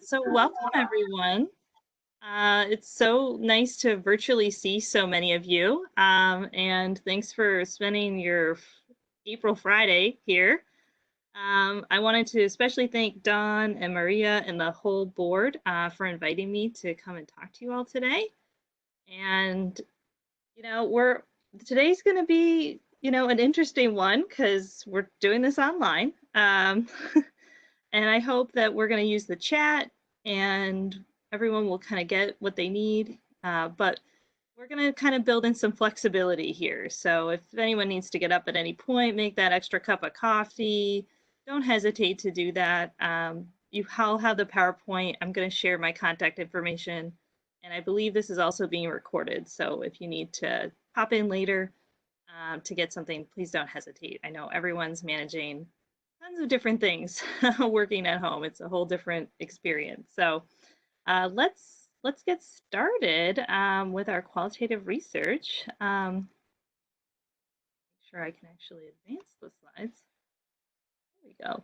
So welcome everyone. It's so nice to virtually see so many of you. And thanks for spending your April Friday here. I wanted to especially thank Don and Maria and the whole board for inviting me to come and talk to you all today. And we're today's going to be an interesting one because we're doing this online. And I hope that we're going to use the chat and everyone will kind of get what they need. But we're going to kind of build in some flexibility here. So if anyone needs to get up at any point, make that extra cup of coffee, don't hesitate to do that. I'll have the PowerPoint. I'm going to share my contact information. And I believe this is also being recorded. So if you need to pop in later to get something, please don't hesitate. I know everyone's managing tons of different things working at home. It's a whole different experience. So let's get started with our qualitative research. Make sure I can actually advance the slides. There we go.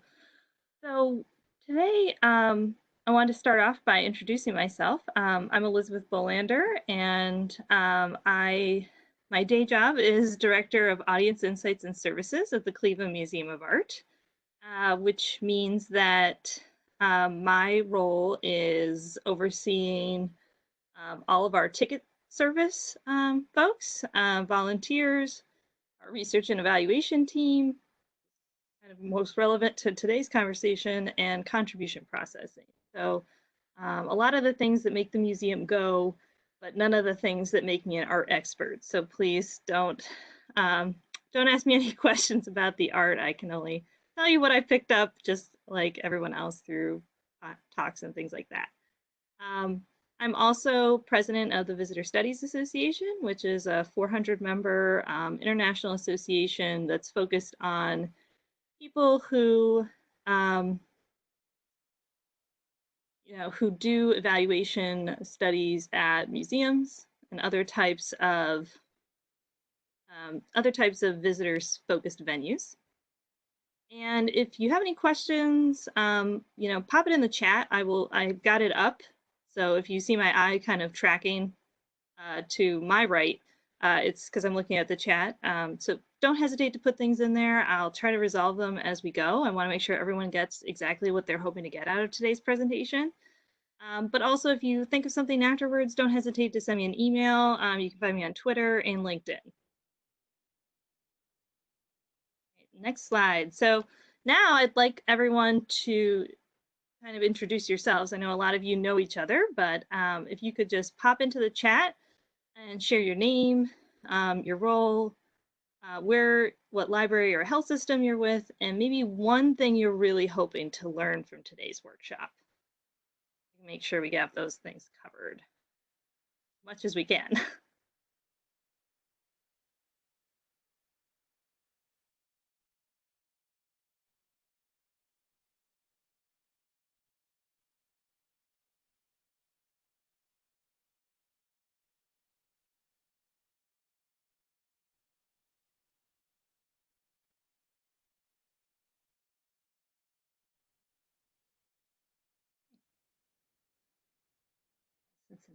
So today I want to start off by introducing myself. I'm Elizabeth Bolander, and my day job is Director of Audience Insights and Services at the Cleveland Museum of Art. Which means that my role is overseeing all of our ticket service folks, volunteers, our research and evaluation team, kind of most relevant to today's conversation, and contribution processing. So a lot of the things that make the museum go, but none of the things that make me an art expert. So please don't ask me any questions about the art. I can only tell you what I picked up, just like everyone else through talks and things like that. I'm also president of the Visitor Studies Association, which is a 400-member international association that's focused on people who who do evaluation studies at museums and other types of visitors focused venues. And if you have any questions, pop it in the chat. I've got it up. So if you see my eye kind of tracking to my right, it's because I'm looking at the chat. So don't hesitate to put things in there. I'll try to resolve them as we go. I want to make sure everyone gets exactly what they're hoping to get out of today's presentation. But also, if you think of something afterwards, don't hesitate to send me an email. You can find me on Twitter and LinkedIn. Next slide. So now I'd like everyone to kind of introduce yourselves. I know a lot of you know each other, but if you could just pop into the chat and share your name, your role, what library or health system you're with, and maybe one thing you're really hoping to learn from today's workshop. Make sure we get those things covered as much as we can.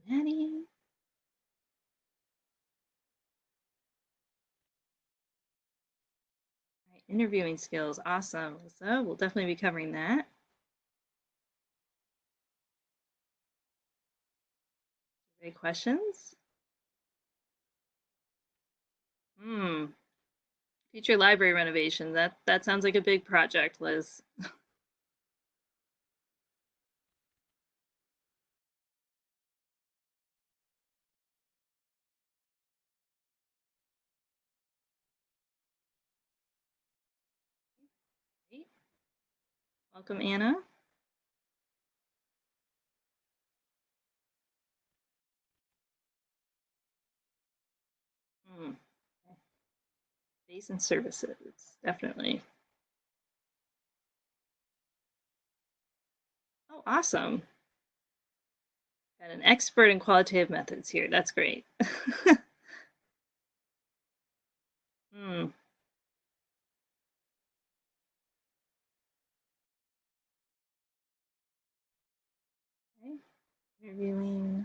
Cincinnati. Right, interviewing skills, awesome. So we'll definitely be covering that. Any questions? Future library renovation. That sounds like a big project, Liz. Great. Welcome, Anna. Base and services, definitely. Oh, awesome. Got an expert in qualitative methods here. That's great. Interviewing.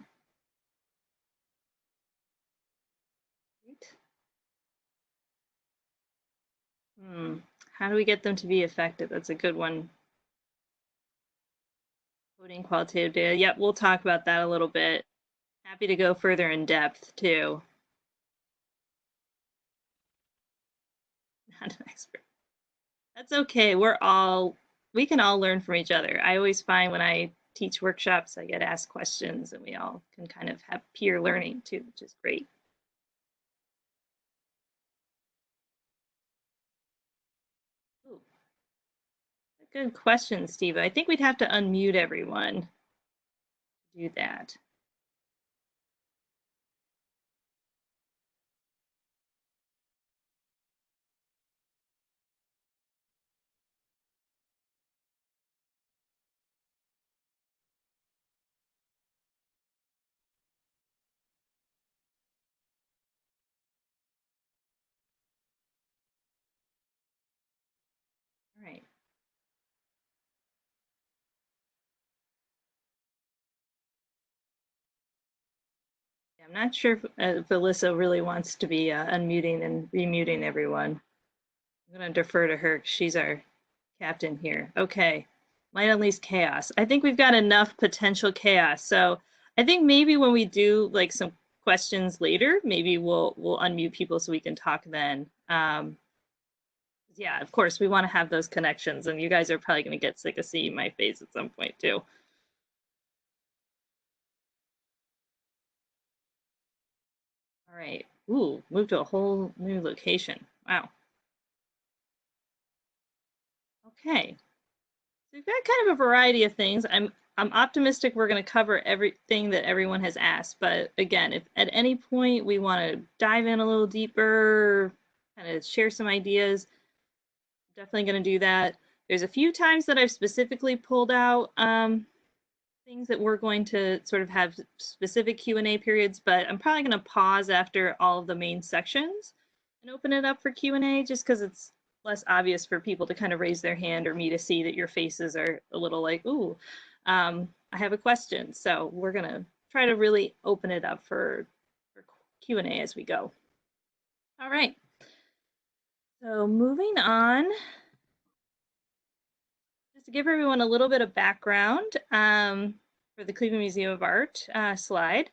Great. How do we get them to be effective? That's a good one. Coding qualitative data. Yep, we'll talk about that a little bit. Happy to go further in depth too. Not an expert. That's okay. We can all learn from each other. I always find when I teach workshops, I get asked questions and we all can kind of have peer learning too, which is great. Ooh, good question, Steve. I think we'd have to unmute everyone to do that. All right. I'm not sure if Alyssa really wants to be unmuting and remuting everyone. I'm going to defer to her 'cause she's our captain here. Okay. Might unleash chaos. I think we've got enough potential chaos. So I think maybe when we do like some questions later, maybe we'll unmute people so we can talk then. Yeah, of course, we want to have those connections, and you guys are probably going to get sick of seeing my face at some point too. All right. Ooh, moved to a whole new location. Wow. Okay. So we've got kind of a variety of things. I'm optimistic we're going to cover everything that everyone has asked. But again, if at any point we want to dive in a little deeper, kind of share some ideas, definitely going to do that. There's a few times that I've specifically pulled out things that we're going to sort of have specific Q&A periods, but I'm probably going to pause after all of the main sections and open it up for Q&A just because it's less obvious for people to kind of raise their hand or me to see that your faces are a little like, ooh, I have a question. So we're going to try to really open it up for Q&A as we go. All right. So moving on, just to give everyone a little bit of background for the Cleveland Museum of Art slide.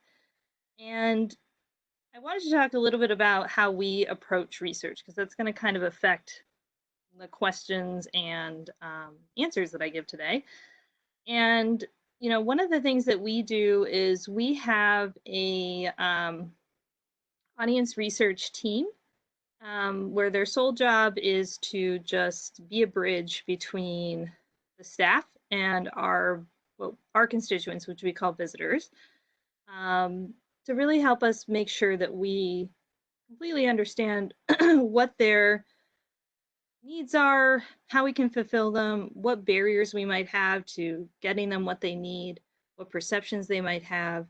And I wanted to talk a little bit about how we approach research, because that's going to kind of affect the questions and answers that I give today. And, you know, one of the things that we do is we have a audience research team where their sole job is to just be a bridge between the staff and our constituents, which we call visitors, to really help us make sure that we completely understand what their needs are, how we can fulfill them, what barriers we might have to getting them what they need, what perceptions they might have.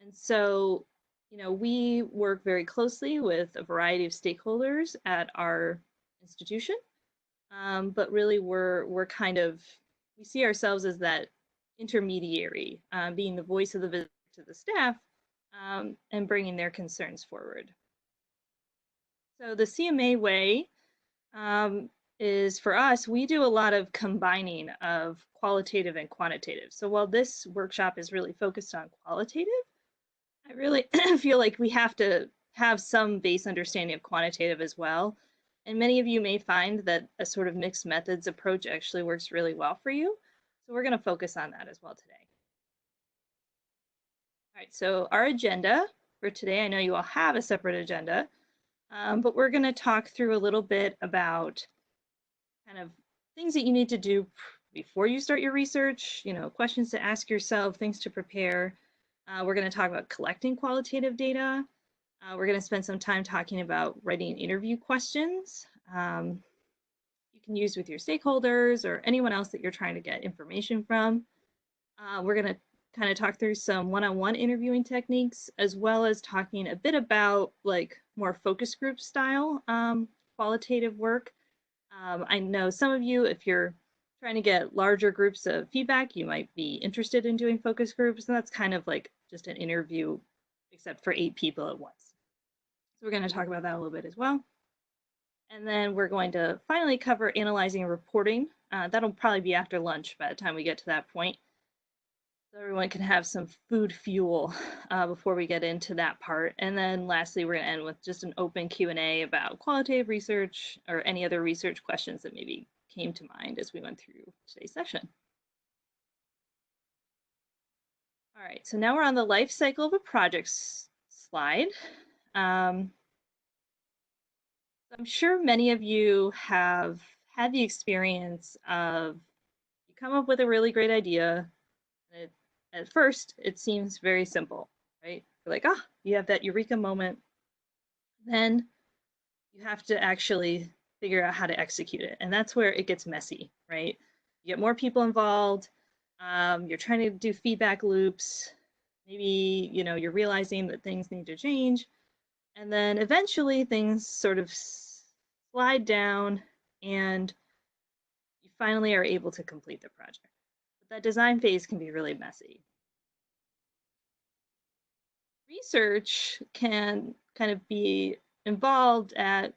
And so, you know, we work very closely with a variety of stakeholders at our institution, but really we're kind of, we see ourselves as that intermediary, being the voice of the visitor to the staff and bringing their concerns forward. So the CMA way is for us, we do a lot of combining of qualitative and quantitative. So while this workshop is really focused on qualitative, I really feel like we have to have some base understanding of quantitative as well. And many of you may find that a sort of mixed methods approach actually works really well for you. So we're going to focus on that as well today. All right, so our agenda for today, I know you all have a separate agenda, but we're going to talk through a little bit about kind of things that you need to do before you start your research, you know, questions to ask yourself, things to prepare. We're going to talk about collecting qualitative data. We're going to spend some time talking about writing interview questions you can use with your stakeholders or anyone else that you're trying to get information from. We're going to kind of talk through some one-on-one interviewing techniques, as well as talking a bit about like more focus group style qualitative work. I know some of you, if you're trying to get larger groups of feedback, you might be interested in doing focus groups, and that's kind of like just an interview, except for 8 people at once. So we're going to talk about that a little bit as well. And then we're going to finally cover analyzing and reporting. That'll probably be after lunch by the time we get to that point. So everyone can have some food fuel before we get into that part. And then lastly, we're going to end with just an open Q&A about qualitative research or any other research questions that maybe came to mind as we went through today's session. All right, so now we're on the life cycle of a project slide. I'm sure many of you have had the experience of you come up with a really great idea. And at first, it seems very simple, right? You're like, ah, you have that eureka moment. Then you have to actually figure out how to execute it. And that's where it gets messy, right? You get more people involved. You're trying to do feedback loops. Maybe, you're realizing that things need to change. And then eventually things sort of slide down and you finally are able to complete the project. But that design phase can be really messy. Research can kind of be involved at,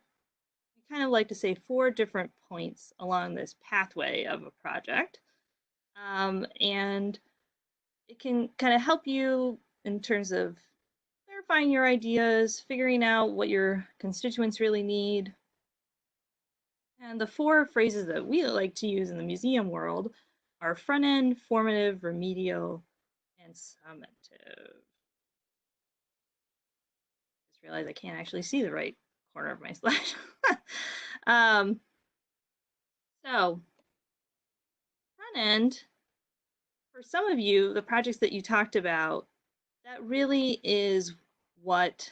we kind of like to say, 4 different points along this pathway of a project. And it can kind of help you in terms of clarifying your ideas, figuring out what your constituents really need. And the 4 phrases that we like to use in the museum world are front end, formative, remedial, and summative. Just realized I can't actually see the right corner of my slide. So front end, for some of you, the projects that you talked about, that really is what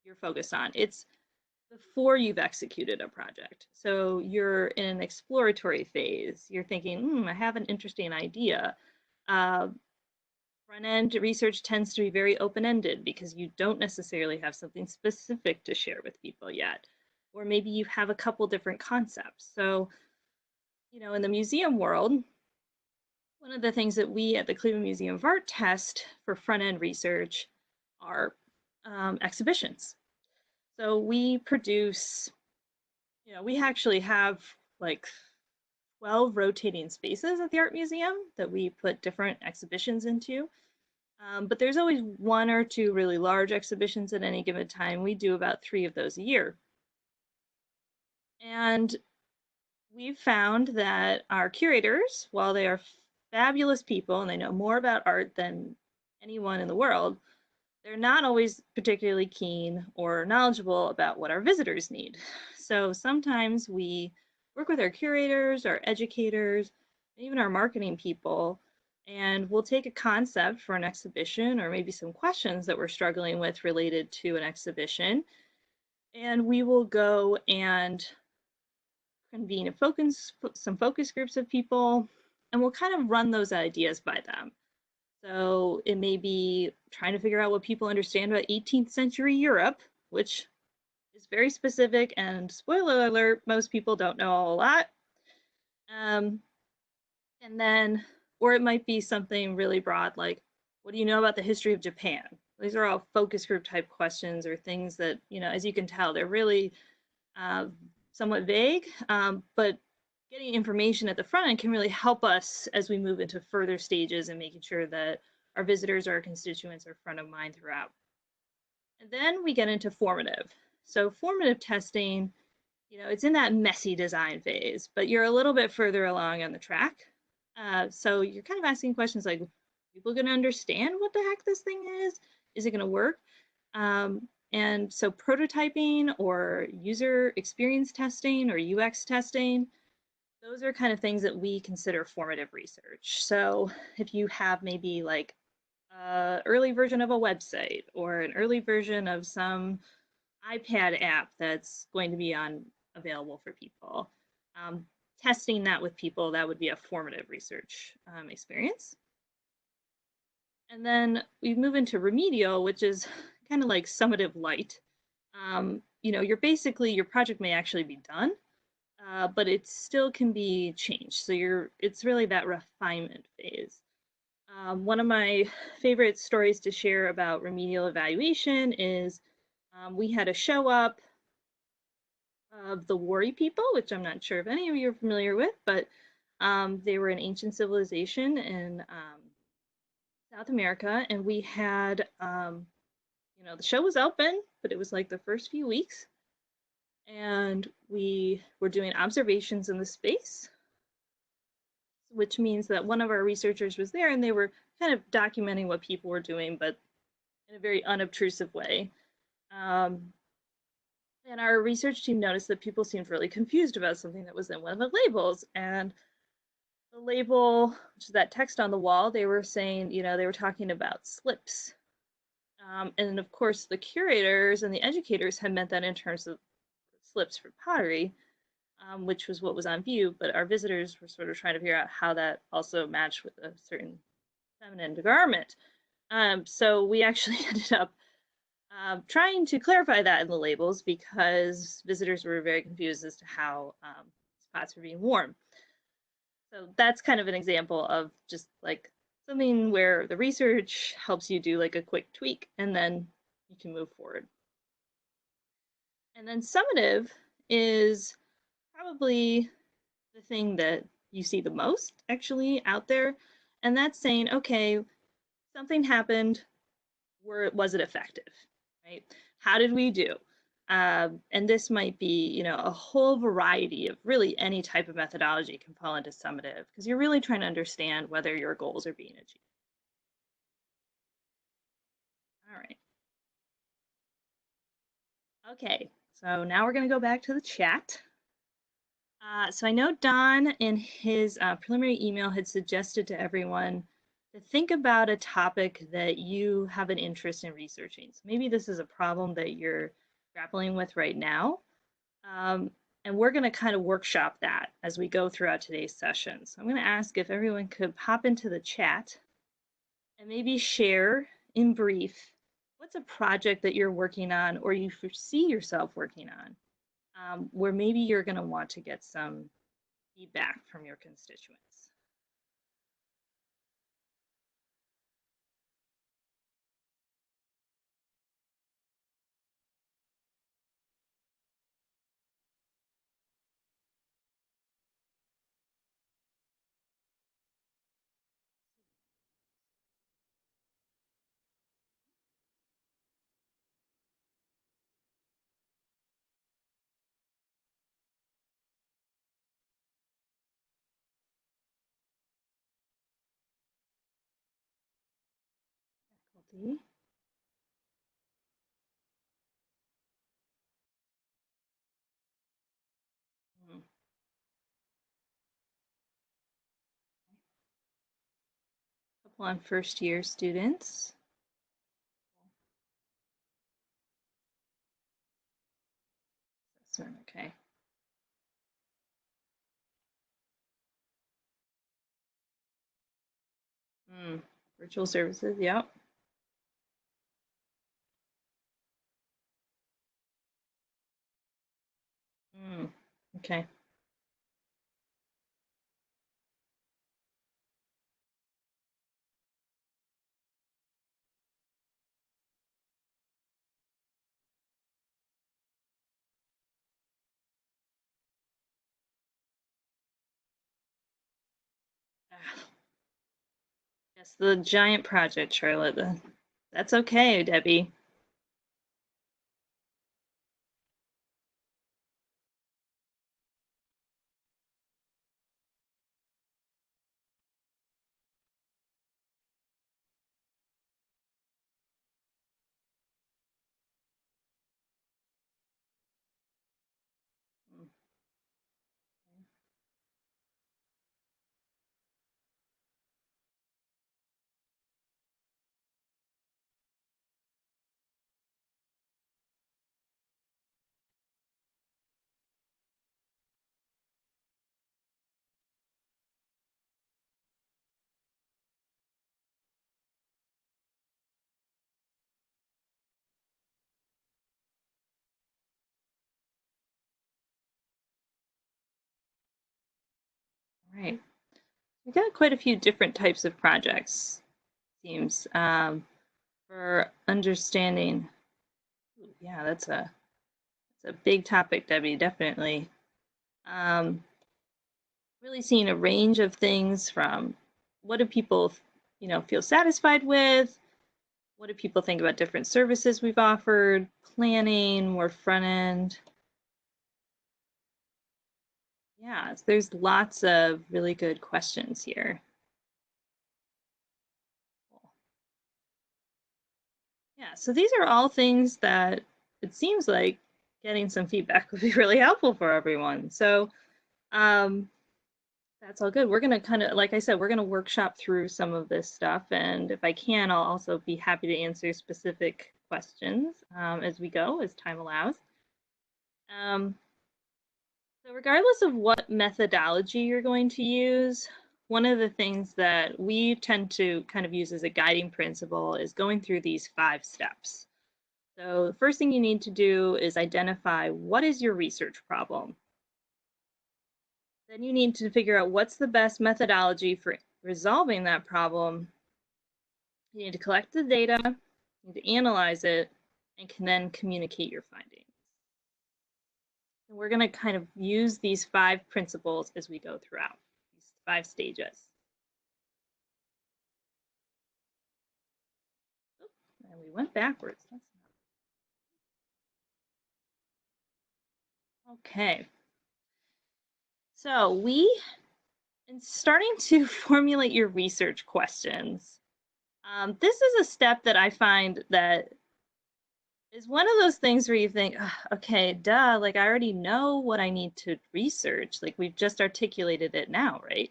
you're focused on. It's before you've executed a project. So you're in an exploratory phase. You're thinking, I have an interesting idea. Front-end research tends to be very open-ended because you don't necessarily have something specific to share with people yet. Or maybe you have a couple different concepts. So, in the museum world, one of the things that we at the Cleveland Museum of Art test for front-end research are exhibitions. So we produce, we actually have like 12 rotating spaces at the Art Museum that we put different exhibitions into. But there's always 1 or 2 really large exhibitions at any given time. We do about 3 of those a year. And we've found that our curators, while they are fabulous people and they know more about art than anyone in the world, they're not always particularly keen or knowledgeable about what our visitors need. So sometimes we work with our curators, our educators, even our marketing people, and we'll take a concept for an exhibition or maybe some questions that we're struggling with related to an exhibition, and we will go and convene some focus groups of people, and we'll kind of run those ideas by them. So it may be trying to figure out what people understand about 18th century Europe, which is very specific, and spoiler alert, most people don't know a lot. And then, or it might be something really broad, like, what do you know about the history of Japan? These are all focus group type questions or things that, as you can tell, they're really somewhat vague, but getting information at the front end can really help us as we move into further stages and making sure that our visitors or our constituents are front of mind throughout. And then we get into formative. So formative testing, it's in that messy design phase, but you're a little bit further along on the track. So you're kind of asking questions like, people going to understand what the heck this thing is? Is it going to work? And so prototyping or user experience testing or UX testing, those are kind of things that we consider formative research. So if you have maybe like an early version of a website or an early version of some iPad app that's going to be available for people, testing that with people, that would be a formative research experience. And then we move into remedial, which is kind of like summative light. Your project may actually be done, but it still can be changed. So it's really that refinement phase. One of my favorite stories to share about remedial evaluation is we had a show up of the Wari people, which I'm not sure if any of you are familiar with, but they were an ancient civilization in South America, and we had, the show was open, but it was like the first few weeks, and we were doing observations in the space, which means that one of our researchers was there, and they were kind of documenting what people were doing, but in a very unobtrusive way. Um, and our research team noticed that people seemed really confused about something that was in one of the labels, and the label, which is that text on the wall, they were saying, they were talking about slips. And of course, the curators and the educators had meant that in terms of slips for pottery, which was what was on view, but our visitors were sort of trying to figure out how that also matched with a certain feminine garment. So we actually ended up trying to clarify that in the labels because visitors were very confused as to how spots were being worn. So that's kind of an example of just like something where the research helps you do like a quick tweak and then you can move forward. And then summative is probably the thing that you see the most actually out there. And that's saying, okay, something happened. Was it effective? Right? How did we do? And this might be, a whole variety of really any type of methodology can fall into summative because you're really trying to understand whether your goals are being achieved. All right. Okay. So now we're going to go back to the chat. So I know Don in his preliminary email had suggested to everyone to think about a topic that you have an interest in researching. So maybe this is a problem that you're grappling with right now. And we're going to kind of workshop that as we go throughout today's session. So I'm going to ask if everyone could pop into the chat and maybe share in brief what's a project that you're working on or you foresee yourself working on, where maybe you're going to want to get some feedback from your constituents. Faculty. Hmm. Couple on first year students. Okay. Mm. Virtual services, yep. Mm. Okay. Ah, yes, the giant project, Charlotte. That's okay, Debbie. Mm. we've got quite a few different types of projects, seems, for understanding. Yeah, that's a big topic, Debbie, definitely. Um, really seeing a range of things from what do people, feel satisfied with? What do people think about different services we've offered? Planning, more front end. Yeah, there's lots of really good questions here. Yeah, so these are all things that it seems like getting some feedback would be really helpful for everyone. So um, that's all good. We're going to kind of, like I said, we're going to workshop through some of this stuff. And if I can, I'll also be happy to answer specific questions as we go, as time allows. Um, so regardless of what methodology you're going to use, one of the things that we tend to kind of use as a guiding principle is going through these 5 steps. So the first thing you need to do is identify what is your research problem. Then you need to figure out what's the best methodology for resolving that problem. You need to collect the data, you need to analyze it, and can then communicate your findings. And we're going to kind of use these 5 principles as we go throughout these 5 stages. And we went backwards. Okay. So in starting to formulate your research questions, this is a step that I find that is one of those things where you think, okay, duh, like I already know what I need to research. Like we've just articulated it now, right?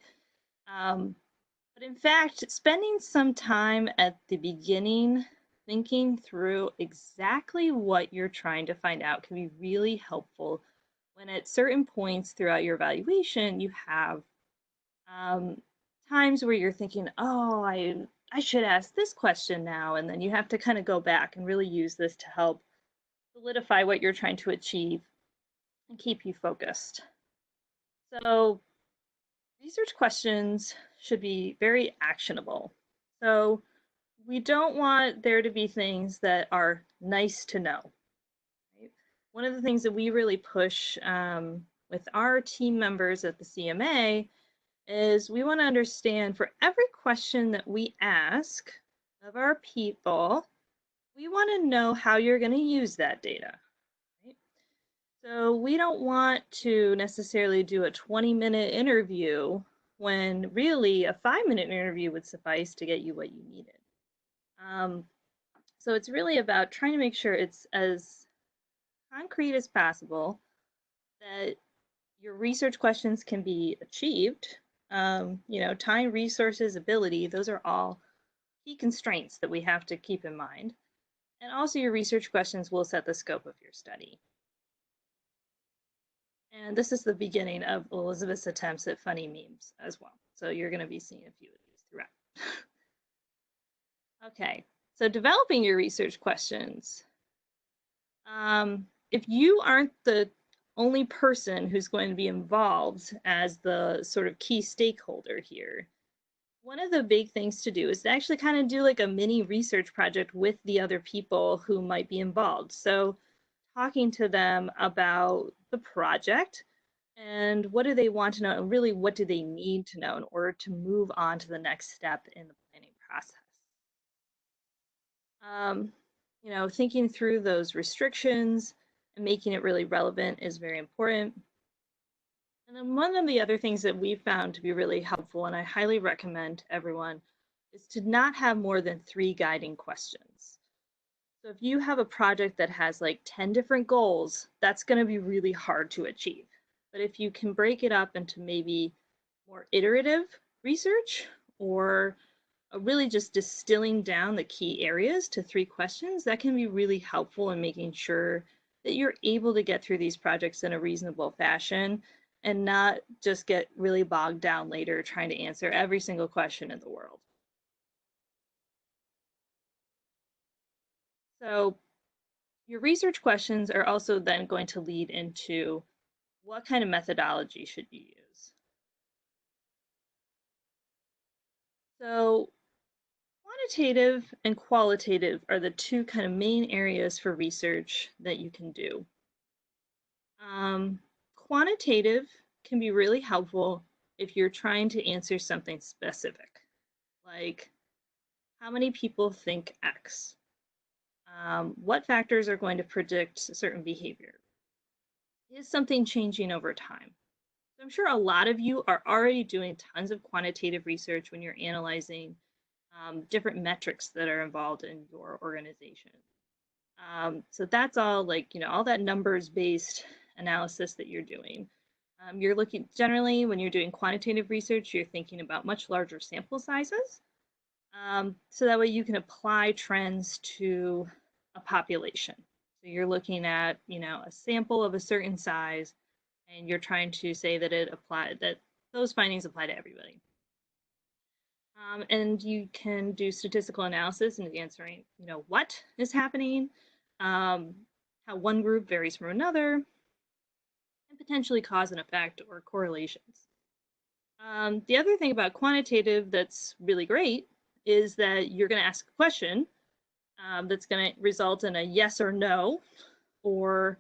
But in fact, spending some time at the beginning thinking through exactly what you're trying to find out can be really helpful when at certain points throughout your evaluation you have um, times where you're thinking, oh, I should ask this question now, and then you have to kind of go back and really use this to help solidify what you're trying to achieve and keep you focused. So research questions should be very actionable. So we don't want there to be things that are nice to know. Right? One of the things that we really push with our team members at the CMA is we want to understand for every question that we ask of our people, we want to know how you're going to use that data. Right? So we don't want to necessarily do a 20-minute interview when really a 5-minute interview would suffice to get you what you needed. So it's really about trying to make sure it's as concrete as possible, that your research questions can be achieved. Time, resources, ability, those are all key constraints that we have to keep in mind. And also your research questions will set the scope of your study. And this is the beginning of Elizabeth's attempts at funny memes as well. So you're going to be seeing a few of these throughout. Okay, so developing your research questions. If you aren't the only person who's going to be involved as the sort of key stakeholder here, one of the big things to do is to actually kind of do like a mini research project with the other people who might be involved. So talking to them about the project and what do they want to know, and really what do they need to know in order to move on to the next step in the planning process. Um, thinking through those restrictions and making it really relevant is very important. And then one of the other things that we found to be really helpful, and I highly recommend to everyone, is to not have more than 3 guiding questions. So if you have a project that has like 10 different goals, that's going to be really hard to achieve. But if you can break it up into maybe more iterative research, or really just distilling down the key areas to 3 questions, that can be really helpful in making sure that you're able to get through these projects in a reasonable fashion and not just get really bogged down later trying to answer every single question in the world. So your research questions are also then going to lead into what kind of methodology should you use. So quantitative and qualitative are the two kind of main areas for research that you can do. Quantitative can be really helpful if you're trying to answer something specific, like how many people think X? What factors are going to predict certain behavior? Is something changing over time? So I'm sure a lot of you are already doing tons of quantitative research when you're analyzing different metrics that are involved in your organization. So that's all like, all that numbers based analysis that you're doing. You're looking generally when you're doing quantitative research, you're thinking about much larger sample sizes. So that way you can apply trends to a population. So you're looking at, a sample of a certain size, and you're trying to say that that those findings apply to everybody. And you can do statistical analysis and answering, what is happening, how one group varies from another, and potentially cause and effect or correlations. The other thing about quantitative that's really great is that you're going to ask a question that's going to result in a yes or no, or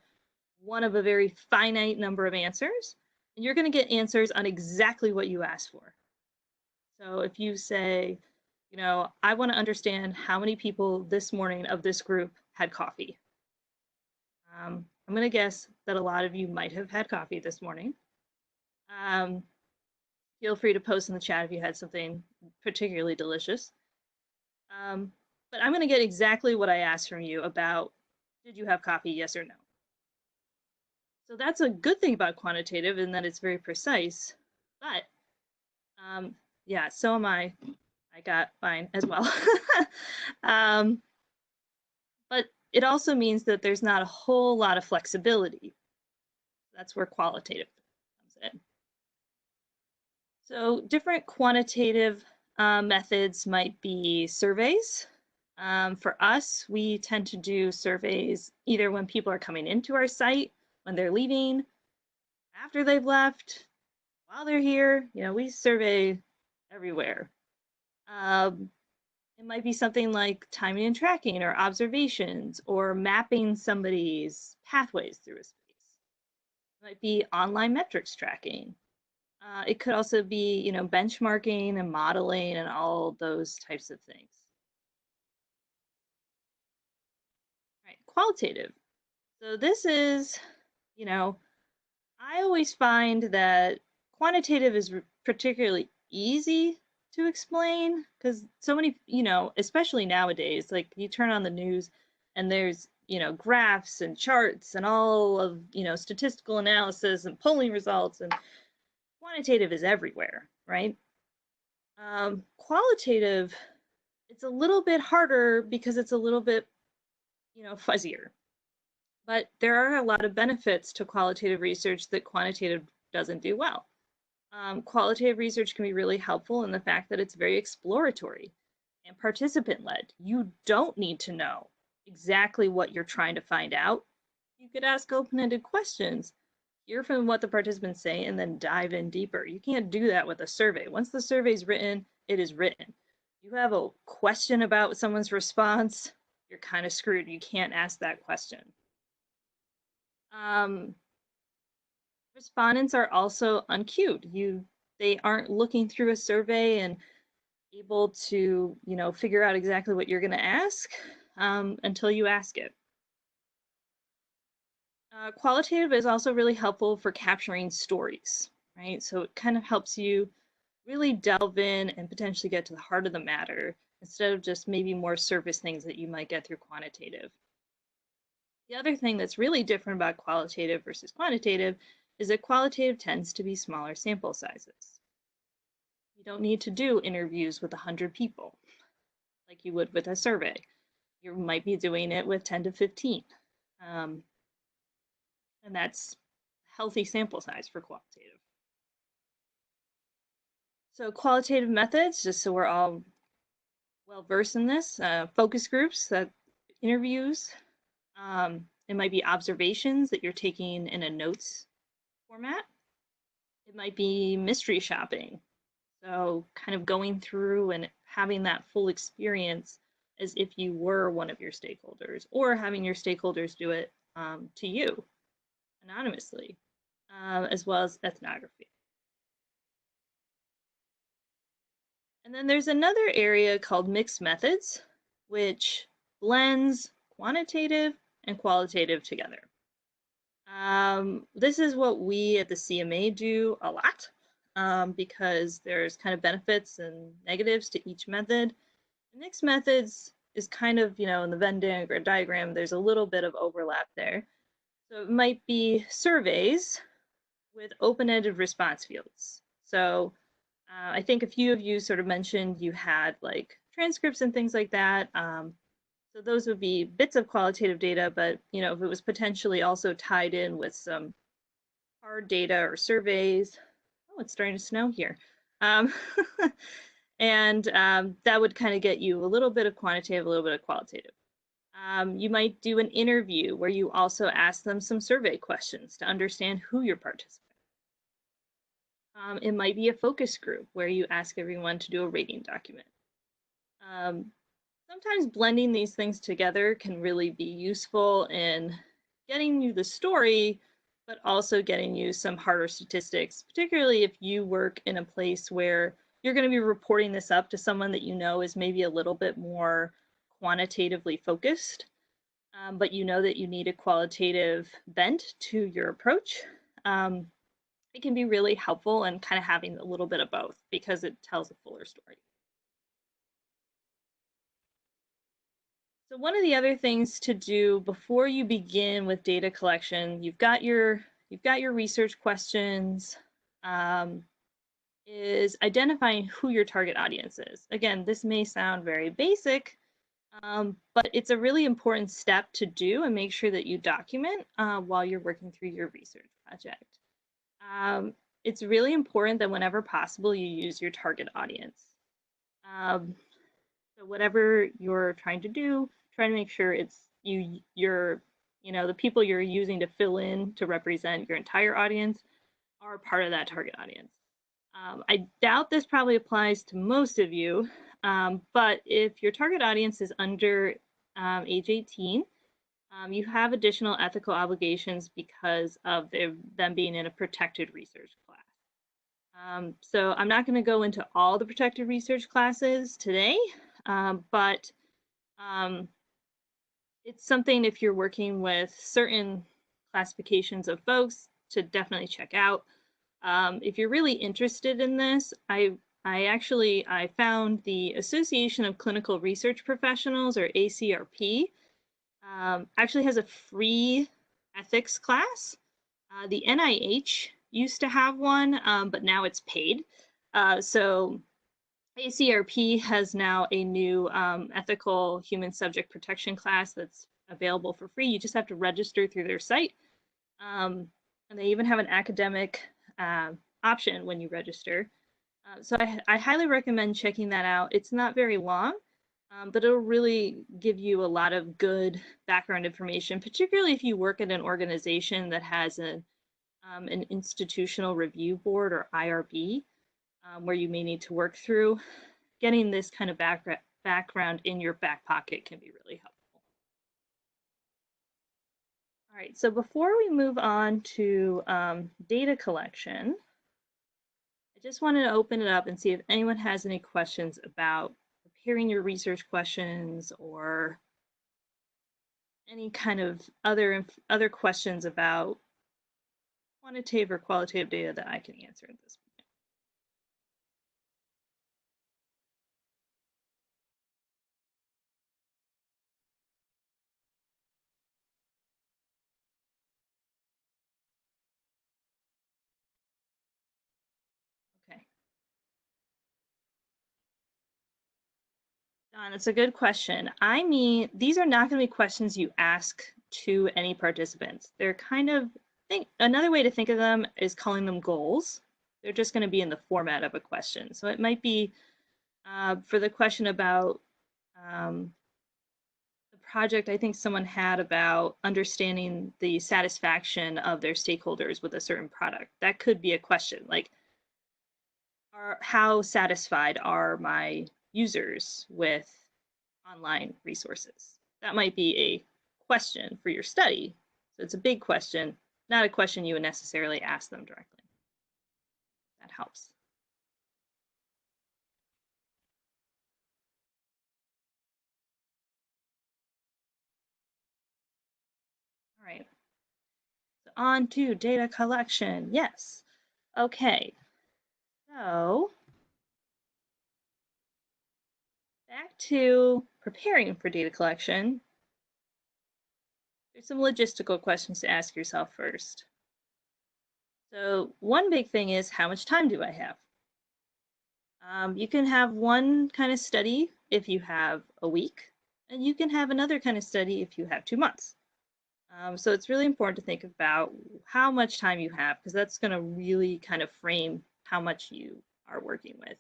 one of a very finite number of answers, and you're going to get answers on exactly what you asked for. So if you say, I want to understand how many people this morning of this group had coffee. I'm going to guess that a lot of you might have had coffee this morning. Feel free to post in the chat if you had something particularly delicious. But I'm going to get exactly what I asked from you about, did you have coffee, yes or no? So that's a good thing about quantitative in that it's very precise. But yeah, so am I. I got mine as well. But it also means that there's not a whole lot of flexibility. That's where qualitative comes in. So different quantitative methods might be surveys. For us, we tend to do surveys either when people are coming into our site, when they're leaving, after they've left, while they're here. We survey everywhere. It might be something like timing and tracking or observations or mapping somebody's pathways through a space. It might be online metrics tracking. It could also be, benchmarking and modeling and all those types of things. Right, qualitative. So this is, I always find that quantitative is particularly easy to explain because so many, especially nowadays, like you turn on the news and there's, graphs and charts and all of, statistical analysis and polling results, and quantitative is everywhere, right? Qualitative, it's a little bit harder because it's a little bit, fuzzier. But there are a lot of benefits to qualitative research that quantitative doesn't do well. Qualitative research can be really helpful in the fact that it's very exploratory and participant-led. You don't need to know exactly what you're trying to find out. You could ask open-ended questions, hear from what the participants say, and then dive in deeper. You can't do that with a survey. Once the survey's written, it is written. You have a question about someone's response, you're kind of screwed. You can't ask that question. Respondents are also uncued. They aren't looking through a survey and able to, figure out exactly what you're going to ask until you ask it. Qualitative is also really helpful for capturing stories, right? So it kind of helps you really delve in and potentially get to the heart of the matter instead of just maybe more surface things that you might get through quantitative. The other thing that's really different about qualitative versus quantitative is that qualitative tends to be smaller sample sizes. You don't need to do interviews with 100 people like you would with a survey. You might be doing it with 10 to 15. And that's healthy sample size for qualitative. So qualitative methods, just so we're all well versed in this, focus groups, that interviews. It might be observations that you're taking in a notes format. It might be mystery shopping. So kind of going through and having that full experience as if you were one of your stakeholders, or having your stakeholders do it to you anonymously, as well as ethnography. And then there's another area called mixed methods, which blends quantitative and qualitative together. This is what we at the CMA do a lot, because there's kind of benefits and negatives to each method. Mixed methods is kind of, in the Venn diagram, there's a little bit of overlap there. So it might be surveys with open-ended response fields. So I think a few of you sort of mentioned you had like transcripts and things like that. So those would be bits of qualitative data, but if it was potentially also tied in with some hard data or surveys. Oh, it's starting to snow here. Um, and that would kind of get you a little bit of quantitative, a little bit of qualitative. You might do an interview where you also ask them some survey questions to understand who your participants. It might be a focus group where you ask everyone to do a rating document. Sometimes blending these things together can really be useful in getting you the story, but also getting you some harder statistics, particularly if you work in a place where you're going to be reporting this up to someone that you know is maybe a little bit more quantitatively focused, but you know that you need a qualitative bent to your approach. It can be really helpful in kind of having a little bit of both because it tells a fuller story. So one of the other things to do before you begin with data collection, you've got your research questions, is identifying who your target audience is. Again, this may sound very basic, but it's a really important step to do and make sure that you document while you're working through your research project. It's really important that whenever possible, you use your target audience. So whatever you're trying to do, try to make sure it's the people you're using to fill in to represent your entire audience are part of that target audience. I doubt this probably applies to most of you, but if your target audience is under age 18, you have additional ethical obligations because of them being in a protected research class. So I'm not going to go into all the protected research classes today, but it's something if you're working with certain classifications of folks to definitely check out. If you're really interested in this, I found the Association of Clinical Research Professionals, or ACRP, actually has a free ethics class. The NIH used to have one, but now it's paid. So ACRP has now a new ethical human subject protection class that's available for free. You just have to register through their site. And they even have an academic option when you register. So I highly recommend checking that out. It's not very long, but it'll really give you a lot of good background information, particularly if you work at an organization that has an institutional review board, or IRB, where you may need to work through. Getting this kind of background in your back pocket can be really helpful. All right, so before we move on to data collection, I just wanted to open it up and see if anyone has any questions about preparing your research questions, or any kind of other questions about quantitative or qualitative data that I can answer at this point. Okay. Don, it's a good question. I mean, these are not going to be questions you ask to any participants. They're kind of, another way to think of them is calling them goals. They're just going to be in the format of a question. So it might be for the question about the project, I think someone had about understanding the satisfaction of their stakeholders with a certain product. That could be a question like, how satisfied are my users with online resources? That might be a question for your study. So it's a big question, not a question you would necessarily ask them directly. That helps. All right, so on to data collection. Yes. Okay, so back to preparing for data collection. There's some logistical questions to ask yourself first. So one big thing is, how much time do I have? You can have one kind of study if you have a week, and you can have another kind of study if you have 2 months. So it's really important to think about how much time you have, because that's going to really kind of frame how much you are working with.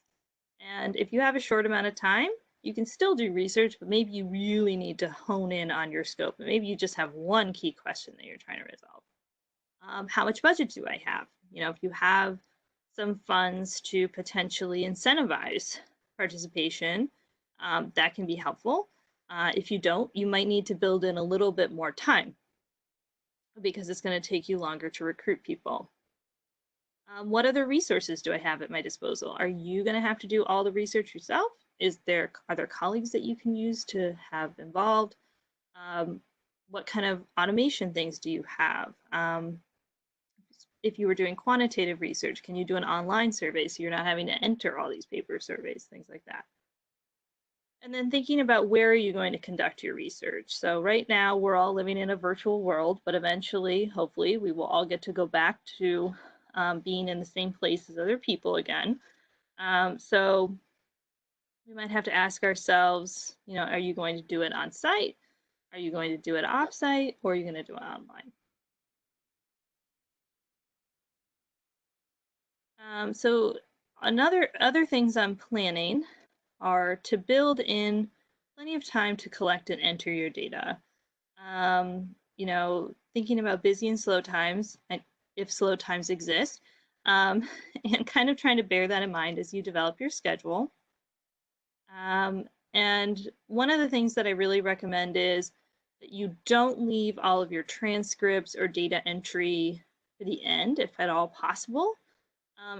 And if you have a short amount of time, you can still do research, but maybe you really need to hone in on your scope. Maybe you just have one key question that you're trying to resolve. How much budget do I have? If you have some funds to potentially incentivize participation, that can be helpful. If you don't, you might need to build in a little bit more time because it's going to take you longer to recruit people. What other resources do I have at my disposal? Are you going to have to do all the research yourself? Are there colleagues that you can use to have involved? What kind of automation things do you have? If you were doing quantitative research, can you do an online survey so you're not having to enter all these paper surveys, things like that? And then thinking about where are you going to conduct your research. So right now we're all living in a virtual world, but eventually, hopefully, we will all get to go back to being in the same place as other people again. So we might have to ask ourselves, are you going to do it on site? Are you going to do it off site? Or are you going to do it online? So other things I'm planning are to build in plenty of time to collect and enter your data. Thinking about busy and slow times, and if slow times exist, and kind of trying to bear that in mind as you develop your schedule. And one of the things that I really recommend is that you don't leave all of your transcripts or data entry for the end, if at all possible.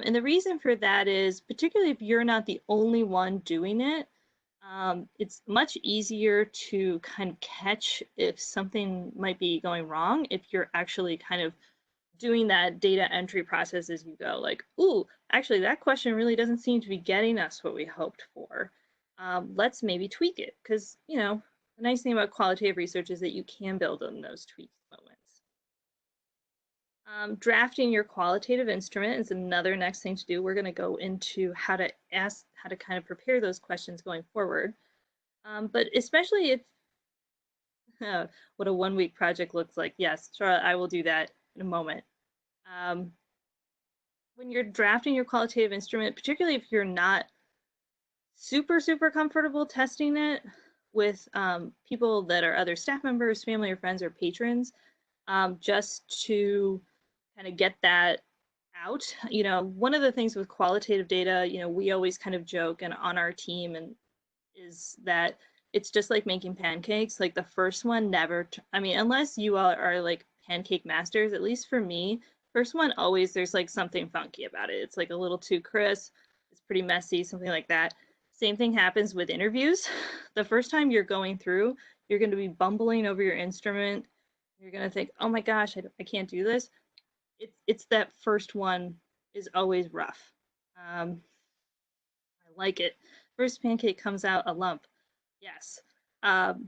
And the reason for that is, particularly if you're not the only one doing it, it's much easier to kind of catch if something might be going wrong if you're actually kind of doing that data entry process as you go. Like, ooh, actually, that question really doesn't seem to be getting us what we hoped for. Let's maybe tweak it, because, the nice thing about qualitative research is that you can build on those tweak moments. Drafting your qualitative instrument is another next thing to do. We're going to go into how to kind of prepare those questions going forward. But especially if what a 1-week project looks like. Yes, Charlotte, I will do that in a moment. When you're drafting your qualitative instrument, particularly if you're not super comfortable testing it with people that are other staff members, family or friends, or patrons, just to kind of get that out. One of the things with qualitative data, we always kind of joke and on our team is that it's just like making pancakes. Like the first one never, unless you all are like pancake masters, at least for me, first one always there's like something funky about it. It's like a little too crisp, it's pretty messy, something like that. Same thing happens with interviews. The first time you're going through, you're going to be bumbling over your instrument. You're going to think, oh my gosh, I can't do this. It's that first one is always rough. I like it. First pancake comes out a lump. Yes.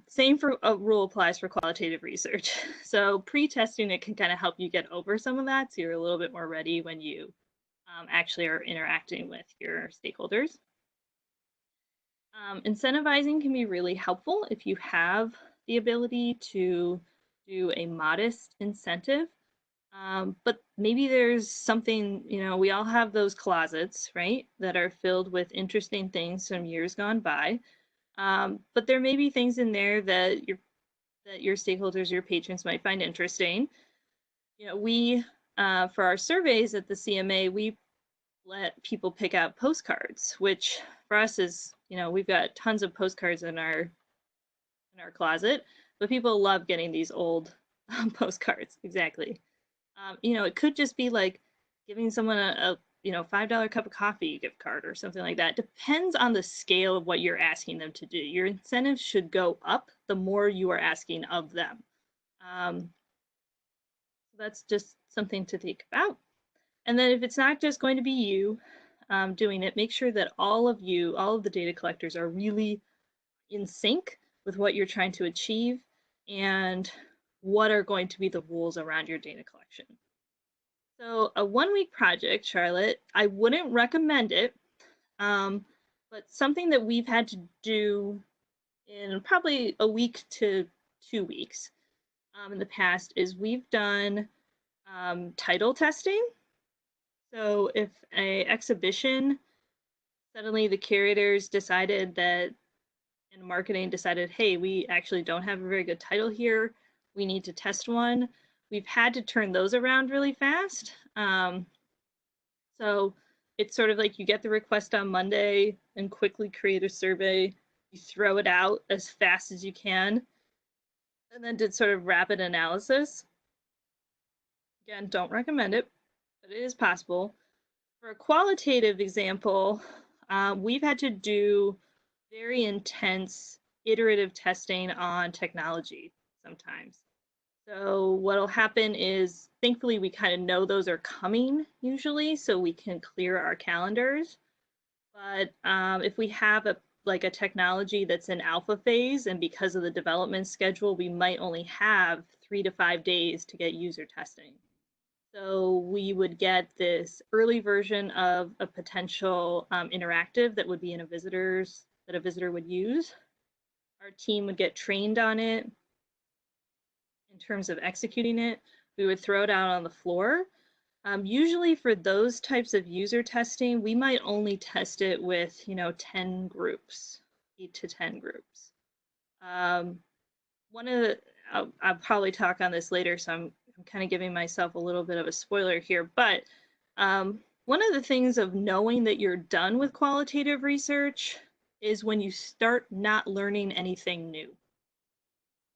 Same for a rule applies for qualitative research. So pre-testing it can kind of help you get over some of that, so you're a little bit more ready when you actually are interacting with your stakeholders. Incentivizing can be really helpful if you have the ability to do a modest incentive. But maybe there's something, we all have those closets, right, that are filled with interesting things from years gone by. But there may be things in there that your stakeholders, your patrons might find interesting. We, for our surveys at the CMA, we let people pick out postcards, which for us is, we've got tons of postcards in our closet, but people love getting these old postcards. Exactly. It could just be like giving someone a $5 cup of coffee gift card or something like that. Depends on the scale of what you're asking them to do. Your incentives should go up the more you are asking of them. So that's just something to think about. And then if it's not just going to be you doing it, make sure that all of the data collectors are really in sync with what you're trying to achieve and what are going to be the rules around your data collection. So a 1 week project, Charlotte, I wouldn't recommend it, but something that we've had to do in probably a week to 2 weeks in the past is we've done title testing. So if a exhibition, suddenly the curators decided that, and marketing decided, hey, we actually don't have a very good title here, we need to test one, we've had to turn those around really fast. So it's sort of like you get the request on Monday and quickly create a survey, you throw it out as fast as you can, and then did sort of rapid analysis. Again, don't recommend it, but it is possible. For a qualitative example, we've had to do very intense iterative testing on technology sometimes. So what'll happen is, thankfully, we kind of know those are coming usually, so we can clear our calendars. But if we have a technology that's in alpha phase, and because of the development schedule, we might only have 3 to 5 days to get user testing. So we would get this early version of a potential interactive that would be in a visitor would use. Our team would get trained on it in terms of executing it. We would throw it out on the floor. Usually for those types of user testing, we might only test it with 10 groups, 8 to 10 groups. One of the I'll probably talk on this later, so I'm kind of giving myself a little bit of a spoiler here, but one of the things of knowing that you're done with qualitative research is when you start not learning anything new.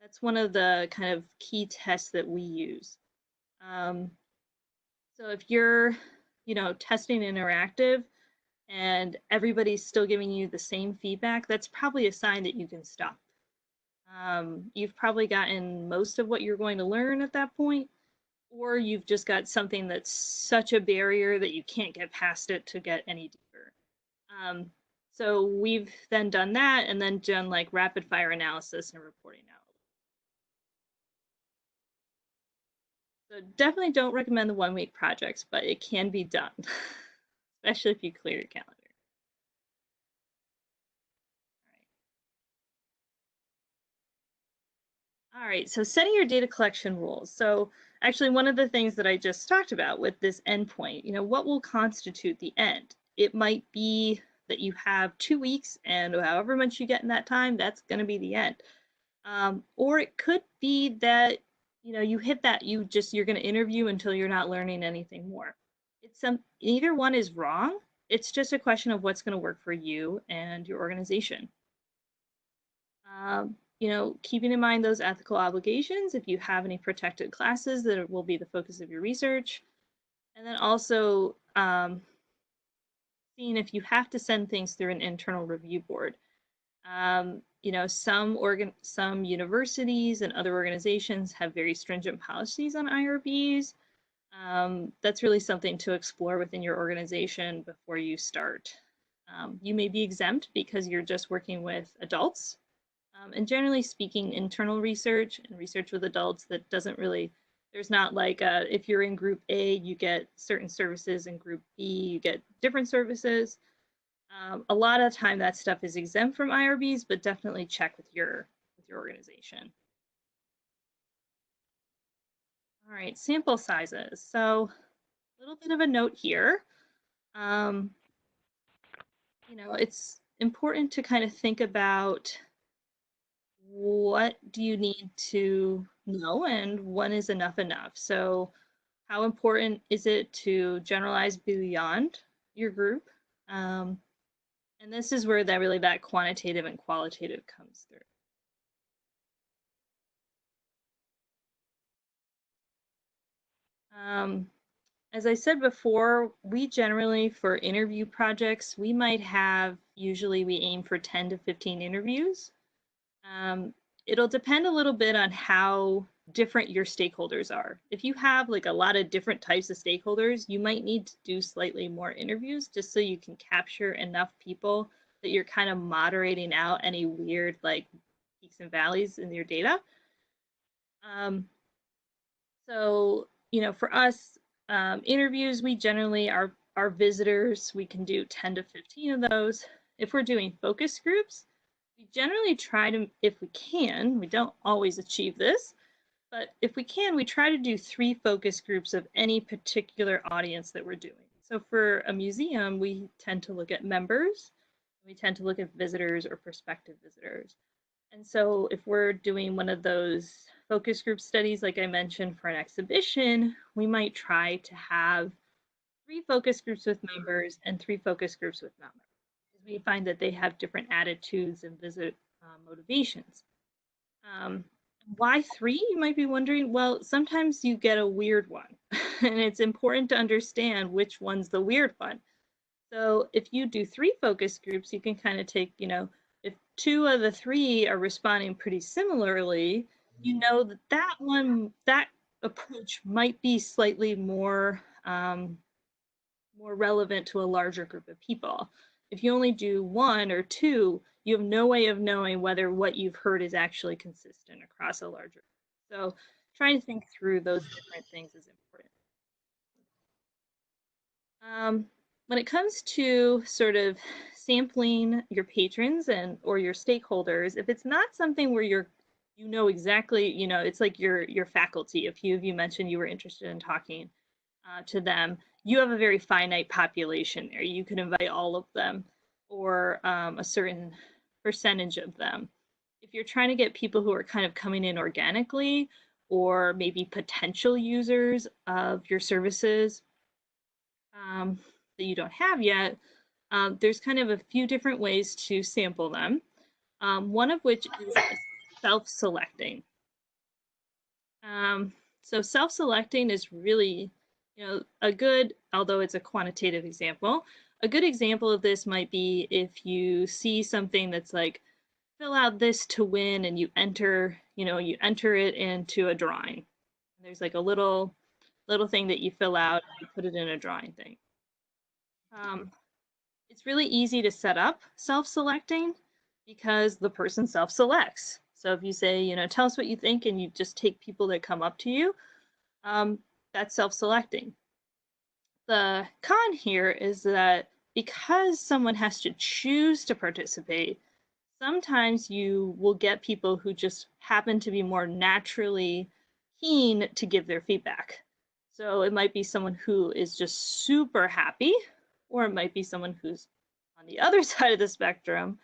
That's one of the kind of key tests that we use. So if you're, testing interactive and everybody's still giving you the same feedback, that's probably a sign that you can stop. You've probably gotten most of what you're going to learn at that point, or you've just got something that's such a barrier that you can't get past it to get any deeper. So we've then done that and then done like rapid fire analysis and reporting out. So definitely don't recommend the 1 week projects, but it can be done, especially if you clear your calendar. All right, so setting your data collection rules. So actually one of the things that I just talked about with this endpoint, what will constitute the end? It might be that you have 2 weeks and however much you get in that time, that's going to be the end. Or it could be that, you hit that, you're going to interview until you're not learning anything more. Either one is wrong. It's just a question of what's going to work for you and your organization. Keeping in mind those ethical obligations, if you have any protected classes that will be the focus of your research. And then also seeing if you have to send things through an internal review board. Some universities and other organizations have very stringent policies on IRBs. That's really something to explore within your organization before you start. You may be exempt because you're just working with adults. And generally speaking, internal research and research with adults, that doesn't really, there's not like if you're in group A, you get certain services, in group B, you get different services. A lot of time that stuff is exempt from IRBs, but definitely check with your organization. All right, sample sizes. So a little bit of a note here. It's important to kind of think about what do you need to know and when is enough. So how important is it to generalize beyond, your group. And this is where that quantitative and qualitative comes through. As I said before, we generally, for interview projects, we might have, usually we aim for 10 to 15 interviews. It'll depend a little bit on how different your stakeholders are. If you have like a lot of different types of stakeholders, you might need to do slightly more interviews just so you can capture enough people that you're kind of moderating out any weird like peaks and valleys in your data. So, for us, interviews, we generally, our visitors, we can do 10 to 15 of those. If we're doing focus groups, we generally try to, if we can, we don't always achieve this, but if we can, we try to do 3 focus groups of any particular audience that we're doing. So for a museum, we tend to look at members, we tend to look at visitors or prospective visitors. And so if we're doing one of those focus group studies, like I mentioned, for an exhibition, we might try to have 3 focus groups with members and 3 focus groups with non-members. We find that they have different attitudes and visit motivations. Why 3, you might be wondering? Well, sometimes you get a weird one, and it's important to understand which one's the weird one. So if you do 3 focus groups, you can kind of take, if 2 of the 3 are responding pretty similarly, that approach might be slightly more relevant to a larger group of people. If you only do 1 or 2, you have no way of knowing whether what you've heard is actually consistent across a larger group. So trying to think through those different things is important. When it comes to sort of sampling your patrons or your stakeholders, if it's not something where you know exactly, it's like your faculty. A few of you mentioned you were interested in talking to them. You have a very finite population there. You can invite all of them or a certain percentage of them. If you're trying to get people who are kind of coming in organically or maybe potential users of your services, that you don't have yet, there's kind of a few different ways to sample them. One of which is self-selecting. So self-selecting is really, a good, although it's a quantitative example, a good example of this might be if you see something that's like, fill out this to win, and you enter it into a drawing. There's like a little thing that you fill out and you put it in a drawing thing. It's really easy to set up self-selecting because the person self-selects. So if you say, tell us what you think, and you just take people that come up to you, that's self-selecting. The con here is that because someone has to choose to participate, sometimes you will get people who just happen to be more naturally keen to give their feedback. So it might be someone who is just super happy, or it might be someone who's on the other side of the spectrum.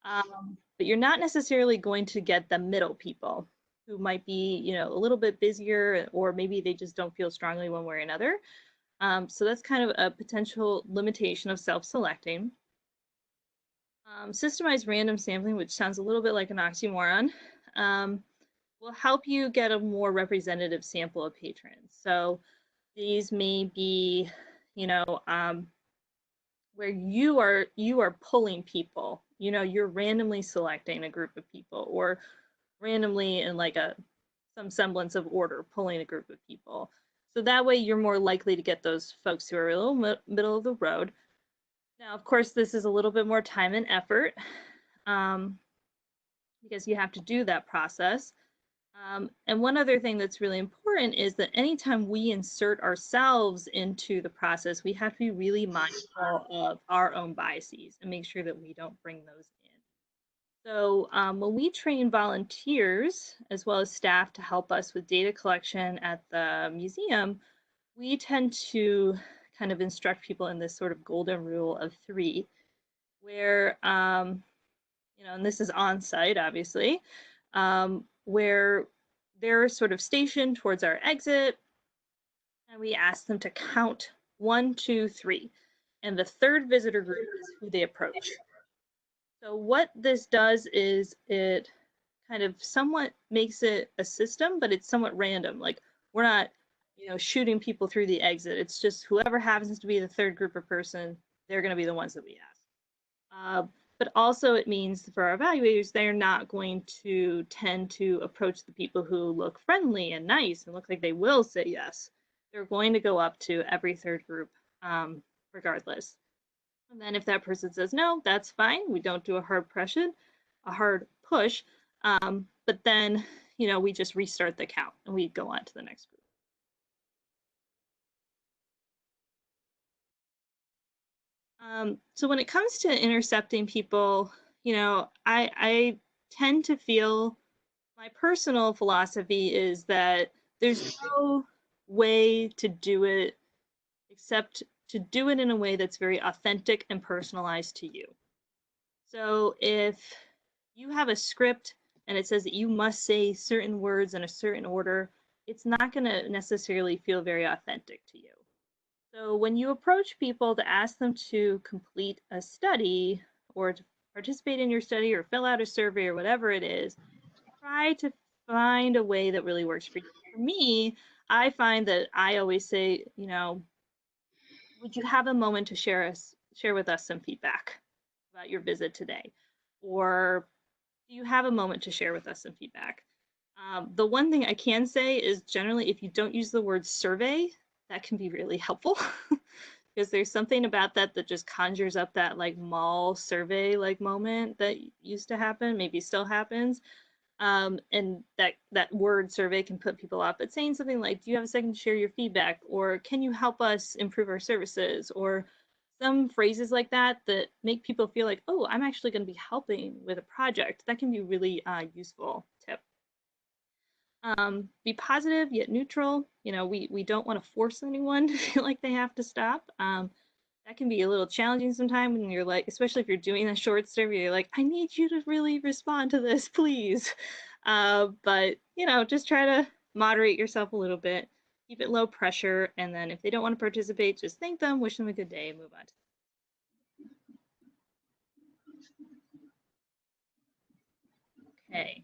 But you're not necessarily going to get the middle people who might be, a little bit busier, or maybe they just don't feel strongly one way or another. So that's kind of a potential limitation of self-selecting. Systemized random sampling, which sounds a little bit like an oxymoron, will help you get a more representative sample of patrons. So these may be, where you are pulling people, you're randomly selecting a group of people, or randomly in like some semblance of order pulling a group of people. So that way you're more likely to get those folks who are a little middle of the road. Now, of course, this is a little bit more time and effort because you have to do that process. And one other thing that's really important is that anytime we insert ourselves into the process, we have to be really mindful of our own biases and make sure that we don't bring those in. So when we train volunteers as well as staff to help us with data collection at the museum, we tend to kind of instruct people in this sort of golden rule of 3, where, and this is on site, obviously, where they're sort of stationed towards our exit, and we ask them to count 1, 2, 3. and the third visitor group is who they approach. So what this does is it kind of somewhat makes it a system, but it's somewhat random. Like we're not, shooting people through the exit. It's just whoever happens to be the third group of person, they're going to be the ones that we ask. But also it means for our evaluators, they're not going to tend to approach the people who look friendly and nice and look like they will say yes. They're going to go up to every third group regardless. And then if that person says no, that's fine. We don't do a hard push. But then, we just restart the count and we go on to the next group. So when it comes to intercepting people, I tend to feel my personal philosophy is that there's no way to do it except to do it in a way that's very authentic and personalized to you. So if you have a script and it says that you must say certain words in a certain order, it's not going to necessarily feel very authentic to you. So when you approach people to ask them to complete a study or to participate in your study or fill out a survey or whatever it is, try to find a way that really works for you. For me, I find that I always say, would you have a moment to share with us some feedback about your visit today? Or do you have a moment to share with us some feedback? The one thing I can say is generally if you don't use the word survey, that can be really helpful because there's something about that that just conjures up that like mall survey like moment that used to happen, maybe still happens. And that word survey can put people off. But saying something like, "Do you have a second to share your feedback?" or "Can you help us improve our services?" or some phrases like that that make people feel like, "Oh, I'm actually going to be helping with a project." That can be really useful tip. Be positive yet neutral. We don't want to force anyone to feel like they have to stop. That can be a little challenging sometimes when you're like, especially if you're doing a short survey, you're like, I need you to really respond to this, please. But, just try to moderate yourself a little bit, keep it low pressure, and then if they don't want to participate, just thank them, wish them a good day, and move on. Okay.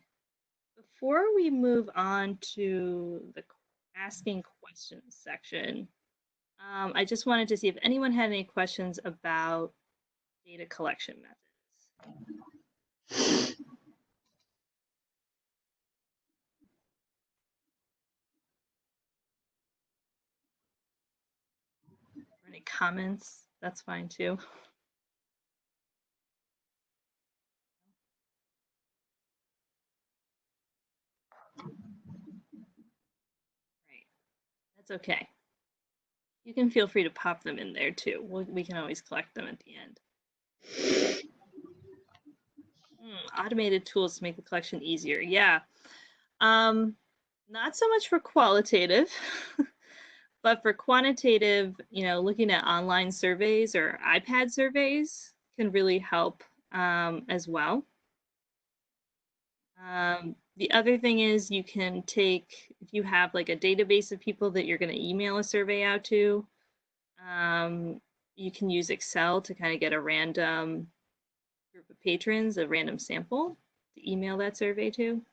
Before we move on to the asking questions section, I just wanted to see if anyone had any questions about data collection methods. Or any comments, that's fine too. Right, that's okay. You can feel free to pop them in there too. We can always collect them at the end. Automated tools to make the collection easier. Yeah. Not so much for qualitative, but for quantitative, looking at online surveys or iPad surveys can really help as well. The other thing is you can take, if you have like a database of people that you're going to email a survey out to, you can use Excel to kind of get a random group of patrons, a random sample to email that survey to.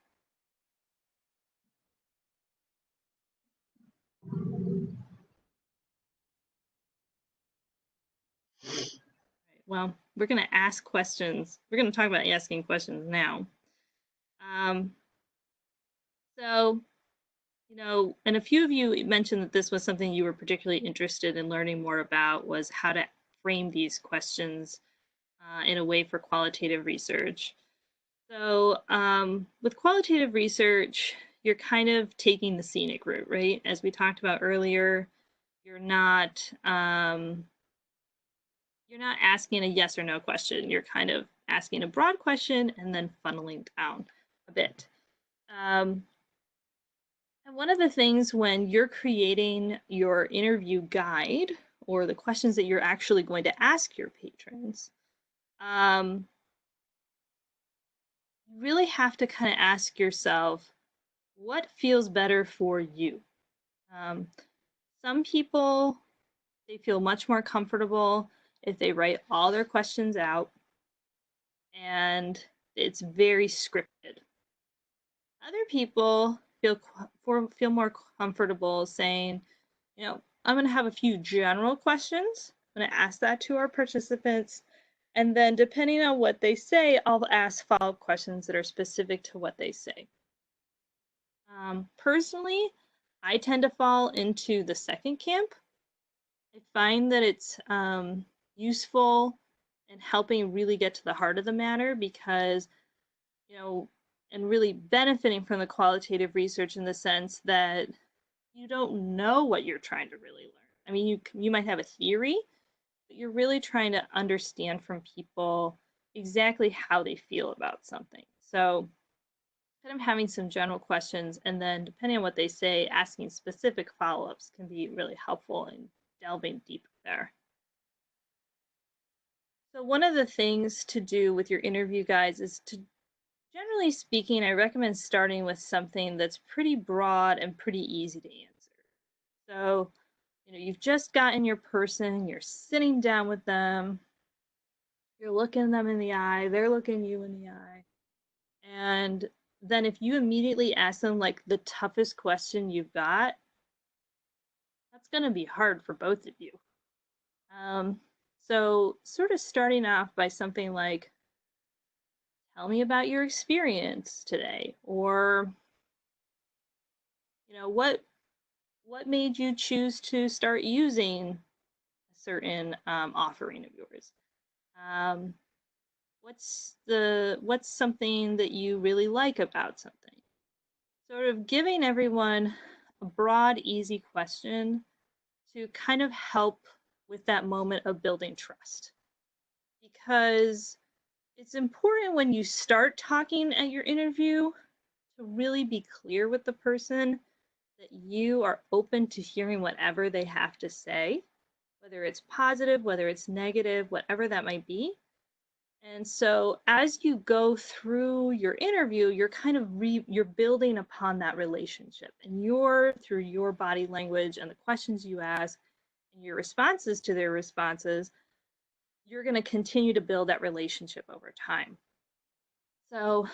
Well, we're going to ask questions. We're going to talk about asking questions now. So, and a few of you mentioned that this was something you were particularly interested in learning more about was how to frame these questions in a way for qualitative research. So with qualitative research, you're kind of taking the scenic route, right? As we talked about earlier, you're not asking a yes or no question. You're kind of asking a broad question and then funneling down a bit. And one of the things when you're creating your interview guide or the questions that you're actually going to ask your patrons, you really have to kind of ask yourself, what feels better for you? Some people, they feel much more comfortable if they write all their questions out and it's very scripted. Other people feel more comfortable saying, I'm going to have a few general questions. I'm going to ask that to our participants. And then depending on what they say, I'll ask follow-up questions that are specific to what they say. Personally, I tend to fall into the second camp. I find that it's useful in helping really get to the heart of the matter because, and really benefiting from the qualitative research in the sense that you don't know what you're trying to really learn. I mean, you might have a theory, but you're really trying to understand from people exactly how they feel about something. So kind of having some general questions and then depending on what they say, asking specific follow-ups can be really helpful in delving deep there. So one of the things to do with your interview guides is to, generally speaking, I recommend starting with something that's pretty broad and pretty easy to answer. So, you've just gotten your person, you're sitting down with them, you're looking them in the eye, they're looking you in the eye. And then if you immediately ask them like the toughest question you've got, that's going to be hard for both of you. So sort of starting off by something like, tell me about your experience today, or, what made you choose to start using a certain offering of yours? Um, what's something that you really like about something? Sort of giving everyone a broad, easy question to kind of help with that moment of building trust. Because it's important when you start talking at your interview to really be clear with the person that you are open to hearing whatever they have to say, whether it's positive, whether it's negative, whatever that might be. And so as you go through your interview, you're kind of you're building upon that relationship. And through your body language and the questions you ask and your responses to their responses, you're going to continue to build that relationship over time. So,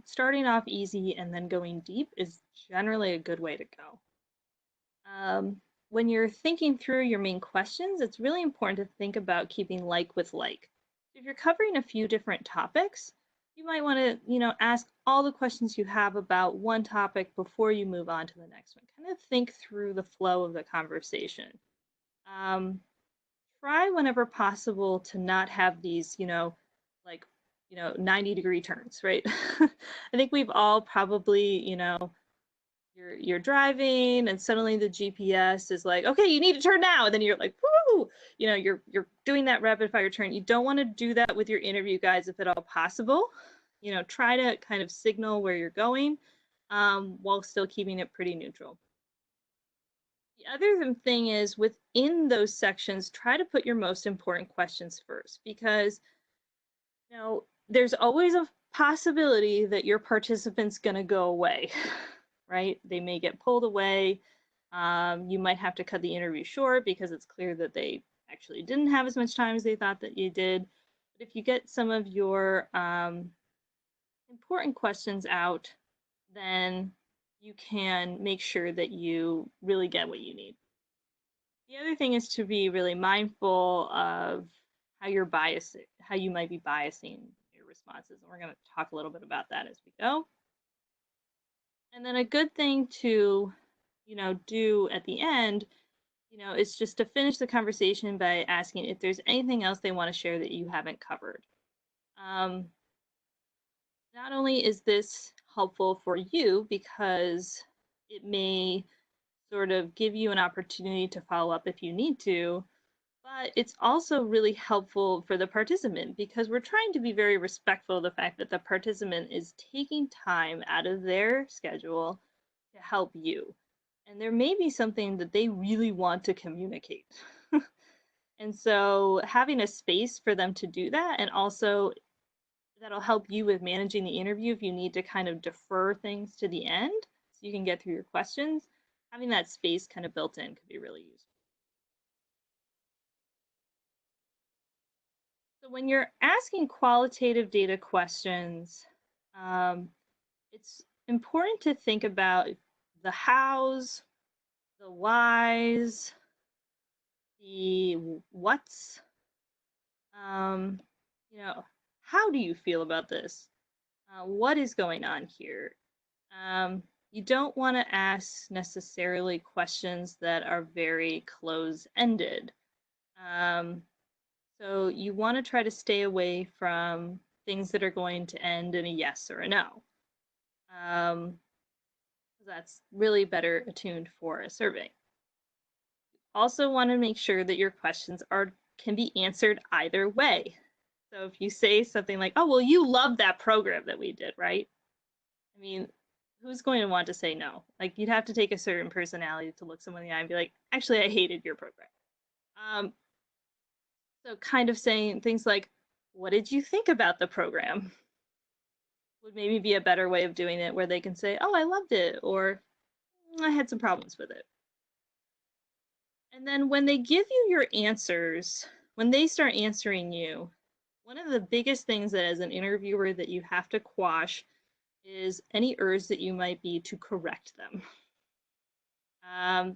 starting off easy and then going deep is generally a good way to go. When you're thinking through your main questions, it's really important to think about keeping like with like. If you're covering a few different topics, you might want to, ask all the questions you have about one topic before you move on to the next one. Kind of think through the flow of the conversation. Try whenever possible to not have these, like, 90-degree turns, right? I think we've all probably, you're driving and suddenly the GPS is like, okay, you need to turn now. And then you're like, woo, you're doing that rapid fire turn. You don't want to do that with your interview guides if at all possible. Try to kind of signal where you're going while still keeping it pretty neutral. The other thing is within those sections, try to put your most important questions first because, there's always a possibility that your participant's going to go away, right? They may get pulled away. You might have to cut the interview short because it's clear that they actually didn't have as much time as they thought that you did. But if you get some of your important questions out, then you can make sure that you really get what you need. The other thing is to be really mindful of how you might be biasing your responses. And we're going to talk a little bit about that as we go. And then a good thing to, do at the end, is just to finish the conversation by asking if there's anything else they want to share that you haven't covered. Not only is this helpful for you because it may sort of give you an opportunity to follow up if you need to, but it's also really helpful for the participant because we're trying to be very respectful of the fact that the participant is taking time out of their schedule to help you. And there may be something that they really want to communicate. And so having a space for them to do that, and also that'll help you with managing the interview if you need to kind of defer things to the end so you can get through your questions. Having that space kind of built in could be really useful. So when you're asking qualitative data questions, it's important to think about the hows, the whys, the what's, um, you know, how do you feel about this? What is going on here? Um, you don't want to ask necessarily questions that are very close-ended. Um, so you want to try to stay away from things that are going to end in a yes or a no. That's really better attuned for a survey. Also want to make sure that your questions can be answered either way. So if you say something like, "Oh, well, you love that program that we did, right?" I mean, who's going to want to say no? Like, you'd have to take a certain personality to look someone in the eye and be like, "Actually, I hated your program." Um, so kind of saying things like, "What did you think about the program?" would maybe be a better way of doing it, where they can say, "Oh, I loved it," or "I had some problems with it." And then when they give you your answers, when they start answering you, one of the biggest things that as an interviewer that you have to quash is any urge that you might be to correct them.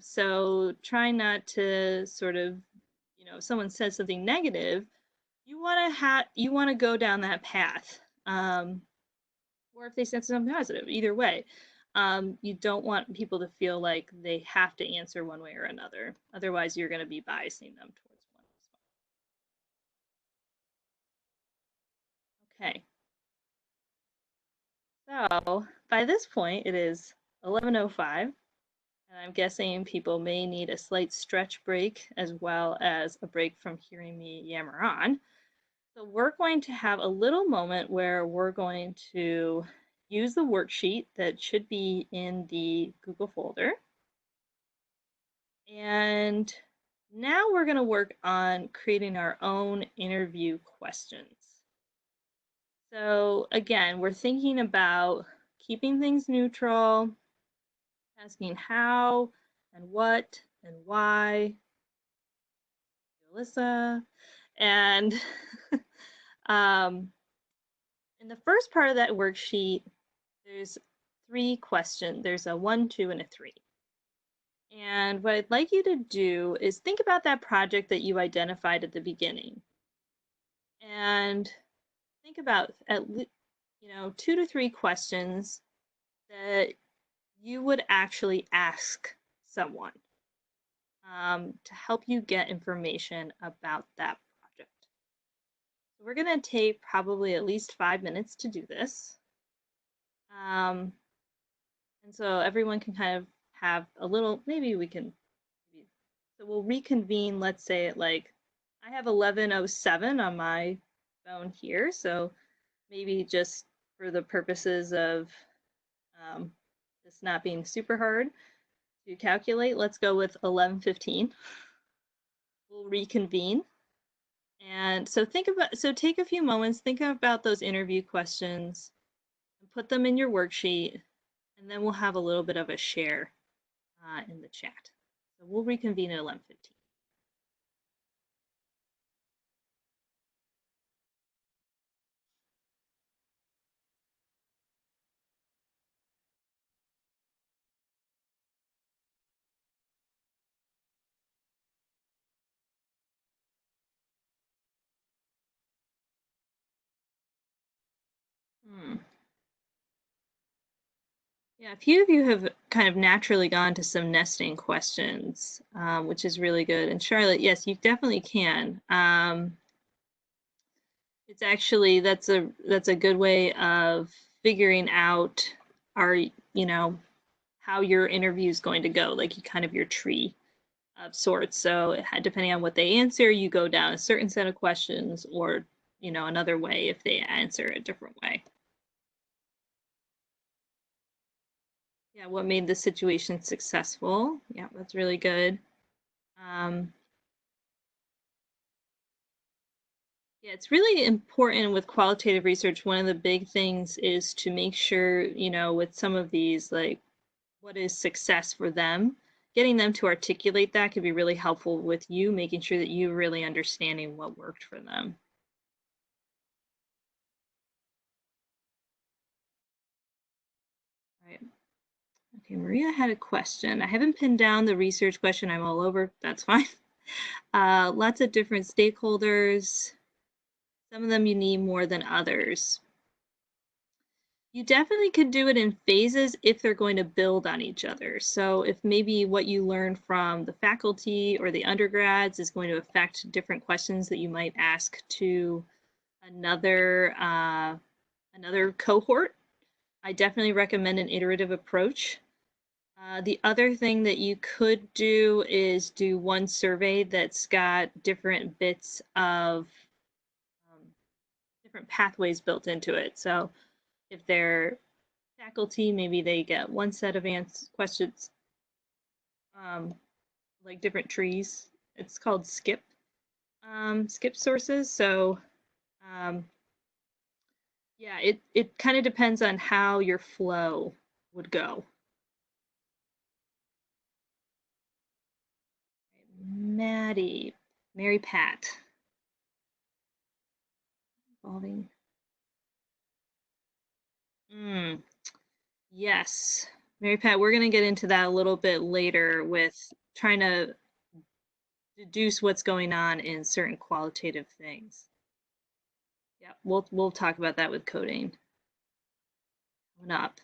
So try not to sort of, if someone says something negative, you want to go down that path. Or if they said something positive, either way. You don't want people to feel like they have to answer one way or another. Otherwise, you're going to be biasing them towards one as well. Okay. So by this point, it is 11:05, and I'm guessing people may need a slight stretch break as well as a break from hearing me yammer on. So we're going to have a little moment where we're going to use the worksheet that should be in the Google folder. And now we're going to work on creating our own interview questions. So again, we're thinking about keeping things neutral, asking how and what and why, Alyssa. And in the first part of that worksheet, there's 3 questions. There's a 1, 2, and a 3. And what I'd like you to do is think about that project that you identified at the beginning. And think about at least, 2 to 3 questions that you would actually ask someone to help you get information about that project. So we're going to take probably at least 5 minutes to do this. And so everyone can kind of have a little, so we'll reconvene, let's say at I have 11:07 on my phone here. So maybe just for the purposes of this not being super hard to calculate, let's go with 11:15. We'll reconvene. And so take a few moments, think about those interview questions, and put them in your worksheet, and then we'll have a little bit of a share in the chat. So we'll reconvene at 11:15. Yeah, a few of you have kind of naturally gone to some nesting questions, which is really good. And Charlotte, yes, you definitely can. It's actually that's a good way of figuring out how your interview is going to go, like kind of your tree of sorts. So depending on what they answer, you go down a certain set of questions, or another way if they answer a different way. Yeah, what made the situation successful? Yeah, that's really good. Yeah, it's really important with qualitative research. One of the big things is to make sure, with some of these, like what is success for them, getting them to articulate that could be really helpful with you, making sure that you really understanding what worked for them. Right. Okay, Maria had a question. I haven't pinned down the research question. I'm all over. That's fine. Lots of different stakeholders. Some of them you need more than others. You definitely could do it in phases if they're going to build on each other. So if maybe what you learn from the faculty or the undergrads is going to affect different questions that you might ask to another another cohort, I definitely recommend an iterative approach. The other thing that you could do is do one survey that's got different bits of um, different pathways built into it. So if they're faculty, maybe they get one set of questions, um, like different trees. It's called skip sources. So um, yeah, it kind of depends on how your flow would go. Maddie, Mary Pat, involving. Mm, yes, Mary Pat, we're going to get into that a little bit later with trying to deduce what's going on in certain qualitative things. Yeah, we'll talk about that with coding coming up.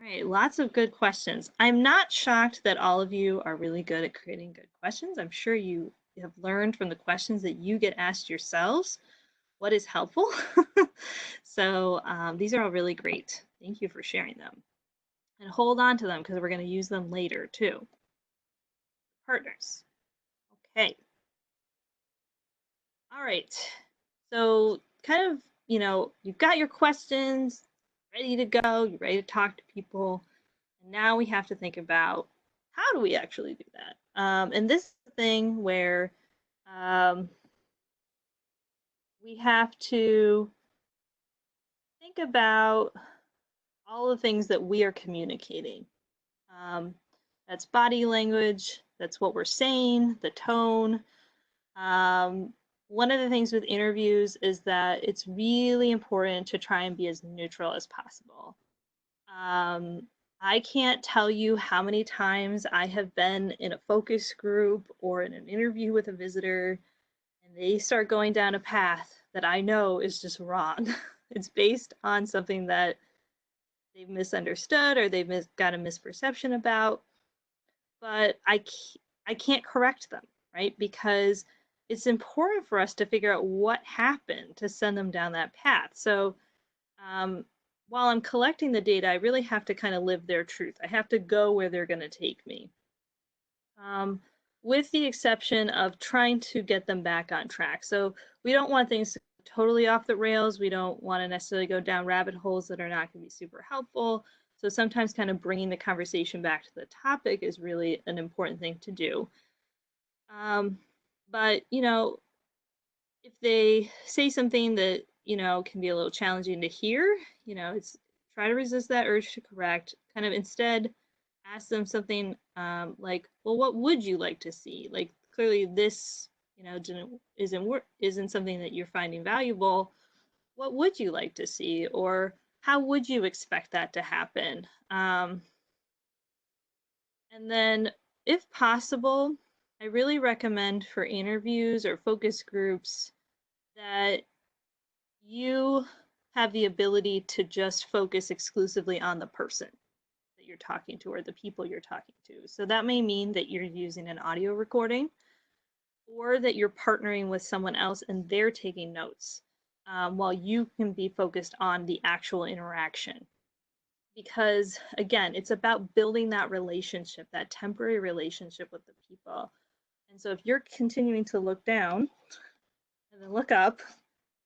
All right, lots of good questions. I'm not shocked that all of you are really good at creating good questions. I'm sure you have learned from the questions that you get asked yourselves what is helpful. So these are all really great. Thank you for sharing them. And hold on to them because we're going to use them later too. Partners. Okay. All right. So kind of, you've got your questions ready to go. You're ready to talk to people. And now we have to think about how do we actually do that? And this is the thing where um, we have to think about all the things that we are communicating. Um, that's body language, that's what we're saying, the tone. One of the things with interviews is that it's really important to try and be as neutral as possible. Um, I can't tell you how many times I have been in a focus group or in an interview with a visitor and they start going down a path that I know is just wrong. It's based on something that they've misunderstood or they've got a misperception about, but I can't correct them, right? Because it's important for us to figure out what happened to send them down that path. So um, while I'm collecting the data, I really have to kind of live their truth. I have to go where they're going to take me. Um, with the exception of trying to get them back on track. So we don't want things to go totally off the rails. We don't want to necessarily go down rabbit holes that are not going to be super helpful. So sometimes kind of bringing the conversation back to the topic is really an important thing to do. But, if they say something that, can be a little challenging to hear, it's try to resist that urge to correct, kind of instead ask them something like, well, what would you like to see? Like clearly this, isn't something that you're finding valuable. What would you like to see? Or how would you expect that to happen? And then if possible, I really recommend for interviews or focus groups that you have the ability to just focus exclusively on the person that you're talking to or the people you're talking to. So that may mean that you're using an audio recording or that you're partnering with someone else and they're taking notes while you can be focused on the actual interaction. Because again, it's about building that relationship, that temporary relationship with the people. And so if you're continuing to look down and then look up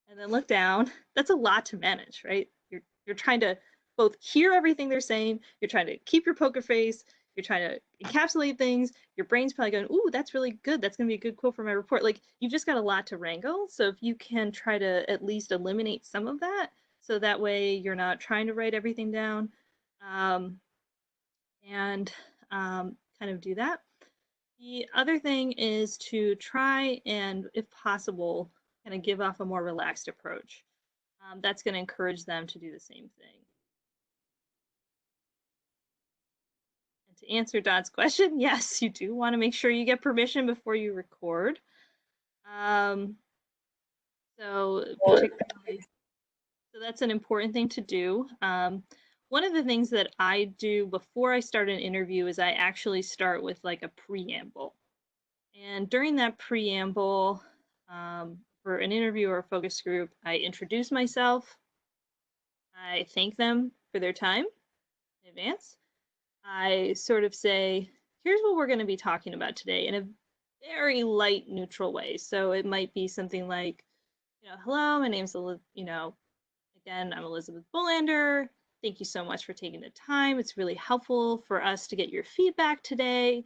and then look down, that's a lot to manage, right? You're trying to both hear everything they're saying, you're trying to keep your poker face, you're trying to encapsulate things. Your brain's probably going, "Ooh, that's really good. That's going to be a good quote for my report." Like you've just got a lot to wrangle. So if you can try to at least eliminate some of that, so that way you're not trying to write everything down, um, and kind of do that. The other thing is to try and, if possible, kind of give off a more relaxed approach. That's going to encourage them to do the same thing. And to answer Dot's question, yes, you do want to make sure you get permission before you record. Um, so particularly, so that's an important thing to do. One of the things that I do before I start an interview is I actually start with like a preamble. And during that preamble, for an interview or a focus group, I introduce myself. I thank them for their time in advance. I sort of say, here's what we're going to be talking about today in a very light, neutral way. So it might be something like, hello, my name's, again, I'm Elizabeth Bolander. Thank you so much for taking the time. It's really helpful for us to get your feedback today.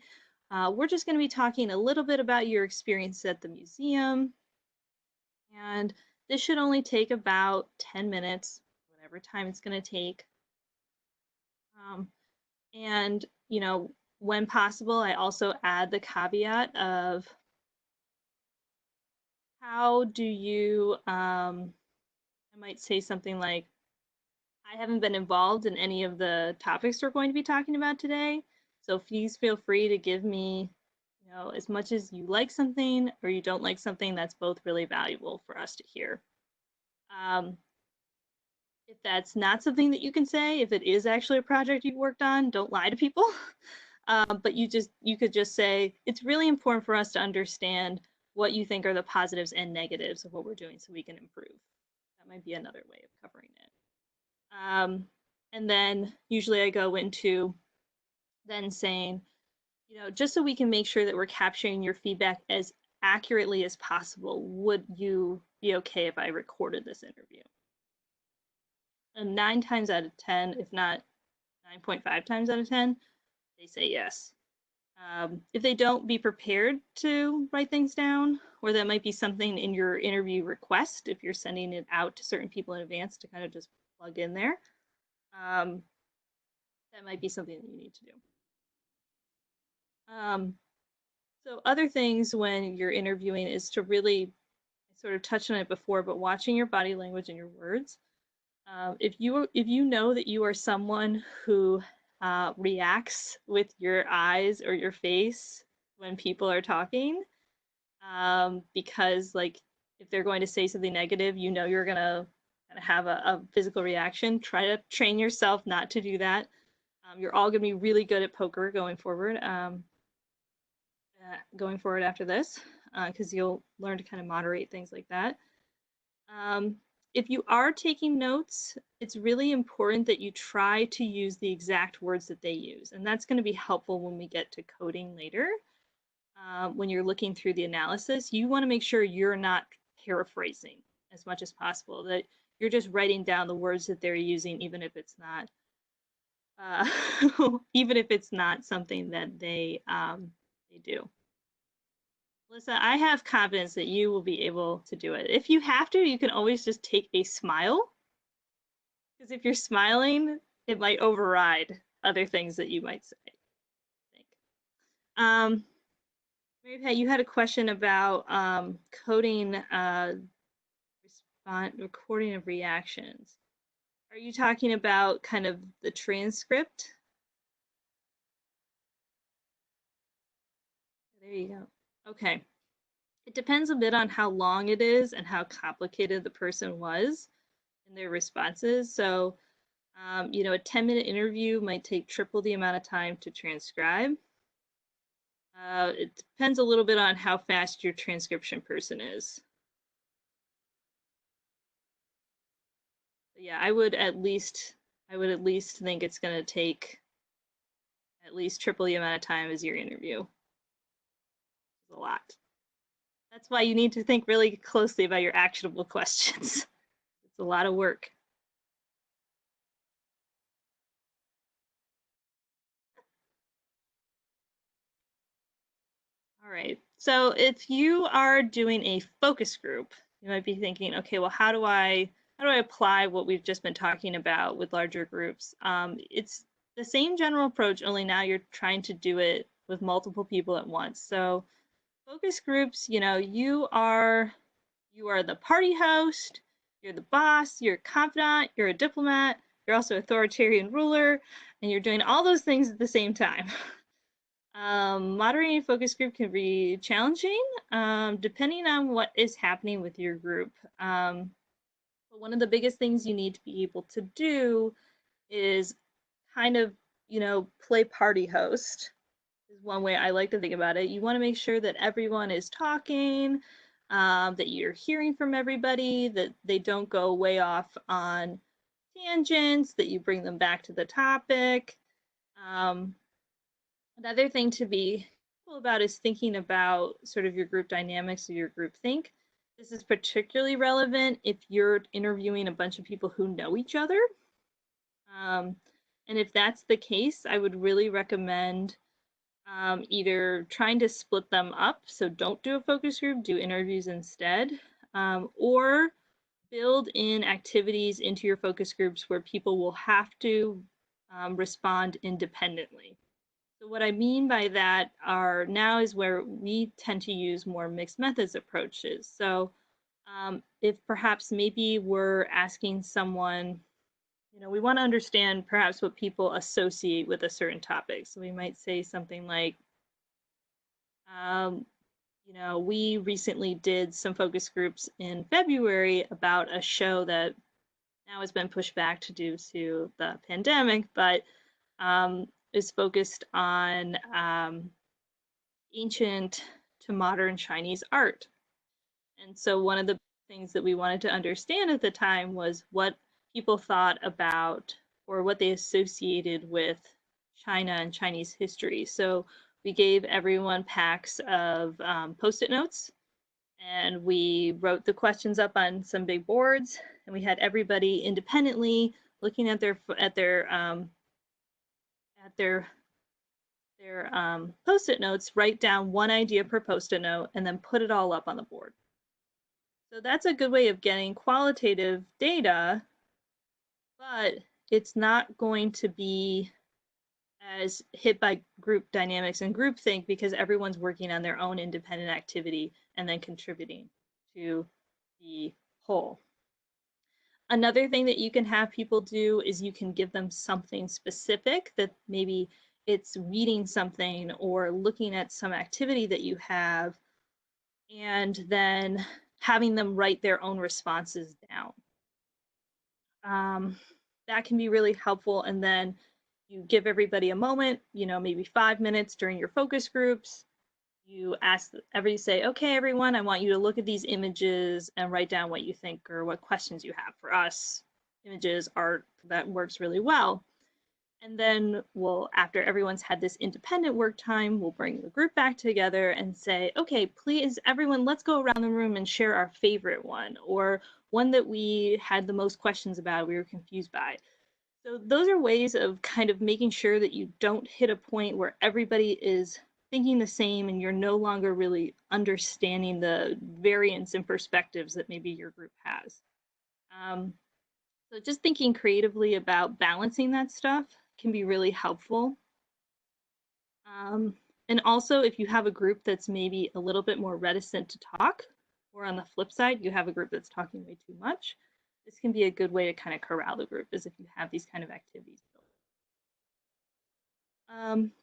We're just going to be talking a little bit about your experience at the museum. And this should only take about 10 minutes, whatever time it's going to take. And, when possible, I also add the caveat of how do you, I might say something like, I haven't been involved in any of the topics we're going to be talking about today. So please feel free to give me, as much as you like something or you don't like something, that's both really valuable for us to hear. If that's not something that you can say, if it is actually a project you've worked on, don't lie to people. But you could just say, it's really important for us to understand what you think are the positives and negatives of what we're doing so we can improve. That might be another way of covering it. And then usually I go into then saying, just so we can make sure that we're capturing your feedback as accurately as possible, would you be okay if I recorded this interview? And 9 times out of 10, if not 9.5 times out of 10, they say yes. If they don't, be prepared to write things down, or that might be something in your interview request if you're sending it out to certain people in advance to kind of just plug in there. That might be something that you need to do. So other things when you're interviewing is to really, I sort of touched on it before, but watching your body language and your words. If you know that you are someone who reacts with your eyes or your face when people are talking, because like if they're going to say something negative, you're gonna have a physical reaction. Try to train yourself not to do that. You're all gonna be really good at poker going forward. Going forward after this, because you'll learn to kind of moderate things like that. If you are taking notes, it's really important that you try to use the exact words that they use. And that's going to be helpful when we get to coding later. When you're looking through the analysis, you want to make sure you're not paraphrasing as much as possible, that you're just writing down the words that they're using, even if it's not even if it's not something that they do. Alyssa, I have confidence that you will be able to do it. If you have to, you can always just take a smile. Because if you're smiling, it might override other things that you might say. I think. Mary Pat, you had a question about coding recording of reactions. Are you talking about kind of the transcript? There you go. Okay. It depends a bit on how long it is and how complicated the person was in their responses. So, a 10-minute interview might take triple the amount of time to transcribe. It depends a little bit on how fast your transcription person is. But yeah, I would at least think it's going to take at least triple the amount of time as your interview. It's a lot. That's why you need to think really closely about your actionable questions. It's a lot of work. All right. So if you are doing a focus group, you might be thinking, okay, well, how do I apply what we've just been talking about with larger groups? It's the same general approach, only now you're trying to do it with multiple people at once. So focus groups, you are the party host, you're the boss, you're a confidant, you're a diplomat, you're also authoritarian ruler, and you're doing all those things at the same time. Moderating a focus group can be challenging, depending on what is happening with your group. But one of the biggest things you need to be able to do is kind of, play party host is one way I like to think about it. You want to make sure that everyone is talking, that you're hearing from everybody, that they don't go way off on tangents, that you bring them back to the topic. Um, Another thing to be cool about is thinking about sort of your group dynamics or your group think. This is particularly relevant if you're interviewing a bunch of people who know each other. Um, and if that's the case, I would really recommend either trying to split them up, so don't do a focus group, do interviews instead, or build in activities into your focus groups where people will have to respond independently. So what I mean by that are now is where we tend to use more mixed methods approaches. So if perhaps maybe we're asking someone, we want to understand perhaps what people associate with a certain topic. So we might say something like, um, we recently did some focus groups in February about a show that now has been pushed back due to the pandemic, but is focused on ancient to modern Chinese art. And so one of the things that we wanted to understand at the time was what people thought about or what they associated with China and Chinese history. So we gave everyone packs of post-it notes, and we wrote the questions up on some big boards, and we had everybody independently looking at their post-it notes, write down one idea per post-it note, and then put it all up on the board. So that's a good way of getting qualitative data, but it's not going to be as hit by group dynamics and groupthink because everyone's working on their own independent activity and then contributing to the whole. Another thing that you can have people do is you can give them something specific that maybe it's reading something or looking at some activity that you have, and then having them write their own responses down. That can be really helpful. And then you give everybody a moment, maybe 5 minutes during your focus groups. You say, okay, everyone, I want you to look at these images and write down what you think or what questions you have for us. Images, art, that works really well. And then after everyone's had this independent work time, we'll bring the group back together and say, okay, please, everyone, let's go around the room and share our favorite one or one that we had the most questions about, we were confused by. So those are ways of kind of making sure that you don't hit a point where everybody is thinking the same and you're no longer really understanding the variance in perspectives that maybe your group has. So just thinking creatively about balancing that stuff can be really helpful. And also, if you have a group that's maybe a little bit more reticent to talk, or on the flip side, you have a group that's talking way too much, this can be a good way to kind of corral the group, is if you have these kind of activities built.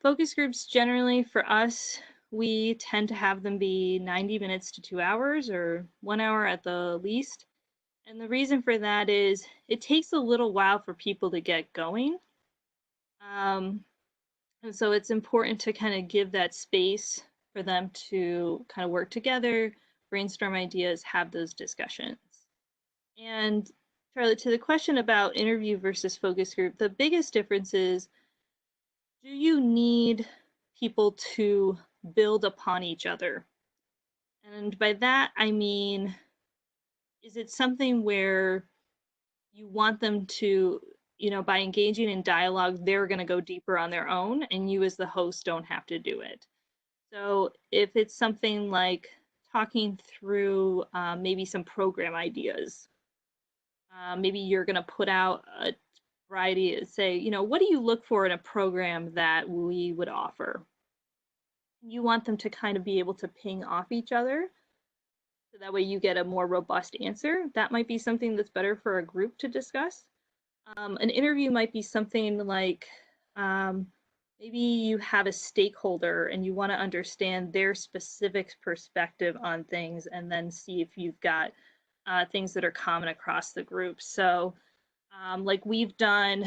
Focus groups generally for us, we tend to have them be 90 minutes to 2 hours or 1 hour at the least. And the reason for that is it takes a little while for people to get going. And so it's important to kind of give that space for them to kind of work together, brainstorm ideas, have those discussions. And Charlotte, to the question about interview versus focus group, the biggest difference is, do you need people to build upon each other? And by that, I mean, is it something where you want them to, by engaging in dialogue, they're going to go deeper on their own and you as the host don't have to do it? So if it's something like talking through maybe some program ideas, maybe you're going to put out a variety, say, what do you look for in a program that we would offer? You want them to kind of be able to ping off each other. So that way you get a more robust answer. That might be something that's better for a group to discuss. An interview might be something like um, maybe you have a stakeholder and you want to understand their specific perspective on things and then see if you've got things that are common across the group. So, like we've done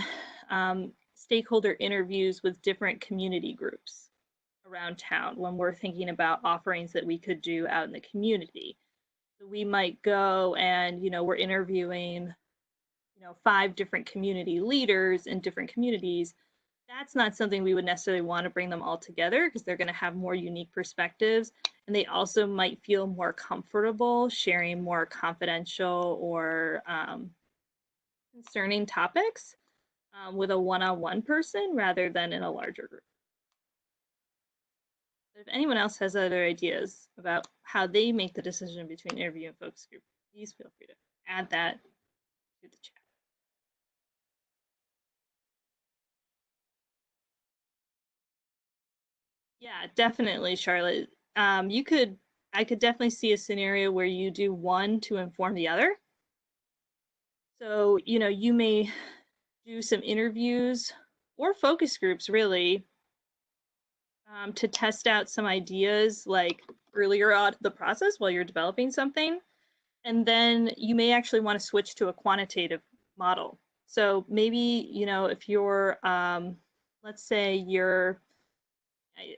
stakeholder interviews with different community groups around town when we're thinking about offerings that we could do out in the community. So we might go and, we're interviewing 5 different community leaders in different communities. That's not something we would necessarily want to bring them all together because they're going to have more unique perspectives, and they also might feel more comfortable sharing more confidential or concerning topics with a one-on-one person rather than in a larger group. If anyone else has other ideas about how they make the decision between interview and focus group, please feel free to add that to the chat. Yeah, definitely, Charlotte. I could definitely see a scenario where you do one to inform the other. So, you may do some interviews or focus groups really to test out some ideas like earlier on the process while you're developing something. And then you may actually want to switch to a quantitative model. So maybe, if you're, let's say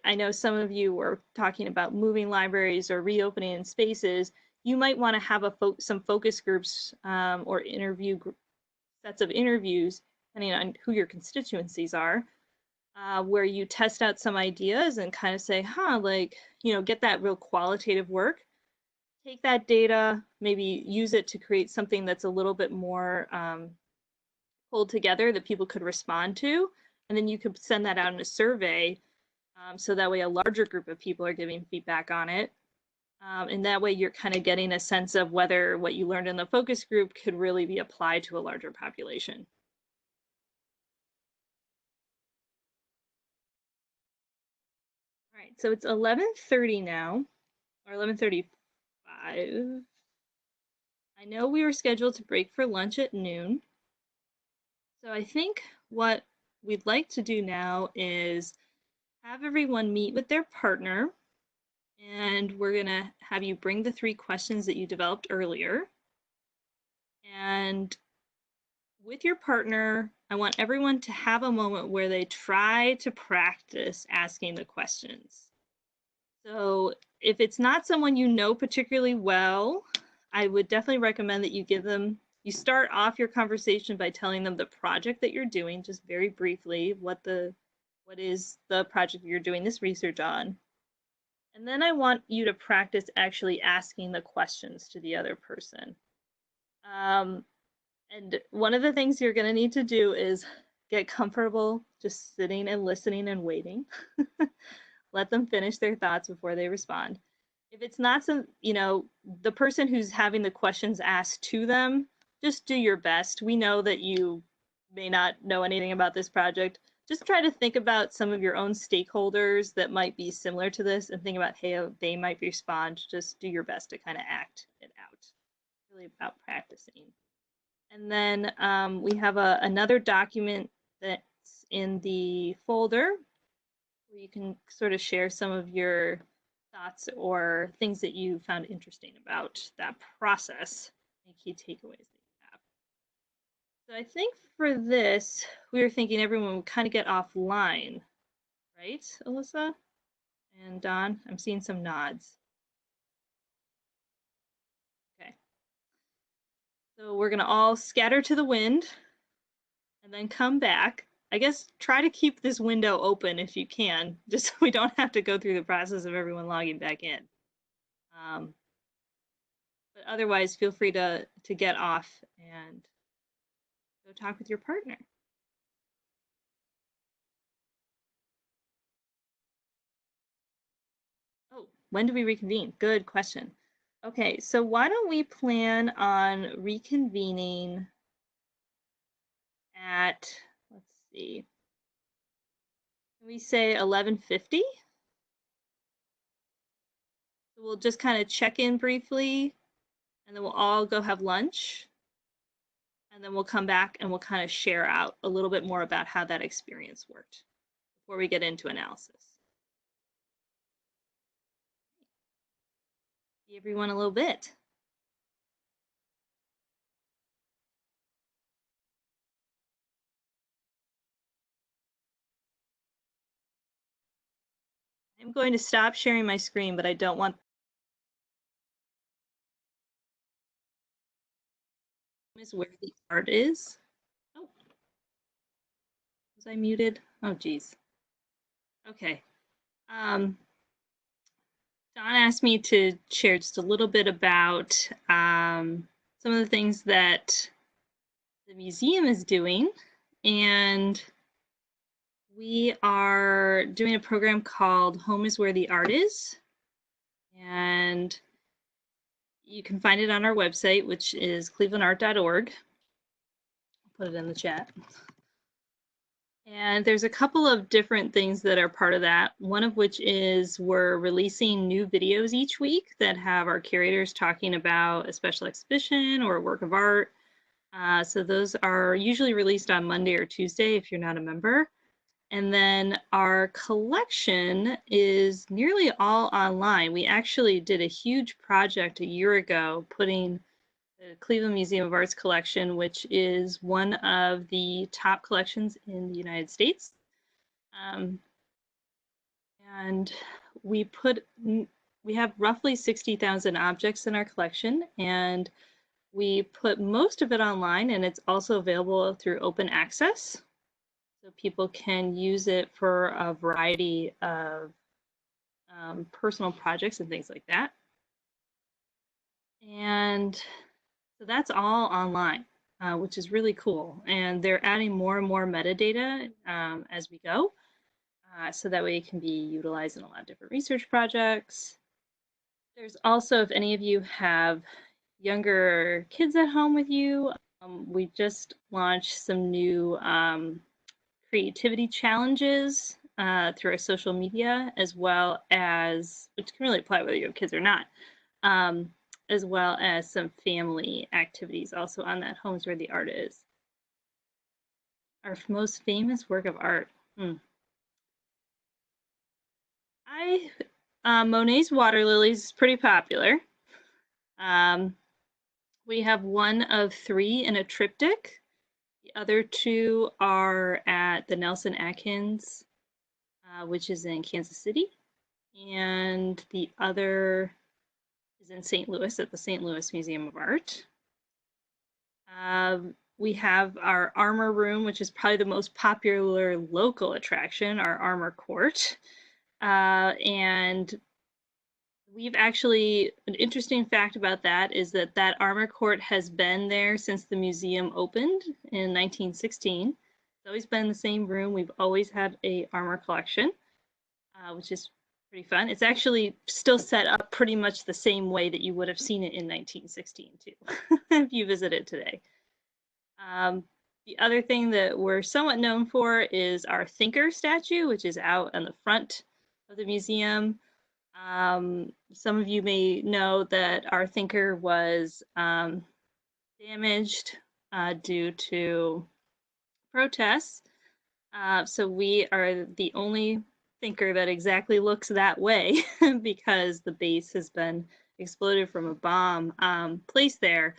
I know some of you were talking about moving libraries or reopening in spaces. You might want to have some focus groups or sets of interviews, depending on who your constituencies are, where you test out some ideas and kind of say, like, get that real qualitative work. Take that data, maybe use it to create something that's a little bit more pulled together that people could respond to. And then you could send that out in a survey so that way a larger group of people are giving feedback on it. And that way you're kind of getting a sense of whether what you learned in the focus group could really be applied to a larger population. All right, so it's 11:30 now, or 11:35. I know we were scheduled to break for lunch at noon. So I think what we'd like to do now is have everyone meet with their partner, and we're gonna have you bring the 3 questions that you developed earlier. And with your partner, I want everyone to have a moment where they try to practice asking the questions. So if it's not someone you know particularly well, I would definitely recommend that you start off your conversation by telling them the project that you're doing, just very briefly, what is the project you're doing this research on. And then I want you to practice actually asking the questions to the other person. And one of the things you're going to need to do is get comfortable just sitting and listening and waiting. Let them finish their thoughts before they respond. If it's not the person who's having the questions asked to them, just do your best. We know that you may not know anything about this project. Just try to think about some of your own stakeholders that might be similar to this and think about how they might respond. Just do your best to kind of act it out. Really about practicing. And then we have another document that's in the folder where you can sort of share some of your thoughts or things that you found interesting about that process and key takeaways that you have. So I think for this, we were thinking everyone would kind of get offline, right, Alyssa and Don? I'm seeing some nods. Okay. So we're going to all scatter to the wind and then come back. I guess try to keep this window open if you can, just so we don't have to go through the process of everyone logging back in. But otherwise, feel free to get off and go talk with your partner. Oh, when do we reconvene? Good question. Okay, so why don't we plan on reconvening at, let's see, can we say 11:50? We'll just kind of check in briefly, and then we'll all go have lunch, and then we'll come back and we'll kind of share out a little bit more about how that experience worked before we get into analysis. See everyone a little bit. I'm going to stop sharing my screen, but I don't want is where the art is. Oh, was I muted? Oh, geez. Okay. Don asked me to share just a little bit about some of the things that the museum is doing. And we are doing a program called Home is Where the Art Is. And you can find it on our website, which is clevelandart.org. I'll put it in the chat. And there's a couple of different things that are part of that. One of which is we're releasing new videos each week that have our curators talking about a special exhibition or a work of art. So those are usually released on Monday or Tuesday if you're not a member. And then our collection is nearly all online. We actually did a huge project a year ago putting the Cleveland Museum of Art's collection, which is one of the top collections in the United States. And we have roughly 60,000 objects in our collection, and we put most of it online, and it's also available through open access. So people can use it for a variety of personal projects and things like that. And so that's all online, which is really cool. And they're adding more and more metadata as we go. So that way it can be utilized in a lot of different research projects. There's also, if any of you have younger kids at home with you, we just launched some new creativity challenges through our social media, as well as, which can really apply whether you have kids or not, as well as some family activities also on that Homes Where the Art Is. Our most famous work of art. Monet's Water Lilies is pretty popular. We have one of three in a triptych. The other two are at the Nelson Atkins, which is in Kansas City. And the other is in St. Louis at the St. Louis Museum of Art. We have our Armor Room, which is probably the most popular local attraction, our Armor Court. And we've actually, an interesting fact about that is that that Armor Court has been there since the museum opened in 1916. It's always been in the same room. We've always had a armor collection, which is pretty fun. It's actually still set up pretty much the same way that you would have seen it in 1916 too, if you visit it today. The other thing that we're somewhat known for is our Thinker statue, which is out on the front of the museum. Some of you may know that our Thinker was damaged due to protests. So we are the only Thinker that exactly looks that way because the base has been exploded from a bomb placed there,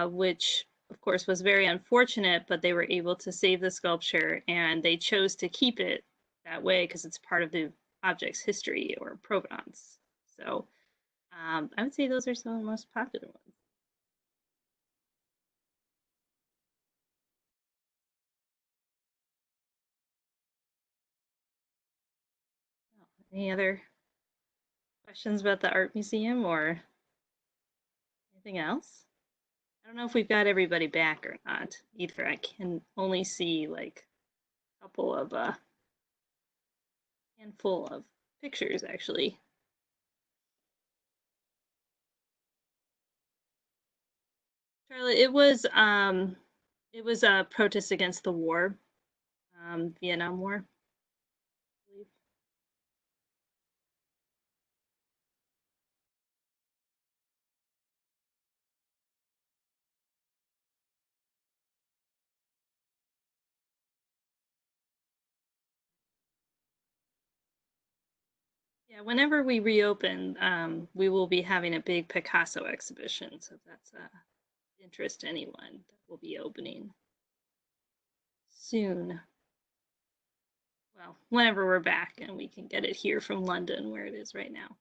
which of course was very unfortunate, but they were able to save the sculpture and they chose to keep it that way because it's part of the object's history or provenance. So I would say those are some of the most popular ones. Any other questions about the art museum or anything else? I don't know if we've got everybody back or not either. I can only see like a couple of handful of pictures actually. Charlotte, it was a protest against the war, Vietnam War, I believe. Yeah, whenever we reopen, we will be having a big Picasso exhibition. So if that's interest to anyone, that will be opening soon. Well, whenever we're back and we can get it here from London, where it is right now.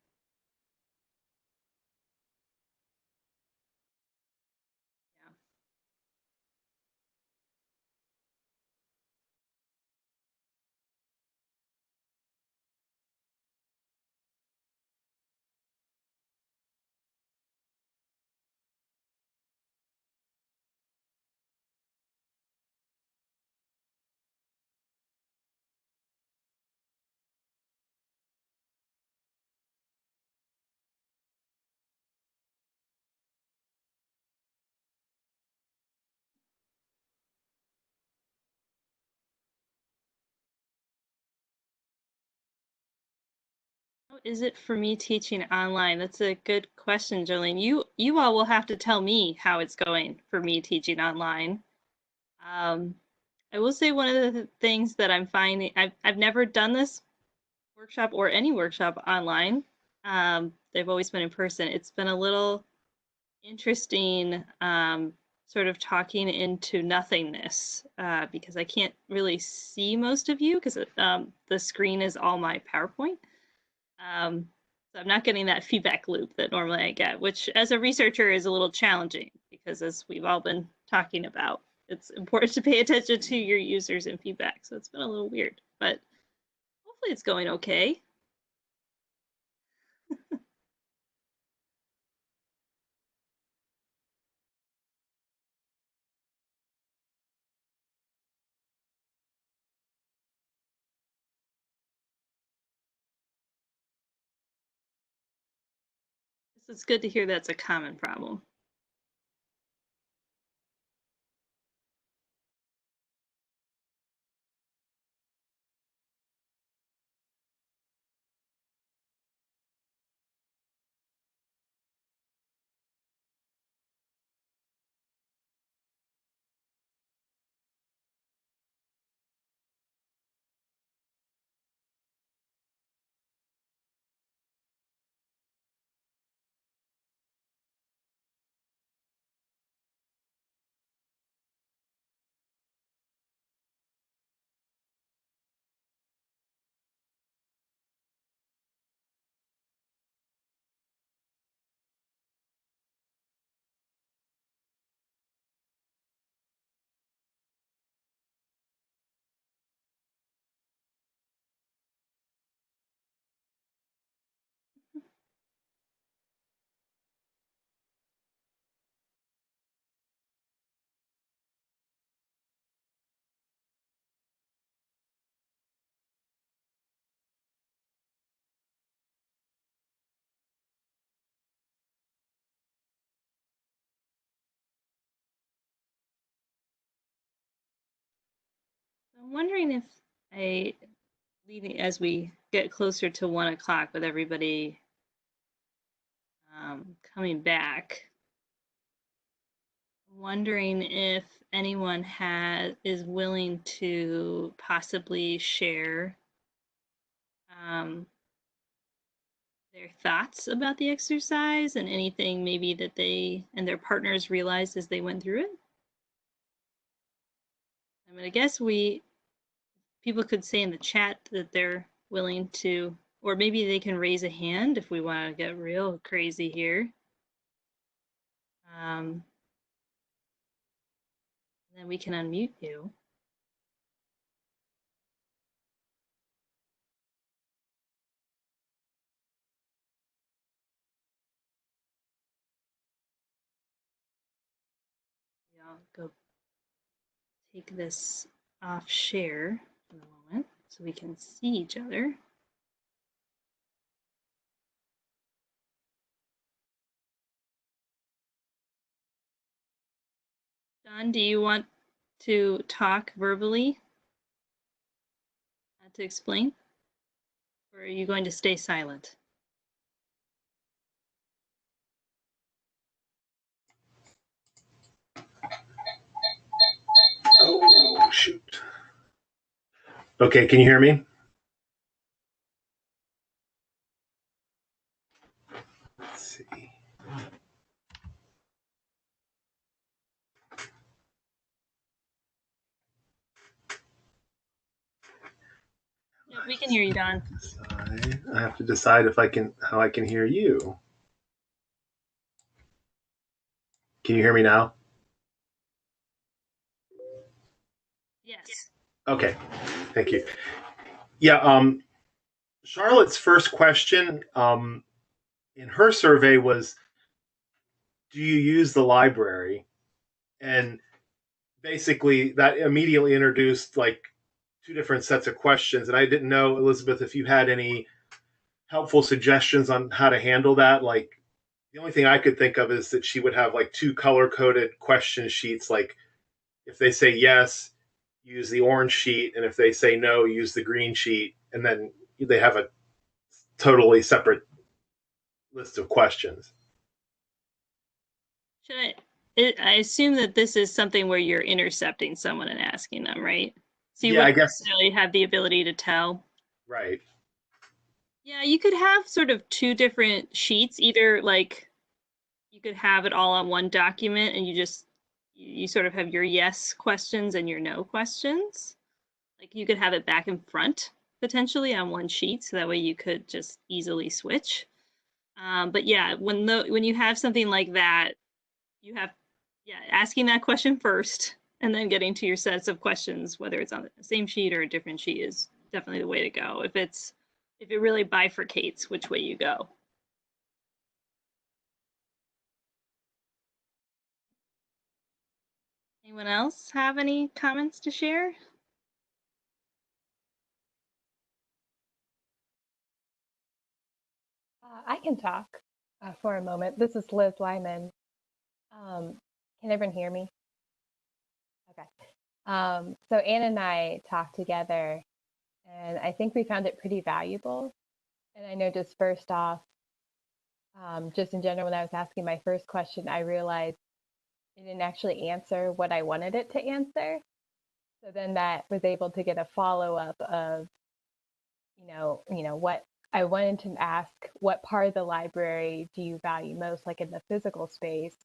Yeah. How is it for me teaching online? That's a good question, Jolene. You all will have to tell me how it's going for me teaching online. Um, I will say one of the things that I'm finding, I've never done this workshop or any workshop online. They've always been in person. It's been a little interesting, sort of talking into nothingness, because I can't really see most of you because the screen is all my PowerPoint. So I'm not getting that feedback loop that normally I get, which as a researcher is a little challenging because as we've all been talking about, it's important to pay attention to your users and feedback. So it's been a little weird, but hopefully it's going okay. It's good to hear that's a common problem. I'm wondering if I, leading as we get closer to 1 o'clock with everybody coming back, wondering if anyone is willing to possibly share um, their thoughts about the exercise and anything maybe that they and their partners realized as they went through it. I mean, I guess people could say in the chat that they're willing to, or maybe they can raise a hand if we want to get real crazy here. Then we can unmute you. I'll go take this off share for a moment so we can see each other. Don, do you want to talk verbally to explain? Or are you going to stay silent? Oh, shoot. Okay, can you hear me? We can hear you, Don. I have to decide if how I can hear you. Can you hear me now? Yes. Okay, thank you. Yeah, Charlotte's first question in her survey was, "Do you use the library?" And basically, that immediately introduced like two different sets of questions. And I didn't know, Elizabeth, if you had any helpful suggestions on how to handle that. Like, the only thing I could think of is that she would have like two color coded question sheets. Like, if they say yes, use the orange sheet, and if they say no, use the green sheet, and then they have a totally separate list of questions. Should I assume that this is something where you're intercepting someone and asking them, right? So you Yeah, I wouldn't guess. necessarily have the ability to tell. Right. Yeah, you could have sort of two different sheets, either like you could have it all on one document and you sort of have your yes questions and your no questions. Like you could have it back and front potentially on one sheet, so that way you could just easily switch. But yeah, when you have something like that, you have yeah asking that question first, and then getting to your sets of questions, whether it's on the same sheet or a different sheet, is definitely the way to go. If it really bifurcates which way you go. Anyone else have any comments to share? I can talk for a moment. This is Liz Lyman. Can everyone hear me? Okay. So Anna and I talked together, and I think we found it pretty valuable. And I know just first off, just in general, when I was asking my first question, I realized it didn't actually answer what I wanted it to answer. So then that was able to get a follow-up of, what I wanted to ask, what part of the library do you value most, like in the physical space?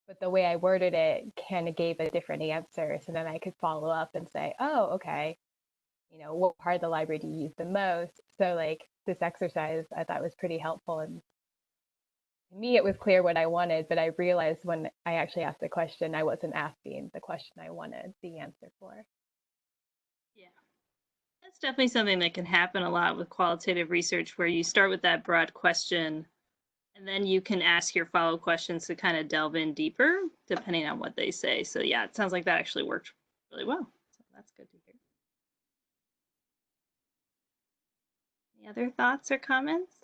But the way I worded it kind of gave a different answer. So then I could follow up and say, oh, okay, what part of the library do you use the most? So like this exercise I thought was pretty helpful. And to me, it was clear what I wanted, but I realized when I actually asked the question, I wasn't asking the question I wanted the answer for. Yeah. That's definitely something that can happen a lot with qualitative research, where you start with that broad question and then you can ask your follow questions to kind of delve in deeper depending on what they say. So yeah, it sounds like that actually worked really well. So that's good to hear. Any other thoughts or comments?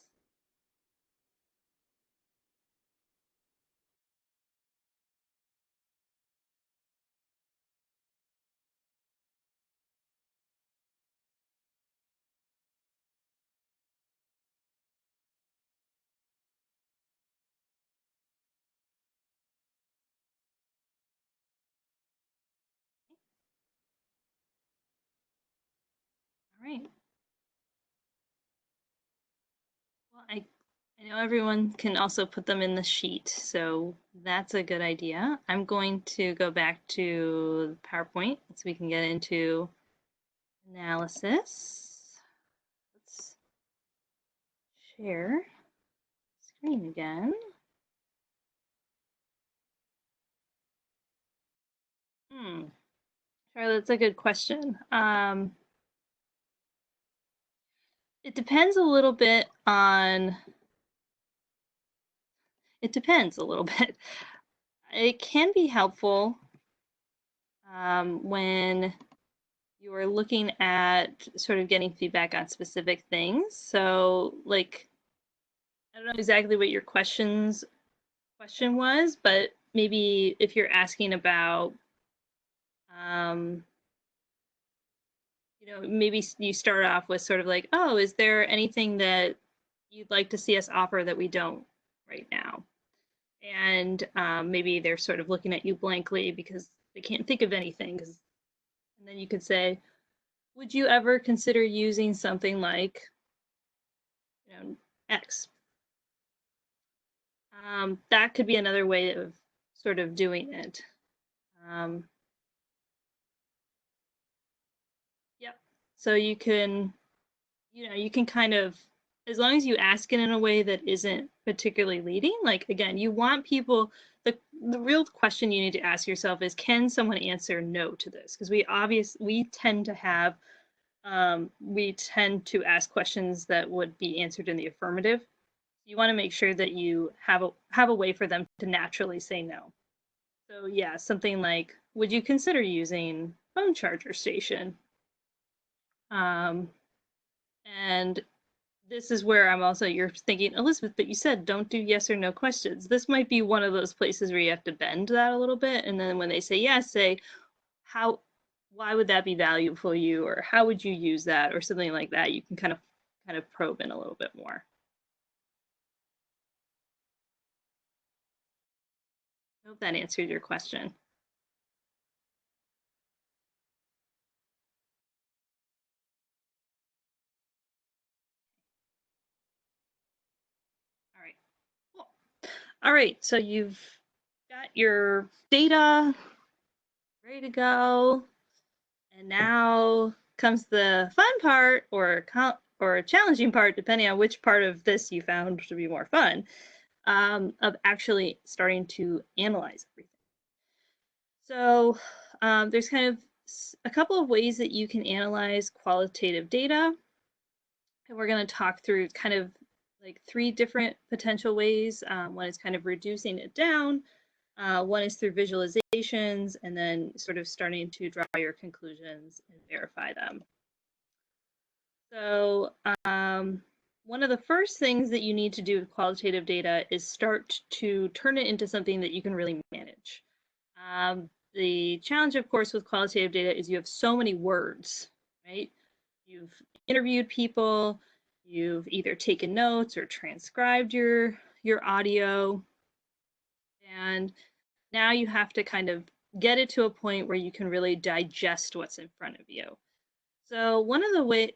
All right. Well, I know everyone can also put them in the sheet, so that's a good idea. I'm going to go back to PowerPoint so we can get into analysis. Let's share screen again. Charlotte, that's a good question. It depends a little bit on, it depends a little bit. It can be helpful when you are looking at sort of getting feedback on specific things. So like, I don't know exactly what your question was, but maybe if you're asking about, um, maybe you start off with sort of like, oh, is there anything that you'd like to see us offer that we don't right now? And maybe they're sort of looking at you blankly because they can't think of anything. And then you could say, would you ever consider using something like, X? That could be another way of sort of doing it. Yep. So you can you can kind of, as long as you ask it in a way that isn't particularly leading, like again, you want people, the real question you need to ask yourself is, can someone answer no to this? Because we tend to have, we tend to ask questions that would be answered in the affirmative. You want to make sure that you have a way for them to naturally say no. So yeah, something like, would you consider using phone charger station? And this is where I'm also, you're thinking, Elizabeth, but you said don't do yes or no questions. This might be one of those places where you have to bend that a little bit. And then when they say yes, say, why would that be valuable for you? Or how would you use that? Or something like that. You can kind of probe in a little bit more. I hope that answered your question. All right, cool. All right, so you've got your data ready to go. And now comes the fun part, or challenging part, depending on which part of this you found to be more fun, of actually starting to analyze everything. So there's kind of a couple of ways that you can analyze qualitative data. And we're going to talk through kind of like 3 different potential ways. One is kind of reducing it down. One is through visualizations, and then sort of starting to draw your conclusions and verify them. So one of the first things that you need to do with qualitative data is start to turn it into something that you can really manage. The challenge, of course, with qualitative data is you have so many words, right? You've interviewed people, you've either taken notes or transcribed your audio, and now you have to kind of get it to a point where you can really digest what's in front of you. So one of the ways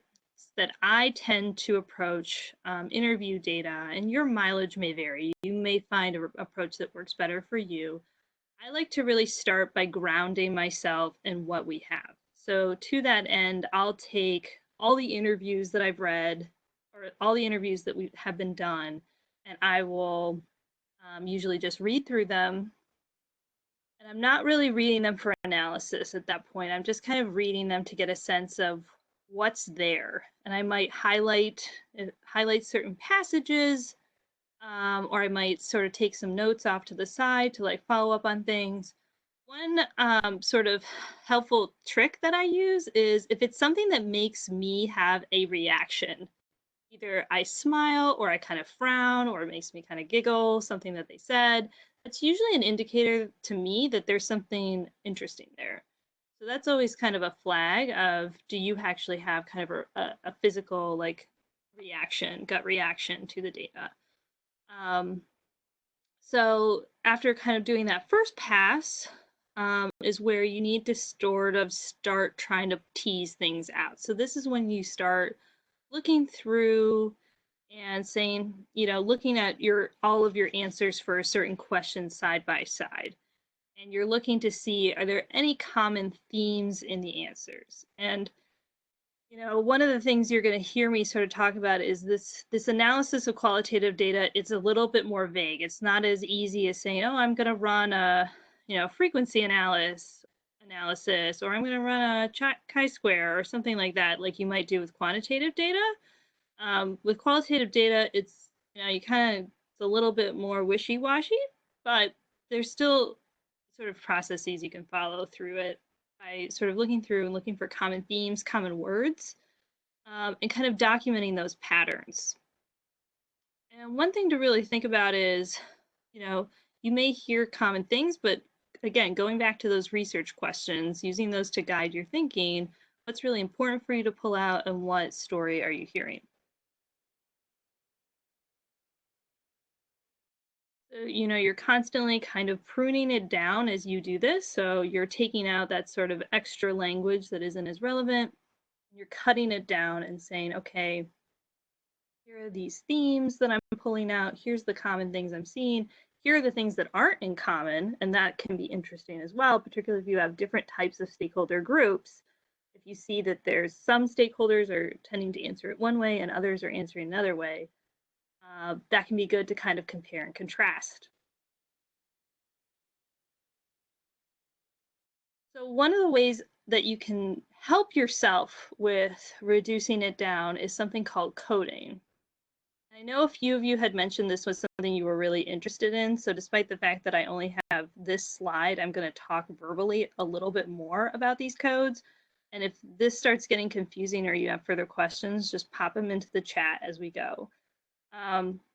that I tend to approach interview data, and your mileage may vary, you may find an approach that works better for you. I like to really start by grounding myself in what we have. So to that end, I'll take all the interviews that I've read, or all the interviews that have been done, and I will usually just read through them. And I'm not really reading them for analysis at that point. I'm just kind of reading them to get a sense of what's there. And I might highlight certain passages, or I might sort of take some notes off to the side to like follow up on things. One sort of helpful trick that I use is if it's something that makes me have a reaction, either I smile or I kind of frown or it makes me kind of giggle, something that they said, that's usually an indicator to me that there's something interesting there. So that's always kind of a flag of, do you actually have kind of a physical like reaction, gut reaction to the data? So after kind of doing that first pass, is where you need to sort of start trying to tease things out. So this is when you start looking through and saying, looking at all of your answers for a certain question side by side. And you're looking to see, are there any common themes in the answers? And one of the things you're going to hear me sort of talk about is this analysis of qualitative data. It's a little bit more vague. It's not as easy as saying, oh, I'm going to run a frequency analysis, or I'm going to run a chi-square or something like that, like you might do with quantitative data. With qualitative data, it's it's a little bit more wishy-washy, but there's still sort of processes you can follow through it by sort of looking through and looking for common themes, common words, and kind of documenting those patterns. And one thing to really think about is, you may hear common things, but again, going back to those research questions, using those to guide your thinking, what's really important for you to pull out and what story are you hearing? So, you're constantly kind of pruning it down as you do this. So you're taking out that sort of extra language that isn't as relevant. You're cutting it down and saying, okay, here are these themes that I'm pulling out. Here's the common things I'm seeing. Here are the things that aren't in common. And that can be interesting as well, particularly if you have different types of stakeholder groups. if you see that there's some stakeholders are tending to answer it one way and others are answering another way, that can be good to kind of compare and contrast. So one of the ways that you can help yourself with reducing it down is something called coding. I know a few of you had mentioned this was something you were really interested in. So despite the fact that I only have this slide, I'm going to talk verbally a little bit more about these codes. And if this starts getting confusing or you have further questions, just pop them into the chat as we go.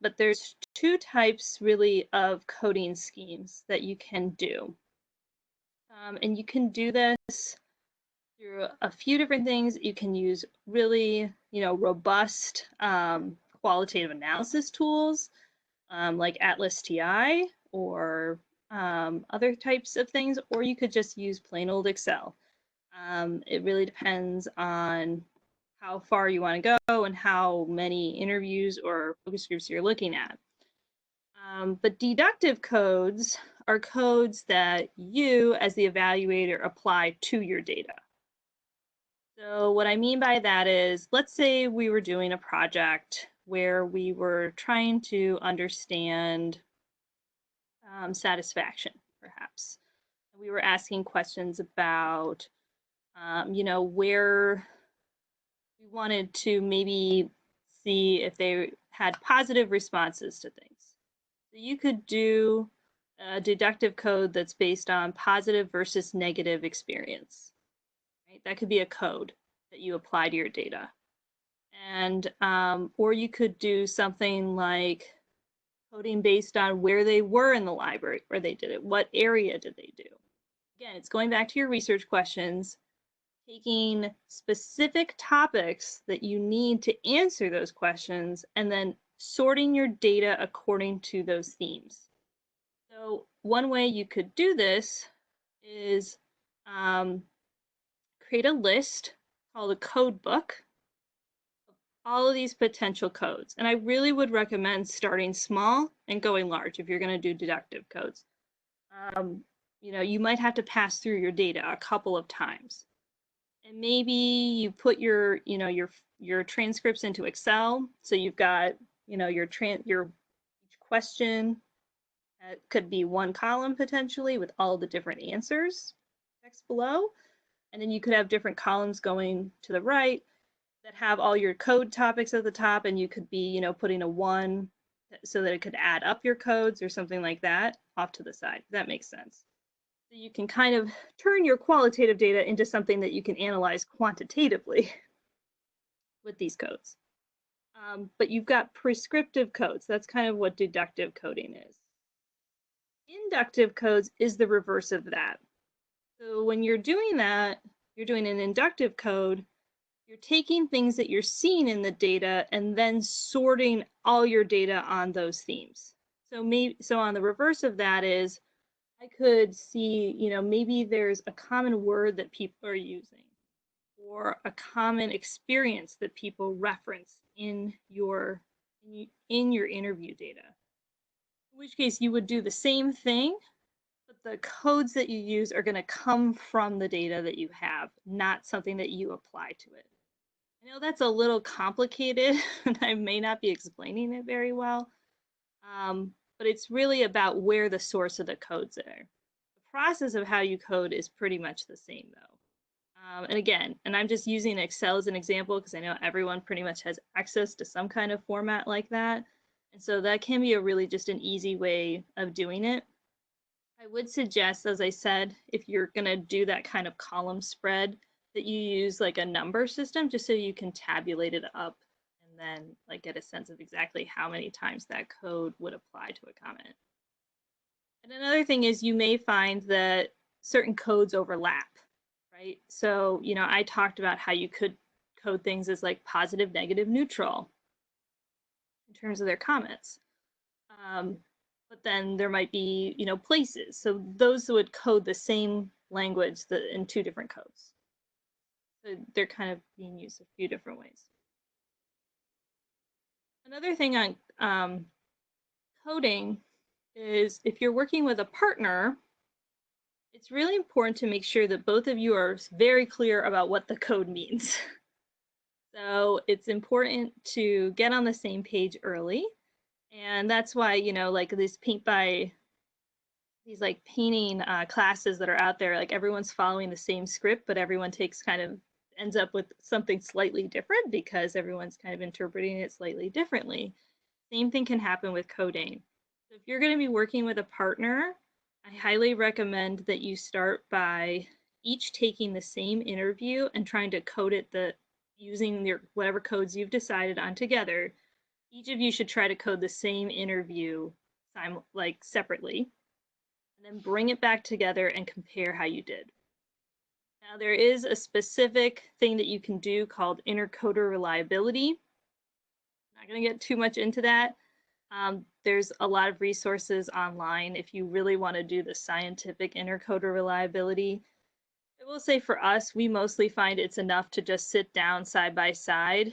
But there's two types really of coding schemes that you can do. And you can do this through a few different things. You can use really, robust qualitative analysis tools like Atlas TI or other types of things, or you could just use plain old Excel. It really depends on how far you want to go and how many interviews or focus groups you're looking at. But deductive codes are codes that you, as the evaluator, apply to your data. So what I mean by that is, let's say we were doing a project where we were trying to understand satisfaction, perhaps. We were asking questions about, where we wanted to maybe see if they had positive responses to things. So you could do a deductive code that's based on positive versus negative experience. Right? That could be a code that you apply to your data. And or you could do something like coding based on where they were in the library, where they did it, what area did they do. Again, it's going back to your research questions, taking specific topics that you need to answer those questions, and then sorting your data according to those themes. So one way you could do this is create a list called a code book of all of these potential codes. And I really would recommend starting small and going large if you're going to do deductive codes. You might have to pass through your data a couple of times. And maybe you put your transcripts into Excel. So you've got, your each question could be one column potentially with all the different answers text below. And then you could have different columns going to the right that have all your code topics at the top, and you could be, putting a 1 so that it could add up your codes or something like that off to the side. That makes sense. So you can kind of turn your qualitative data into something that you can analyze quantitatively with these codes. But you've got prescriptive codes. That's kind of what deductive coding is. Inductive codes is the reverse of that. So when you're doing that, you're doing an inductive code, you're taking things that you're seeing in the data and then sorting all your data on those themes. So on the reverse of that is, I could see, maybe there's a common word that people are using or a common experience that people reference in your interview data. In which case you would do the same thing, but the codes that you use are going to come from the data that you have, not something that you apply to it. I know that's a little complicated and I may not be explaining it very well, but it's really about where the source of the codes are. The process of how you code is pretty much the same though. And again, I'm just using Excel as an example because I know everyone pretty much has access to some kind of format like that. And so that can be just an easy way of doing it. I would suggest, as I said, if you're going to do that kind of column spread, that you use like a number system just so you can tabulate it up and then like get a sense of exactly how many times that code would apply to a comment. And another thing is you may find that certain codes overlap, right? So, I talked about how you could code things as like positive, negative, neutral in terms of their comments. But then there might be, places. So those would code the same language in two different codes. So they're kind of being used a few different ways. Another thing on coding is if you're working with a partner, it's really important to make sure that both of you are very clear about what the code means. So it's important to get on the same page early. And that's why, like these like painting classes that are out there, like everyone's following the same script, but everyone ends up with something slightly different because everyone's kind of interpreting it slightly differently. Same thing can happen with coding. So if you're going to be working with a partner, I highly recommend that you start by each taking the same interview and trying to code it using your whatever codes you've decided on together. Each of you should try to code the same interview like separately, and then bring it back together and compare how you did. Now, there is a specific thing that you can do called intercoder reliability. I'm not going to get too much into that. There's a lot of resources online if you really want to do the scientific intercoder reliability. I will say for us, we mostly find it's enough to just sit down side by side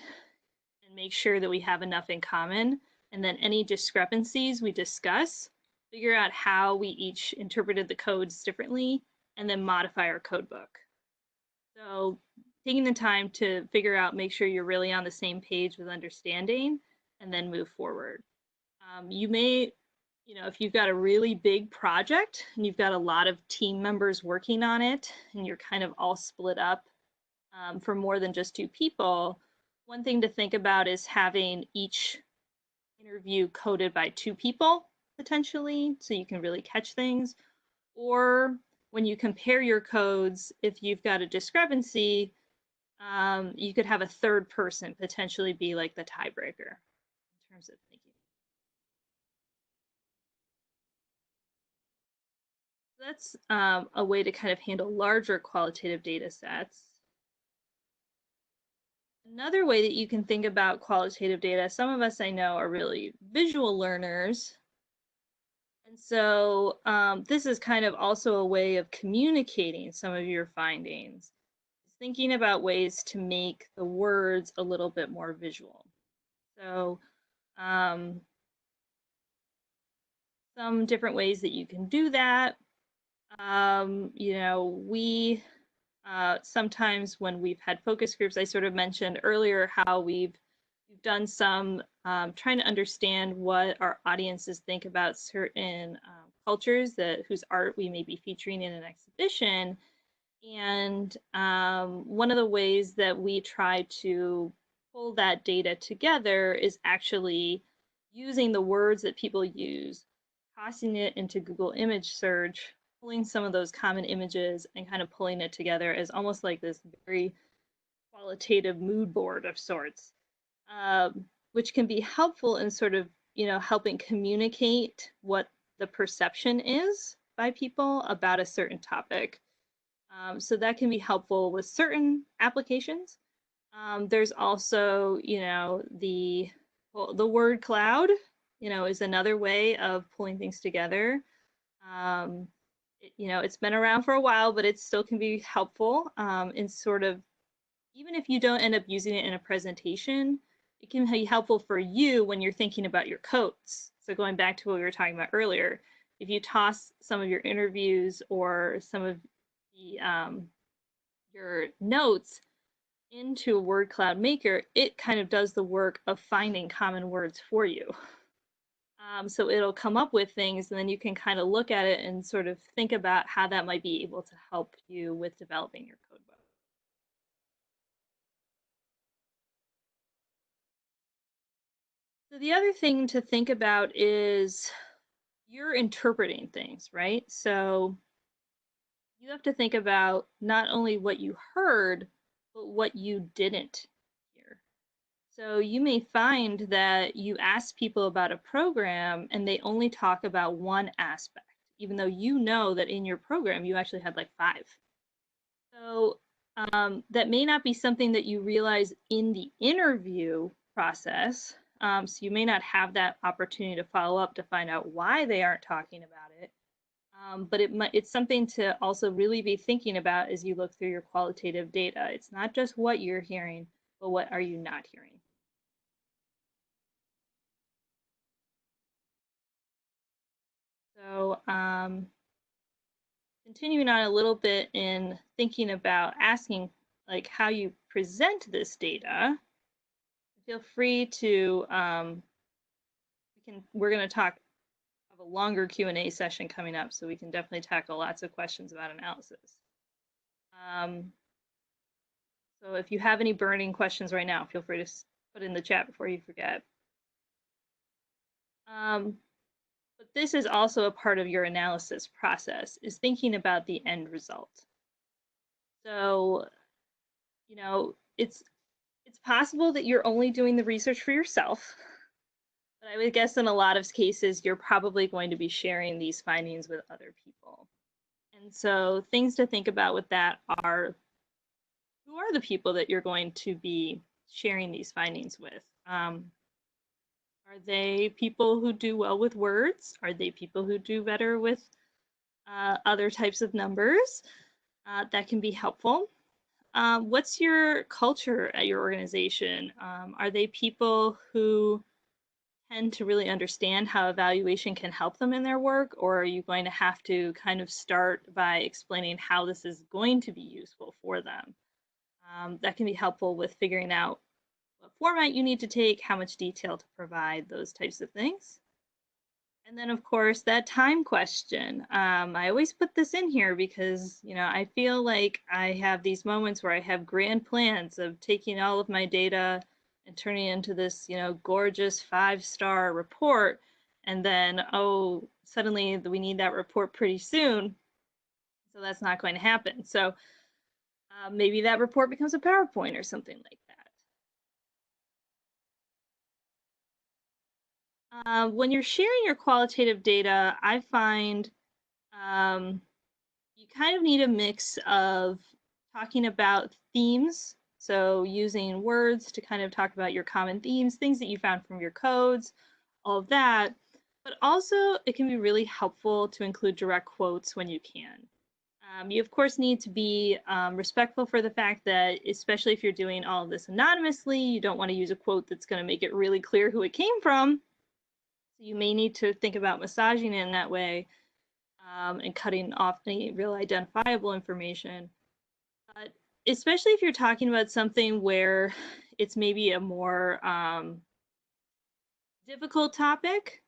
and make sure that we have enough in common. And then any discrepancies we discuss, figure out how we each interpreted the codes differently, and then modify our code book. So taking the time to figure out, make sure you're really on the same page with understanding, and then move forward. You may, if you've got a really big project and you've got a lot of team members working on it and you're kind of all split up for more than just two people, one thing to think about is having each interview coded by two people potentially, so you can really catch things. Or when you compare your codes, if you've got a discrepancy, you could have a third person potentially be like the tiebreaker in terms of thinking. So that's a way to kind of handle larger qualitative data sets. Another way that you can think about qualitative data, some of us I know are really visual learners. And so this is kind of also a way of communicating some of your findings. Thinking about ways to make the words a little bit more visual. So some different ways that you can do that. We sometimes when we've had focus groups, I sort of mentioned earlier how we've done some trying to understand what our audiences think about certain cultures whose art we may be featuring in an exhibition. And one of the ways that we try to pull that data together is actually using the words that people use, tossing it into Google image search, pulling some of those common images and kind of pulling it together as almost like this very qualitative mood board of sorts, which can be helpful in sort of, helping communicate what the perception is by people about a certain topic. So that can be helpful with certain applications. There's also, the word cloud, is another way of pulling things together. It's been around for a while, but it still can be helpful in sort of, even if you don't end up using it in a presentation, it can be helpful for you when you're thinking about your codes. So going back to what we were talking about earlier, if you toss some of your interviews or some of the your notes into a word cloud maker, it kind of does the work of finding common words for you. So it'll come up with things, and then you can kind of look at it and sort of think about how that might be able to help you with developing your code book. So the other thing to think about is you're interpreting things, right? So you have to think about not only what you heard, but what you didn't hear. So you may find that you ask people about a program and they only talk about one aspect, even though you know that in your program you actually had like 5. So that may not be something that you realize in the interview process. So you may not have that opportunity to follow up to find out why they aren't talking about it. But it's something to also really be thinking about as you look through your qualitative data. It's not just what you're hearing, but what are you not hearing? So continuing on a little bit in thinking about asking like how you present this data, feel free to, we're going to talk of a longer Q&A session coming up, so we can definitely tackle lots of questions about analysis. So if you have any burning questions right now, feel free to put in the chat before you forget. But this is also a part of your analysis process, is thinking about the end result. So, you know, it's possible that you're only doing the research for yourself, but I would guess in a lot of cases, you're probably going to be sharing these findings with other people. And so things to think about with that are, who are the people that you're going to be sharing these findings with? Are they people who do well with words? Are they people who do better with other types of numbers? That can be helpful. What's your culture at your organization? Are they people who tend to really understand how evaluation can help them in their work, or are you going to have to kind of start by explaining how this is going to be useful for them? That can be helpful with figuring out what format you need to take, how much detail to provide, those types of things. And then, of course, that time question. I always put this in here because, you know, I feel like I have these moments where I have grand plans of taking all of my data and turning it into this, you know, gorgeous 5-star report. And then, oh, suddenly we need that report pretty soon. So that's not going to happen. So maybe that report becomes a PowerPoint or something like that. When you're sharing your qualitative data, I find you kind of need a mix of talking about themes, so using words to kind of talk about your common themes, things that you found from your codes, all of that. But also, it can be really helpful to include direct quotes when you can. You, of course, need to be respectful for the fact that, especially if you're doing all of this anonymously, you don't want to use a quote that's going to make it really clear who it came from. So you may need to think about massaging it in that way. And cutting off any real identifiable information. But especially if you're talking about something where it's maybe a more difficult topic,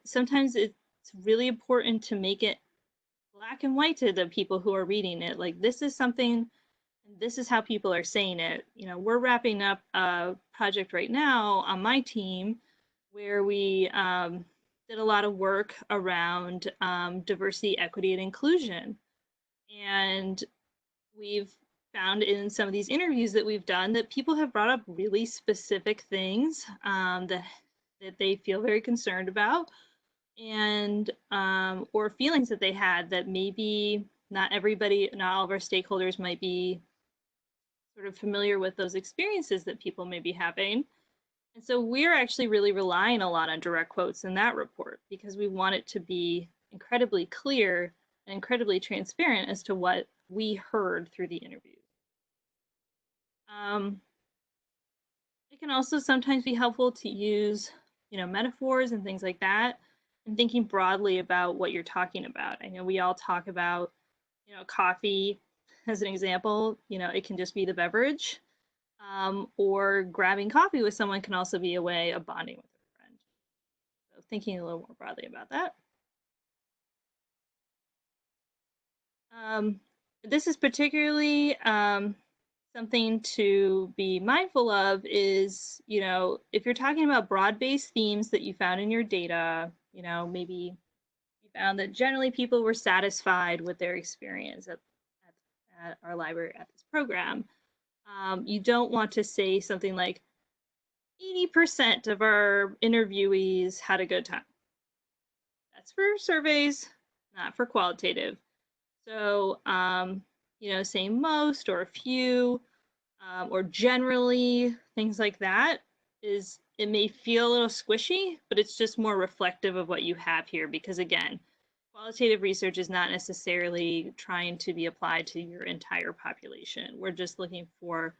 sometimes it's really important to make it black and white to the people who are reading it. Like, this is something, this is how people are saying it. You know, we're wrapping up a project right now on my team where we did a lot of work around diversity, equity, and inclusion. And we've found in some of these interviews that we've done that people have brought up really specific things that they feel very concerned about, and or feelings that they had that maybe not everybody, not all of our stakeholders might be sort of familiar with those experiences that people may be having. And so we're actually really relying a lot on direct quotes in that report because we want it to be incredibly clear and incredibly transparent as to what we heard through the interview. It can also sometimes be helpful to use, you know, metaphors and things like that, and thinking broadly about what you're talking about. I know we all talk about, you know, coffee as an example. You know, it can just be the beverage, or grabbing coffee with someone can also be a way of bonding with a friend. So thinking a little more broadly about that. This is particularly something to be mindful of is, you know, if you're talking about broad-based themes that you found in your data, you know, maybe you found that generally people were satisfied with their experience at our library at this program. You don't want to say something like 80% of our interviewees had a good time. That's for surveys, not for qualitative. So, you know, saying most or a few, or generally, things like that, is, it may feel a little squishy, but it's just more reflective of what you have here. Because again, qualitative research is not necessarily trying to be applied to your entire population. We're just looking for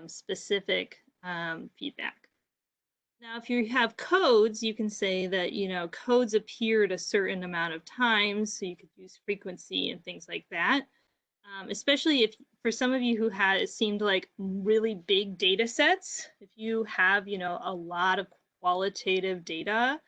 specific feedback. Now, if you have codes, you can say that, codes appeared a certain amount of times, so you could use frequency and things like that. Especially if for some of you who had, it seemed like really big data sets, if you have, a lot of qualitative data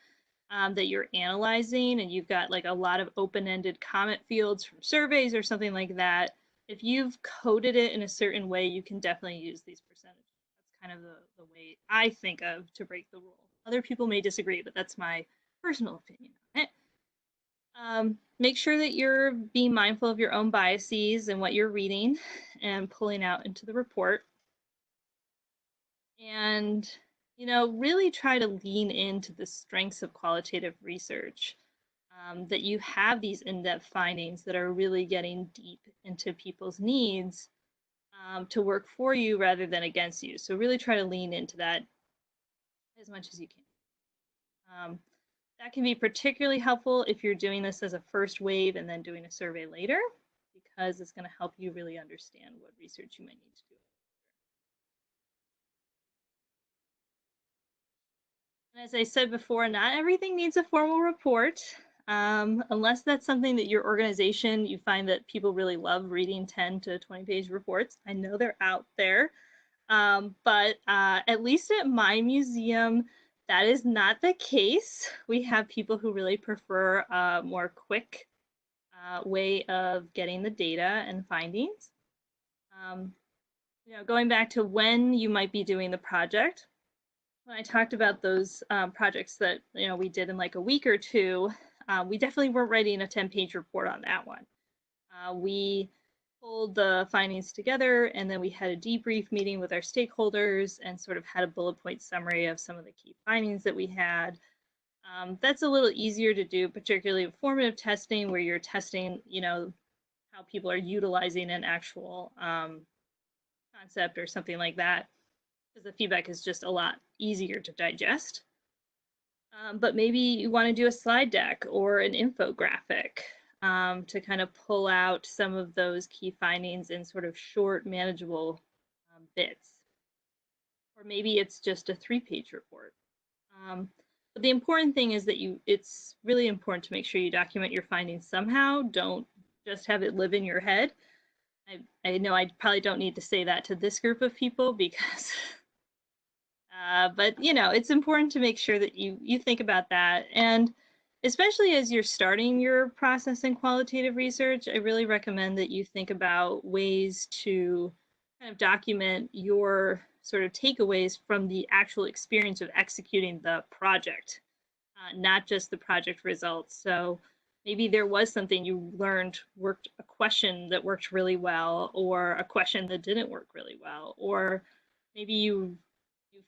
that you're analyzing and you've got like a lot of open-ended comment fields from surveys or something like that, if you've coded it in a certain way, you can definitely use these percentages. That's kind of the way I think of to break the rule. Other people may disagree, but that's my personal opinion on it. Make sure that you're being mindful of your own biases and what you're reading and pulling out into the report. And, really try to lean into the strengths of qualitative research, that you have these in-depth findings that are really getting deep into people's needs to work for you rather than against you. So really try to lean into that as much as you can. That can be particularly helpful if you're doing this as a first wave and then doing a survey later, because it's going to help you really understand what research you might need to do. And as I said before, not everything needs a formal report, unless that's something that your organization, you find that people really love reading 10 to 20-page reports. I know they're out there, but at least at my museum, that is not the case. We have people who really prefer a more quick way of getting the data and findings. Going back to when you might be doing the project, when I talked about those projects that we did in like a week or two, we definitely weren't writing a 10-page report on that one. We pulled the findings together, and then we had a debrief meeting with our stakeholders and sort of had a bullet point summary of some of the key findings that we had. That's a little easier to do, particularly with formative testing, where you're testing, how people are utilizing an actual concept or something like that, because the feedback is just a lot easier to digest. But maybe you want to do a slide deck or an infographic to kind of pull out some of those key findings in sort of short, manageable bits. Or maybe it's just a 3-page report. But the important thing is that it's really important to make sure you document your findings somehow. Don't just have it live in your head. I know I probably don't need to say that to this group of people because but it's important to make sure that you think about that. And especially as you're starting your process in qualitative research, I really recommend that you think about ways to kind of document your sort of takeaways from the actual experience of executing the project, not just the project results. So maybe there was something you learned a question that worked really well, or a question that didn't work really well, or maybe you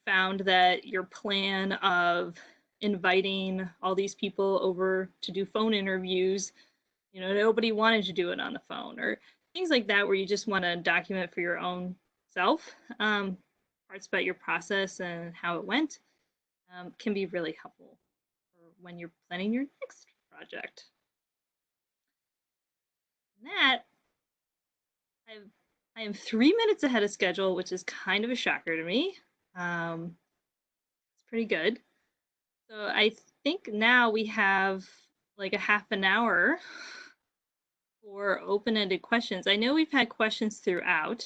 found that your plan of inviting all these people over to do phone interviews, nobody wanted to do it on the phone, or things like that, where you just want to document for your own self parts about your process and how it went, can be really helpful for when you're planning your next project. And that, I am 3 minutes ahead of schedule, which is kind of a shocker to me. It's pretty good. So I think now we have like a half an hour for open-ended questions. I know we've had questions throughout,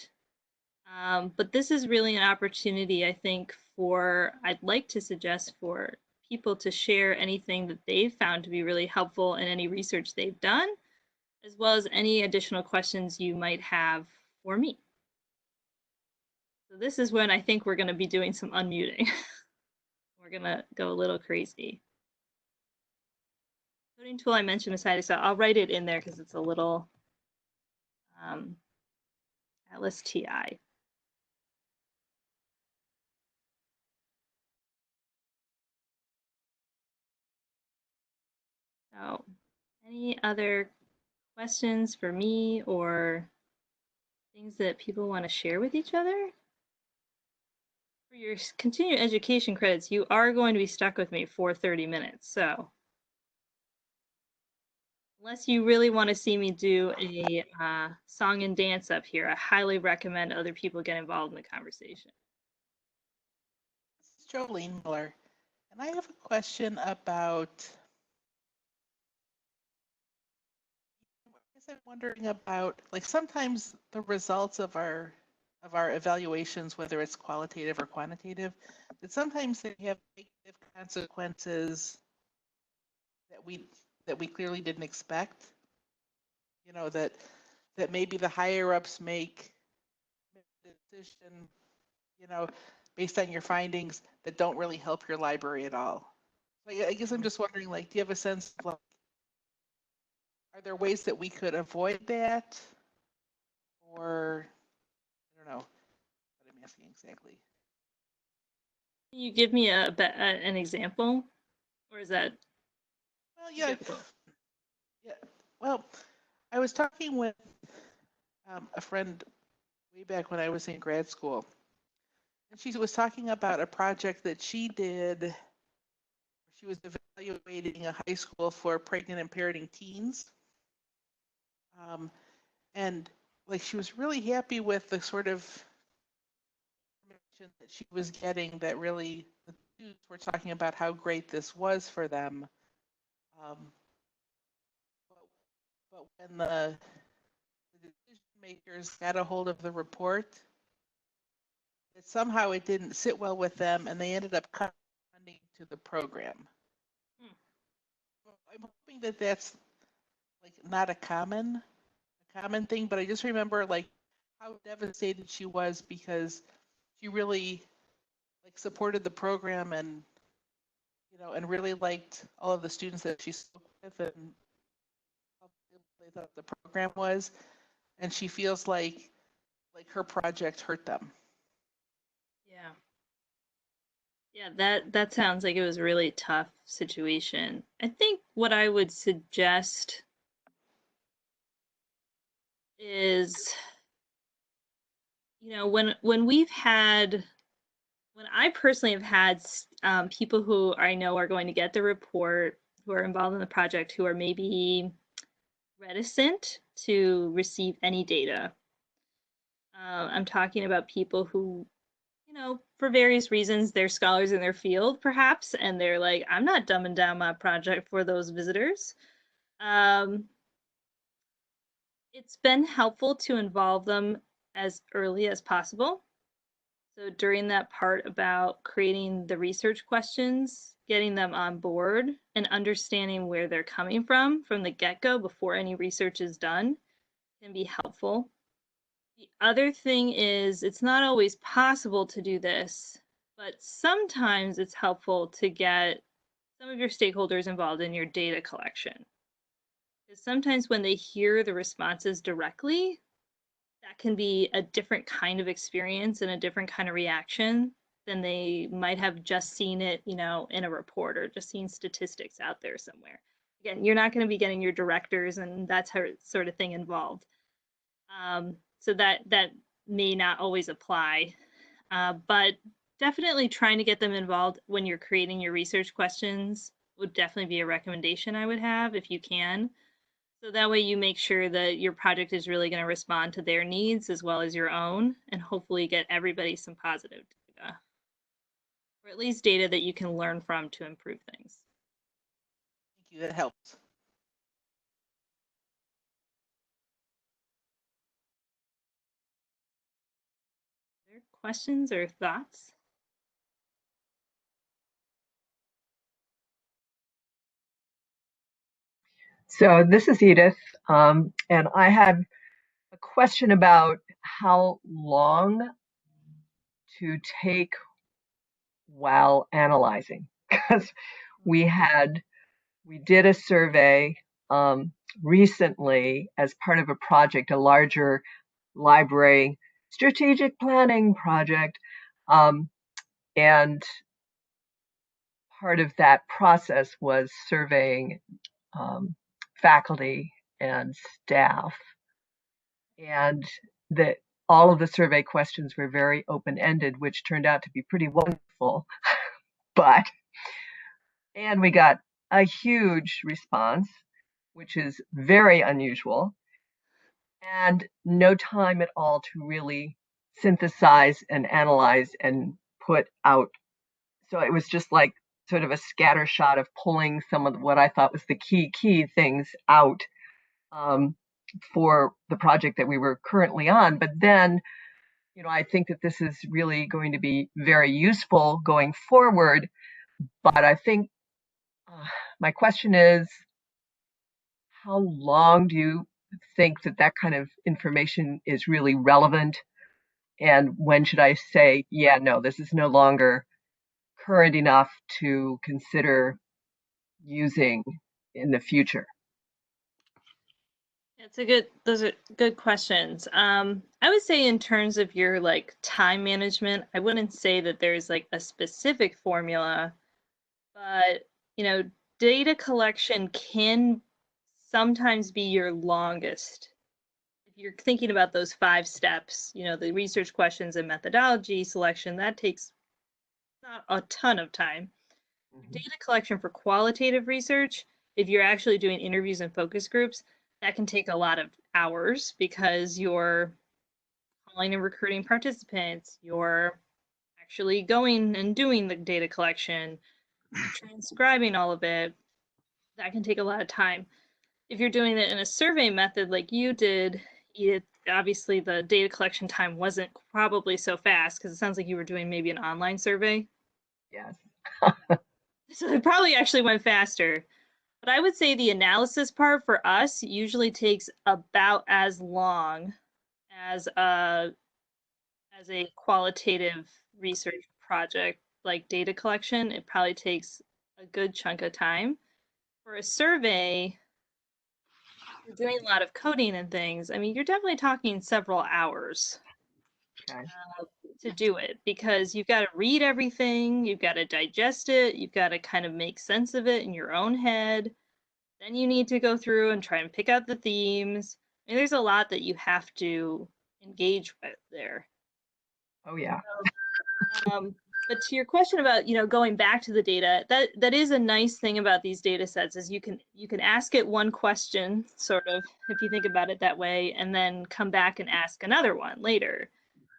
but this is really an opportunity, I think, I'd like to suggest for people to share anything that they've found to be really helpful in any research they've done, as well as any additional questions you might have for me. So this is when I think we're going to be doing some unmuting. We're going to go a little crazy. Coding tool I mentioned aside, so I'll write it in there because it's a little Atlas TI. So any other questions for me or things that people want to share with each other? For your continued education credits, you are going to be stuck with me for 30 minutes. So unless you really want to see me do a song and dance up here, I highly recommend other people get involved in the conversation. This is Jolene Miller. And I have a question about, I guess I'm wondering about, like, sometimes the results of our evaluations, whether it's qualitative or quantitative, that sometimes they have negative consequences that we clearly didn't expect. You know, that maybe the higher ups make a decision, you know, based on your findings that don't really help your library at all. So I guess I'm just wondering, like, do you have a sense of, like, are there ways that we could avoid that? Or, I don't know what I'm asking exactly. Can you give me an example, or is that Well, yeah, difficult? yeah. Well, I was talking with a friend way back when I was in grad school, and she was talking about a project that she did. She was evaluating a high school for pregnant and parenting teens. And like, she was really happy with the sort of information that she was getting, that really the students were talking about how great this was for them. Um, but when the decision makers got a hold of the report, somehow it didn't sit well with them, and they ended up cutting funding to the program. I'm hoping that that's, like, not a common thing, but I just remember, like, how devastated she was because she really, like, supported the program, and and really liked all of the students that she spoke with, and how they thought the program was, and she feels like her project hurt them. Yeah. Yeah, that sounds like it was a really tough situation. I think what I would suggest is, when I personally have had people who I know are going to get the report, who are involved in the project, who are maybe reticent to receive any data. I'm talking about people who, for various reasons, they're scholars in their field, perhaps, and they're like, I'm not dumbing down my project for those visitors. Um, it's been helpful to involve them as early as possible. So during that part about creating the research questions, getting them on board and understanding where they're coming from the get-go before any research is done can be helpful. The other thing is, it's not always possible to do this, but sometimes it's helpful to get some of your stakeholders involved in your data collection. Because sometimes when they hear the responses directly, that can be a different kind of experience and a different kind of reaction than they might have just seen it, in a report or just seen statistics out there somewhere. Again, you're not going to be getting your directors and that sort of thing involved. So that may not always apply, but definitely trying to get them involved when you're creating your research questions would definitely be a recommendation I would have if you can. So that way you make sure that your project is really going to respond to their needs as well as your own, and hopefully get everybody some positive data, or at least data that you can learn from to improve things. Thank you, that helps. Other questions or thoughts? So this is Edith, and I had a question about how long to take while analyzing, because we did a survey recently as part of a project, a larger library strategic planning project, and part of that process was surveying faculty and staff, and that all of the survey questions were very open-ended, which turned out to be pretty wonderful. And we got a huge response, which is very unusual, and no time at all to really synthesize and analyze and put out. So it was just like sort of a scatter shot of pulling some of what I thought was the key things out for the project that we were currently on. But then, I think that this is really going to be very useful going forward. But I think my question is, how long do you think that kind of information is really relevant? And when should I say, yeah, no, this is no longer current enough to consider using in the future? Those are good questions. I would say in terms of your like time management, I wouldn't say that there's like a specific formula, but data collection can sometimes be your longest. If you're thinking about those 5 steps, the research questions and methodology selection, that takes not a ton of time. Data collection for qualitative research, if you're actually doing interviews and focus groups, that can take a lot of hours because you're calling and recruiting participants, you're actually going and doing the data collection, transcribing all of it. That can take a lot of time. If you're doing it in a survey method like you did, obviously the data collection time wasn't probably so fast because it sounds like you were doing maybe an online survey. Yes. So it probably actually went faster. But I would say the analysis part for us usually takes about as long as a qualitative research project like data collection. It probably takes a good chunk of time. For a survey, you're doing a lot of coding and things. I mean, you're definitely talking several hours Okay. to do it because you've got to read everything, you've got to digest it, you've got to kind of make sense of it in your own head. Then you need to go through and try and pick out the themes. I mean, there's a lot that you have to engage with there. Oh yeah. But to your question about going back to the data, that is a nice thing about these data sets is you can ask it one question sort of if you think about it that way, and then come back and ask another one later.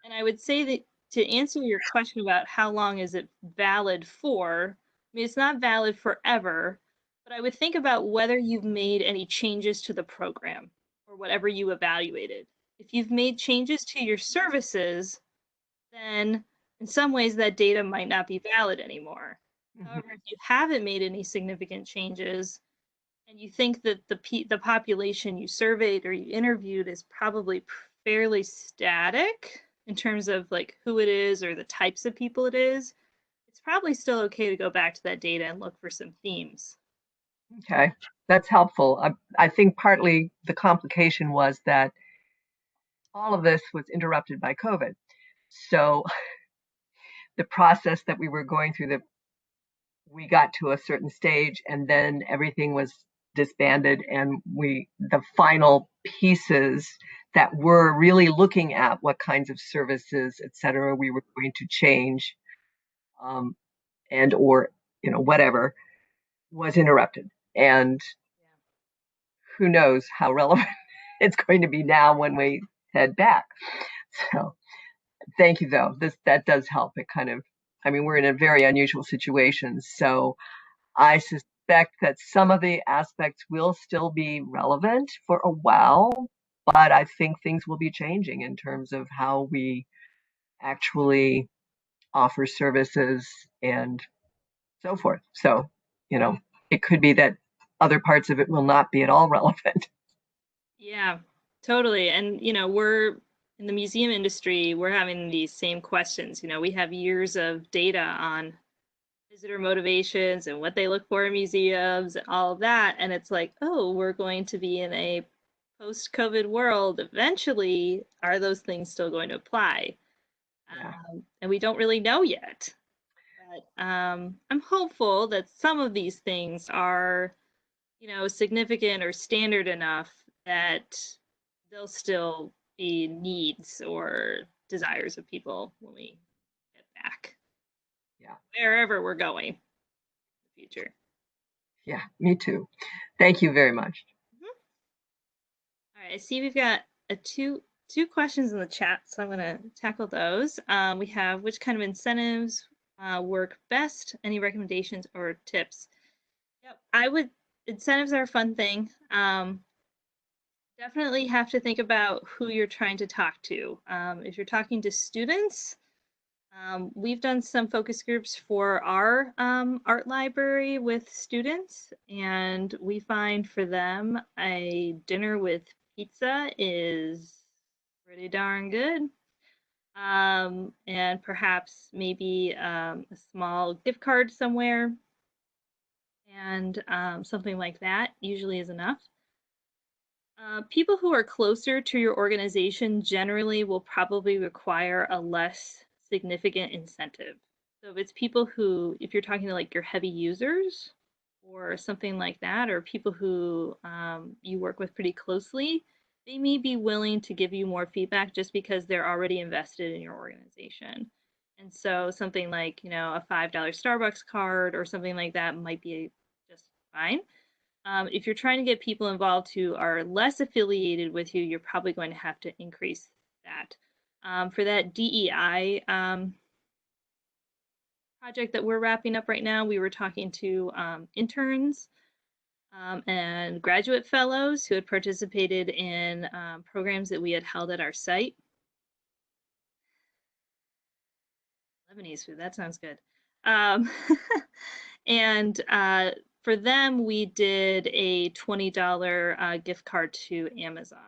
And I would say that to answer your question about how long is it valid for, I mean, it's not valid forever, but I would think about whether you've made any changes to the program or whatever you evaluated. If you've made changes to your services, then in some ways that data might not be valid anymore. However, if you haven't made any significant changes and you think that the population you surveyed or you interviewed is probably fairly static in terms of like who it is or the types of people it is, it's probably still okay to go back to that data and look for some themes. Okay, that's helpful. I think partly the complication was that all of this was interrupted by COVID. So the process that we were going through, we got to a certain stage and then everything was disbanded, and the final pieces that were really looking at what kinds of services, et cetera, we were going to change, and or whatever, was interrupted. And who knows how relevant it's going to be now when we head back. So thank you, though. That does help. It kind of, I mean, we're in a very unusual situation. So I suspect that some of the aspects will still be relevant for a while, but I think things will be changing in terms of how we actually offer services and so forth. So, it could be that other parts of it will not be at all relevant. Yeah, totally. And, we're in the museum industry, we're having these same questions. We have years of data on visitor motivations and what they look for in museums and all of that. And it's like, oh, we're going to be in a post-COVID world. Eventually, are those things still going to apply? Yeah. And we don't really know yet. But I'm hopeful that some of these things are, significant or standard enough that they'll still be needs or desires of people when we get back. Yeah. Wherever we're going in the future. Yeah, me too. Thank you very much. All right, I see we've got two questions in the chat, so I'm going to tackle those. We have which kind of incentives work best? Any recommendations or tips? Yep, incentives are a fun thing. Definitely have to think about who you're trying to talk to. If you're talking to students, we've done some focus groups for our art library with students, and we find for them a dinner with pizza is pretty darn good. And perhaps maybe a small gift card somewhere, and something like that usually is enough. People who are closer to your organization generally will probably require a less significant incentive. So if it's people who, if you're talking to like your heavy users or something like that, or people who you work with pretty closely, they may be willing to give you more feedback just because they're already invested in your organization. And so something like, a $5 Starbucks card or something like that might be just fine. If you're trying to get people involved who are less affiliated with you, you're probably going to have to increase that. For that DEI project that we're wrapping up right now, we were talking to interns and graduate fellows who had participated in programs that we had held at our site. Lebanese food, that sounds good. And for them, we did a $20 gift card to Amazon.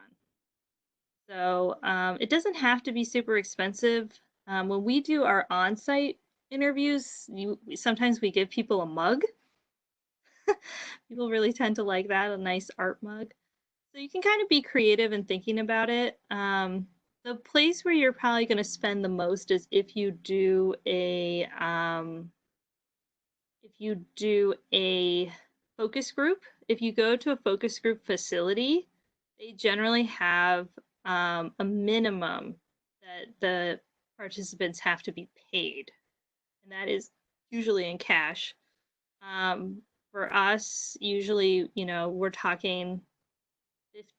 So it doesn't have to be super expensive. When we do our on-site interviews, sometimes we give people a mug. People really tend to like that, a nice art mug. So you can kind of be creative in thinking about it. The place where you're probably going to spend the most is if you do a focus group. If you go to a focus group facility, they generally have a minimum that the participants have to be paid, and that is usually in cash. For us, usually, we're talking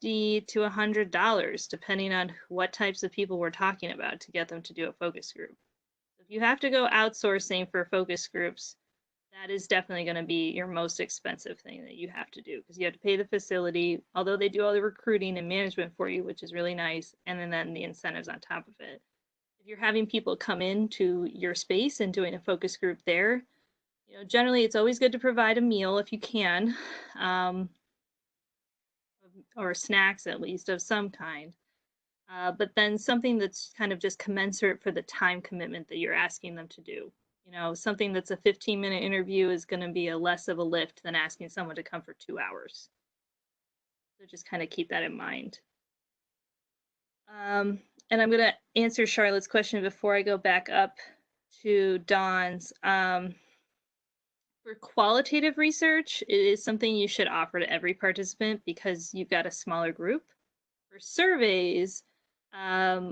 $50 to $100, depending on what types of people we're talking about to get them to do a focus group. If you have to go outsourcing for focus groups, that is definitely going to be your most expensive thing that you have to do, because you have to pay the facility, although they do all the recruiting and management for you, which is really nice, and then the incentives on top of it. If you're having people come into your space and doing a focus group there, generally it's always good to provide a meal if you can, or snacks at least of some kind. But then something that's kind of just commensurate for the time commitment that you're asking them to do. Something that's a 15-minute interview is going to be a less of a lift than asking someone to come for 2 hours. So just kind of keep that in mind. And I'm going to answer Charlotte's question before I go back up to Dawn's. For qualitative research, it is something you should offer to every participant because you've got a smaller group. For surveys,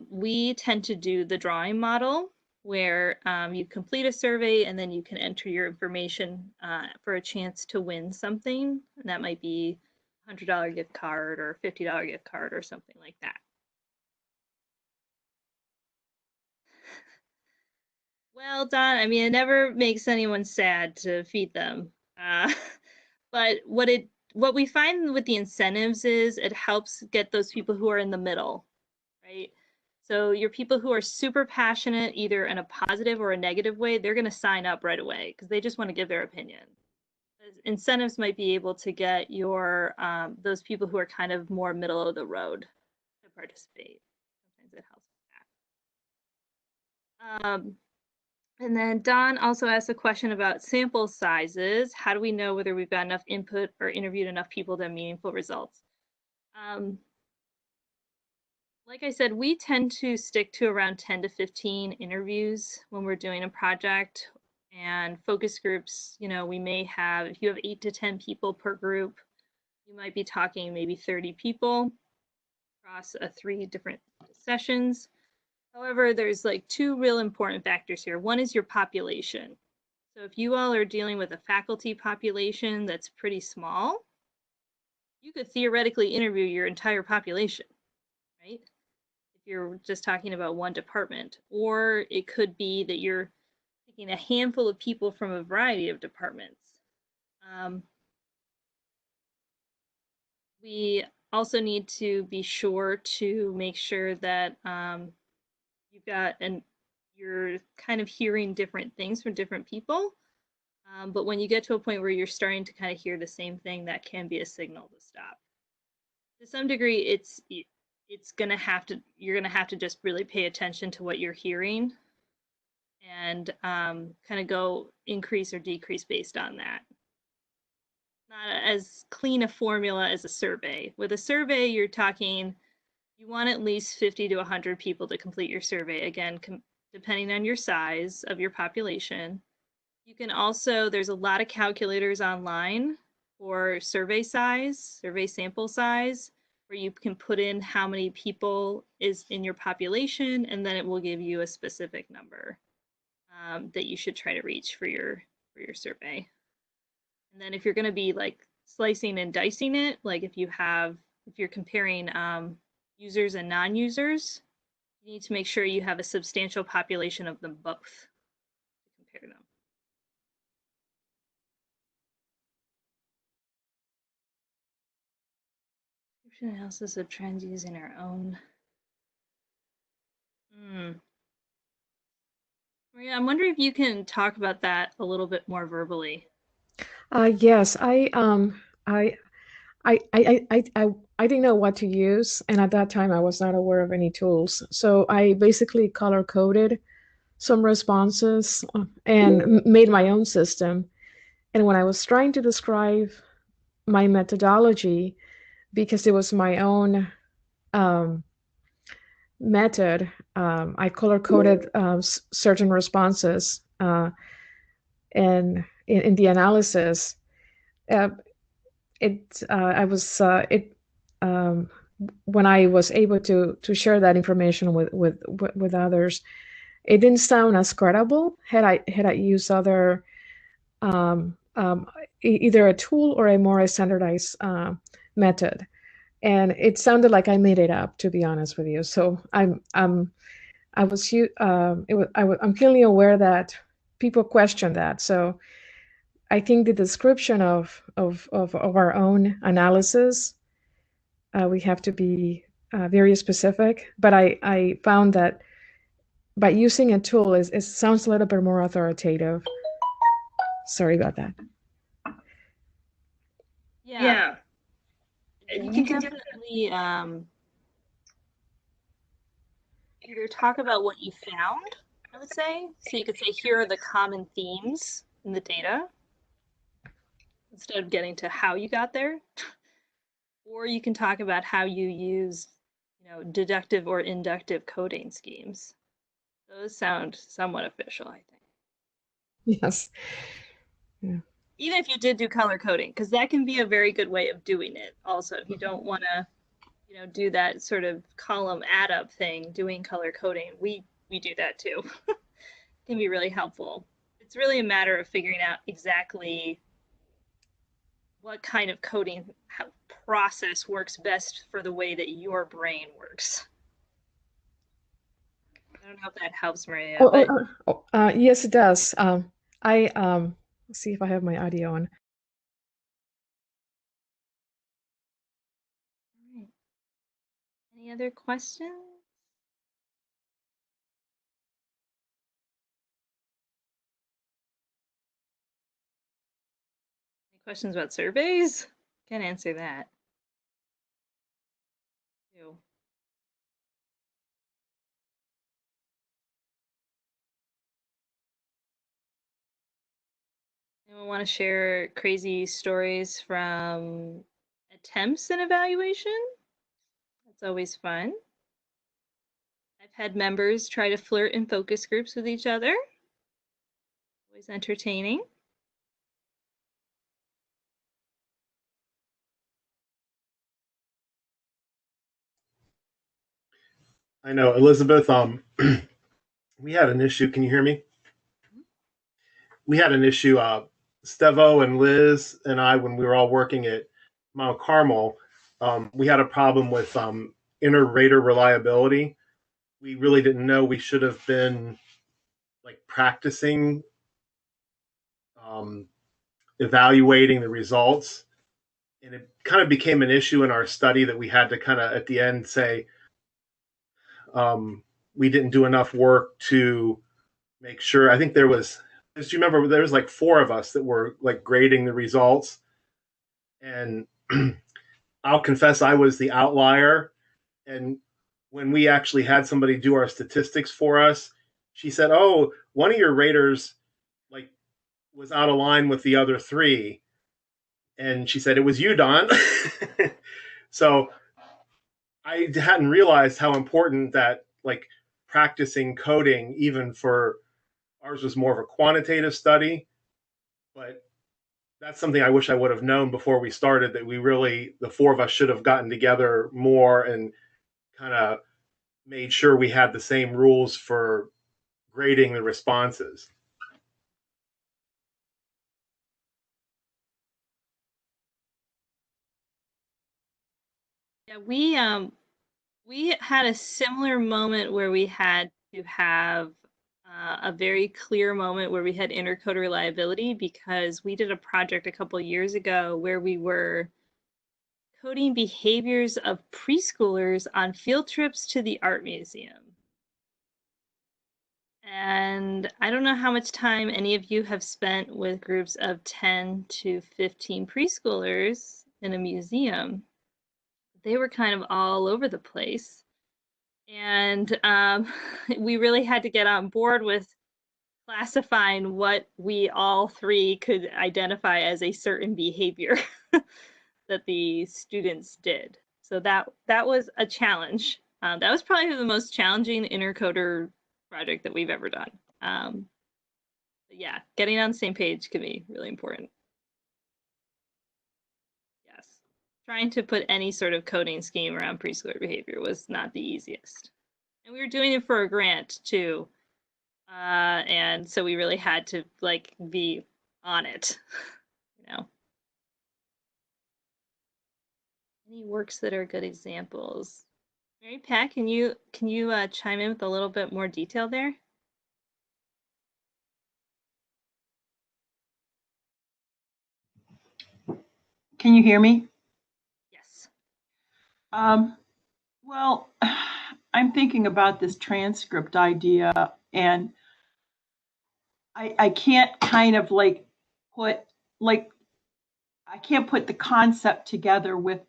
we tend to do the drawing model, where you complete a survey and then you can enter your information for a chance to win something. And that might be a $100 gift card or a $50 gift card or something like that. Well, Don, I mean, it never makes anyone sad to feed them. But what we find with the incentives is it helps get those people who are in the middle, right? So your people who are super passionate, either in a positive or a negative way, they're going to sign up right away because they just want to give their opinion. Incentives might be able to get your those people who are kind of more middle of the road to participate. Sometimes it helps with that. And then Don also asked a question about sample sizes. How do we know whether we've got enough input or interviewed enough people to have meaningful results? Like I said, we tend to stick to around 10 to 15 interviews when we're doing a project, and focus groups, we may have, if you have 8 to 10 people per group, you might be talking maybe 30 people across 3 different sessions. However, there's like 2 real important factors here. One is your population. So if you all are dealing with a faculty population that's pretty small, you could theoretically interview your entire population, right? If you're just talking about one department. Or it could be that you're taking a handful of people from a variety of departments. We also need to be sure to make sure that you've got you're kind of hearing different things from different people. But when you get to a point where you're starting to kind of hear the same thing, that can be a signal to stop. To some degree, you're gonna have to just really pay attention to what you're hearing and kind of go increase or decrease based on that. Not as clean a formula as a survey. With a survey, you're talking, you want at least 50 to 100 people to complete your survey. Again, depending on your size of your population. You can also, there's a lot of calculators online for survey size, survey sample size, where you can put in how many people is in your population, and then it will give you a specific number that you should try to reach for your survey. And then if you're going to be like slicing and dicing it, like if you're comparing users and non-users, you need to make sure you have a substantial population of them both to compare them. Description analysis of trends using our own. Maria, I'm wondering if you can talk about that a little bit more verbally. Yes, I didn't know what to use, and at that time I was not aware of any tools. So I basically color coded some responses and made my own system. And when I was trying to describe my methodology, because it was my own method, I color coded certain responses, and in the analysis, when I was able to share that information with others, it didn't sound as credible had I used other either a tool or a more standardized method, and it sounded like I made it up, to be honest with you. So I'm keenly aware that people question that. So I think the description of our own analysis, we have to be very specific. But I found that by using a tool, it sounds a little bit more authoritative. Sorry about that. Yeah. You can definitely either talk about what you found, I would say. So you could say, here are the common themes in the data, instead of getting to how you got there. Or you can talk about how you use, deductive or inductive coding schemes. Those sound somewhat official, I think. Yes. Yeah. Even if you did do color coding, because that can be a very good way of doing it. Also, if you don't want to, do that sort of column add up thing, doing color coding, we do that too. It can be really helpful. It's really a matter of figuring out exactly what kind of coding process works best for the way that your brain works. I don't know if that helps, Maria. Yes, it does. Let's see if I have my audio on. All right. Any other questions? Any questions about surveys? Can't answer that. Ew. Anyone want to share crazy stories from attempts and evaluation? That's always fun. I've had members try to flirt in focus groups with each other. Always entertaining. I know, Elizabeth, we had an issue. Can you hear me? We had an issue, Stevo and Liz and I, when we were all working at Mount Carmel, we had a problem with inter-rater reliability. We really didn't know we should have been like practicing evaluating the results. And it kind of became an issue in our study that we had to kind of at the end say we didn't do enough work to make sure. I think there was, as you remember, there was like 4 of us that were like grading the results. And I'll confess I was the outlier. And when we actually had somebody do our statistics for us, she said, "Oh, one of your raters like was out of line with the other 3." And she said, "It was you, Don." So I hadn't realized how important that like practicing coding, even for ours was more of a quantitative study, but that's something I wish I would have known before we started, that we really, the 4 of us should have gotten together more and kind of made sure we had the same rules for grading the responses. Yeah, we had a similar moment where we had to have a very clear moment where we had intercoder reliability, because we did a project a couple years ago where we were coding behaviors of preschoolers on field trips to the art museum. And I don't know how much time any of you have spent with groups of 10 to 15 preschoolers in a museum. They were kind of all over the place. And we really had to get on board with classifying what we all 3 could identify as a certain behavior that the students did. So that was a challenge. That was probably the most challenging intercoder project that we've ever done. But yeah, getting on the same page can be really important. Yes. Trying to put any sort of coding scheme around preschooler behavior was not the easiest. And we were doing it for a grant too. And so we really had to like be on it, you know. Any works that are good examples? Mary Pat, can you chime in with a little bit more detail there? Can you hear me? Yes. Well, I'm thinking about this transcript idea, and I can't kind of like put like I can't put the concept together with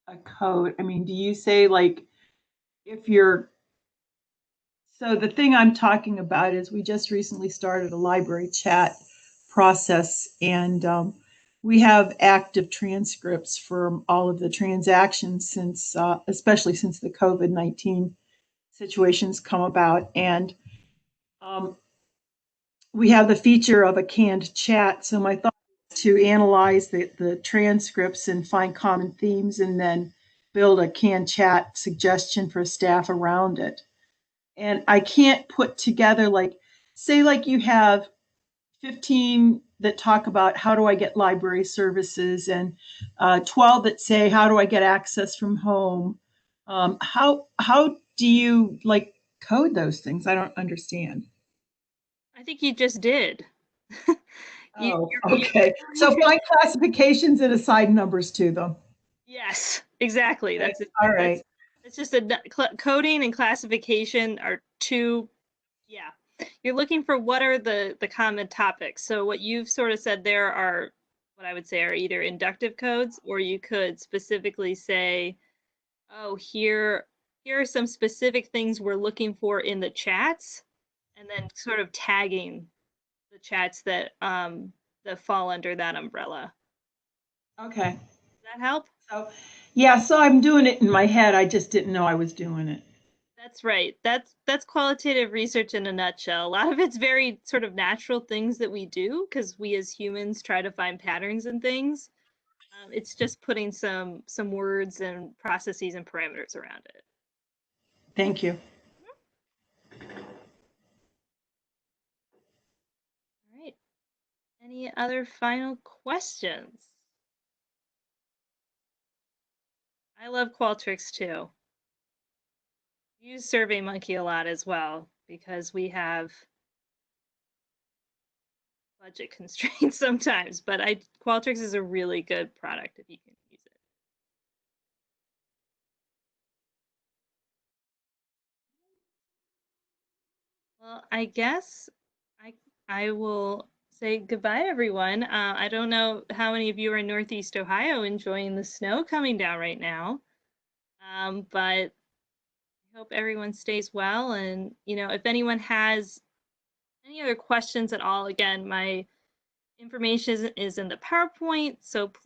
a code. I mean, do you say like if you're so the thing I'm talking about is we just recently started a library chat process, and we have active transcripts for all of the transactions since, especially since the COVID-19 situations come about. And we have the feature of a canned chat. So my thought is to analyze the transcripts and find common themes, and then build a canned chat suggestion for staff around it. And I can't put together like, say like you have 15 that talk about how do I get library services, and 12 that say how do I get access from home. How do you like code those things? I don't understand. I think you just did. Oh, okay. So find classifications and assign numbers to them. Yes, exactly. That's it. All right. It's just coding and classification are 2. Yeah, you're looking for what are the common topics. So what you've sort of said there are what I would say are either inductive codes, or you could specifically say, oh, here are some specific things we're looking for in the chats, and then sort of tagging the chats that that fall under that umbrella. Okay. Does that help? So, yeah, so I'm doing it in my head. I just didn't know I was doing it. That's right. That's qualitative research in a nutshell. A lot of it's very sort of natural things that we do because we as humans try to find patterns in things. It's just putting some words and processes and parameters around it. Thank you. All right. Any other final questions? I love Qualtrics too. Use SurveyMonkey a lot as well because we have budget constraints sometimes, but Qualtrics is a really good product if you can use it. Well, I guess I will say goodbye, everyone. I don't know how many of you are in Northeast Ohio enjoying the snow coming down right now, but I hope everyone stays well. And if anyone has any other questions at all, again, my information is in the PowerPoint, so please